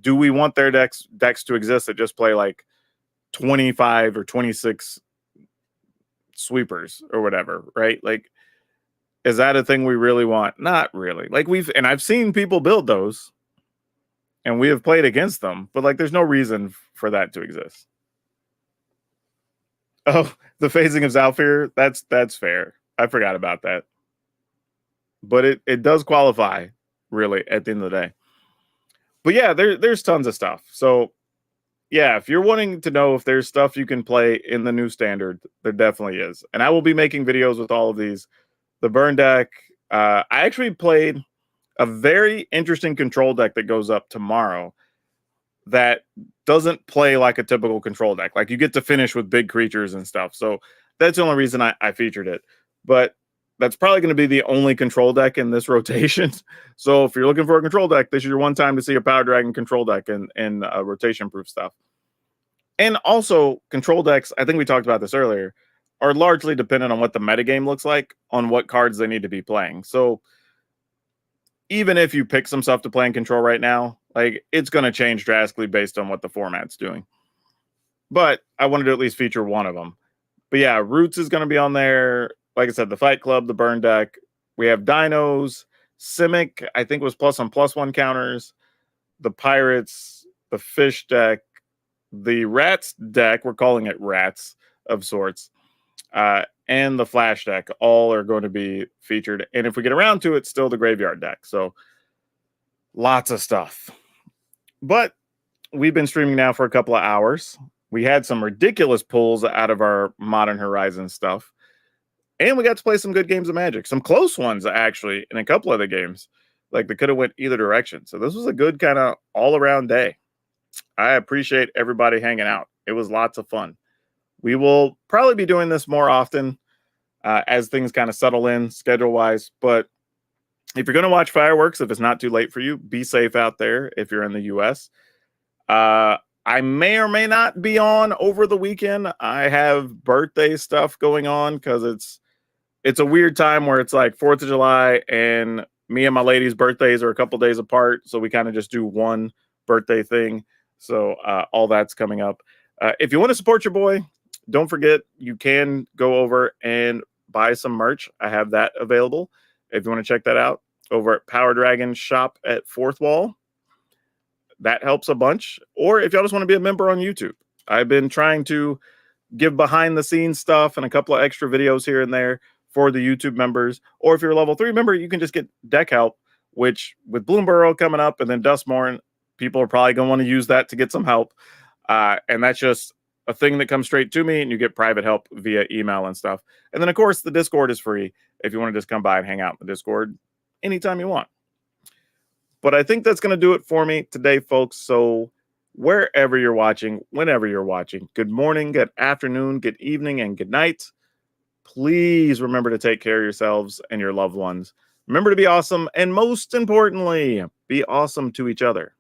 [SPEAKER 1] do we want their decks to exist that just play like 25 or 26 sweepers or whatever, right? Like, is that a thing we really want? Not really. Like, I've seen people build those and we have played against them, but like, there's no reason for that to exist. Oh, the phasing of Zalfir, that's fair. I forgot about that. But it does qualify, really, at the end of the day. But yeah, there's tons of stuff. So yeah, if you're wanting to know if there's stuff you can play in the new standard, there definitely is. And I will be making videos with all of these. The burn deck, I actually played a very interesting control deck that goes up tomorrow that doesn't play like a typical control deck. Like you get to finish with big creatures and stuff. So that's the only reason I featured it. But that's probably going to be the only control deck in this rotation. So if you're looking for a control deck, this is your one time to see a Power Dragon control deck and rotation proof stuff. And also, control decks, I think we talked about this earlier, are largely dependent on what the metagame looks like, on what cards they need to be playing. So even if you pick some stuff to play in control right now, like it's going to change drastically based on what the format's doing. But I wanted to at least feature one of them. But yeah, Roots is going to be on there. Like I said, the Fight Club, the Burn deck. We have Dinos, Simic, I think was plus on +1 counters, the Pirates, the Fish deck, the Rats deck. We're calling it Rats of sorts. And the Flash deck, all are going to be featured. And if we get around to it, still the Graveyard deck. So lots of stuff. But we've been streaming now for a couple of hours. We had some ridiculous pulls out of our Modern Horizon stuff. And we got to play some good games of Magic. Some close ones, actually, in a couple of the games. Like they could have went either direction. So this was a good kind of all-around day. I appreciate everybody hanging out. It was lots of fun. We will probably be doing this more often as things kind of settle in schedule-wise. But if you're going to watch fireworks, if it's not too late for you, be safe out there if you're in the U.S. I may or may not be on over the weekend. I have birthday stuff going on because it's a weird time where it's like 4th of July and me and my lady's birthdays are a couple days apart. So we kind of just do one birthday thing. So all that's coming up. If you want to support your boy, don't forget you can go over and buy some merch. I have that available. If you want to check that out over at Power Dragon Shop at Fourth Wall, that helps a bunch. Or if y'all just want to be a member on YouTube, I've been trying to give behind the scenes stuff and a couple of extra videos here and there for the YouTube members. Or if you're a level 3 member, you can just get deck help, which with Bloomborough coming up and then Dustmorn, people are probably going to want to use that to get some help. And that's just a thing that comes straight to me, and you get private help via email and stuff. And then, of course, the Discord is free if you want to just come by and hang out in the Discord anytime you want. But I think that's going to do it for me today, folks. So wherever you're watching, whenever you're watching, good morning, good afternoon, good evening, and good night. Please remember to take care of yourselves and your loved ones. Remember to be awesome. And most importantly, be awesome to each other.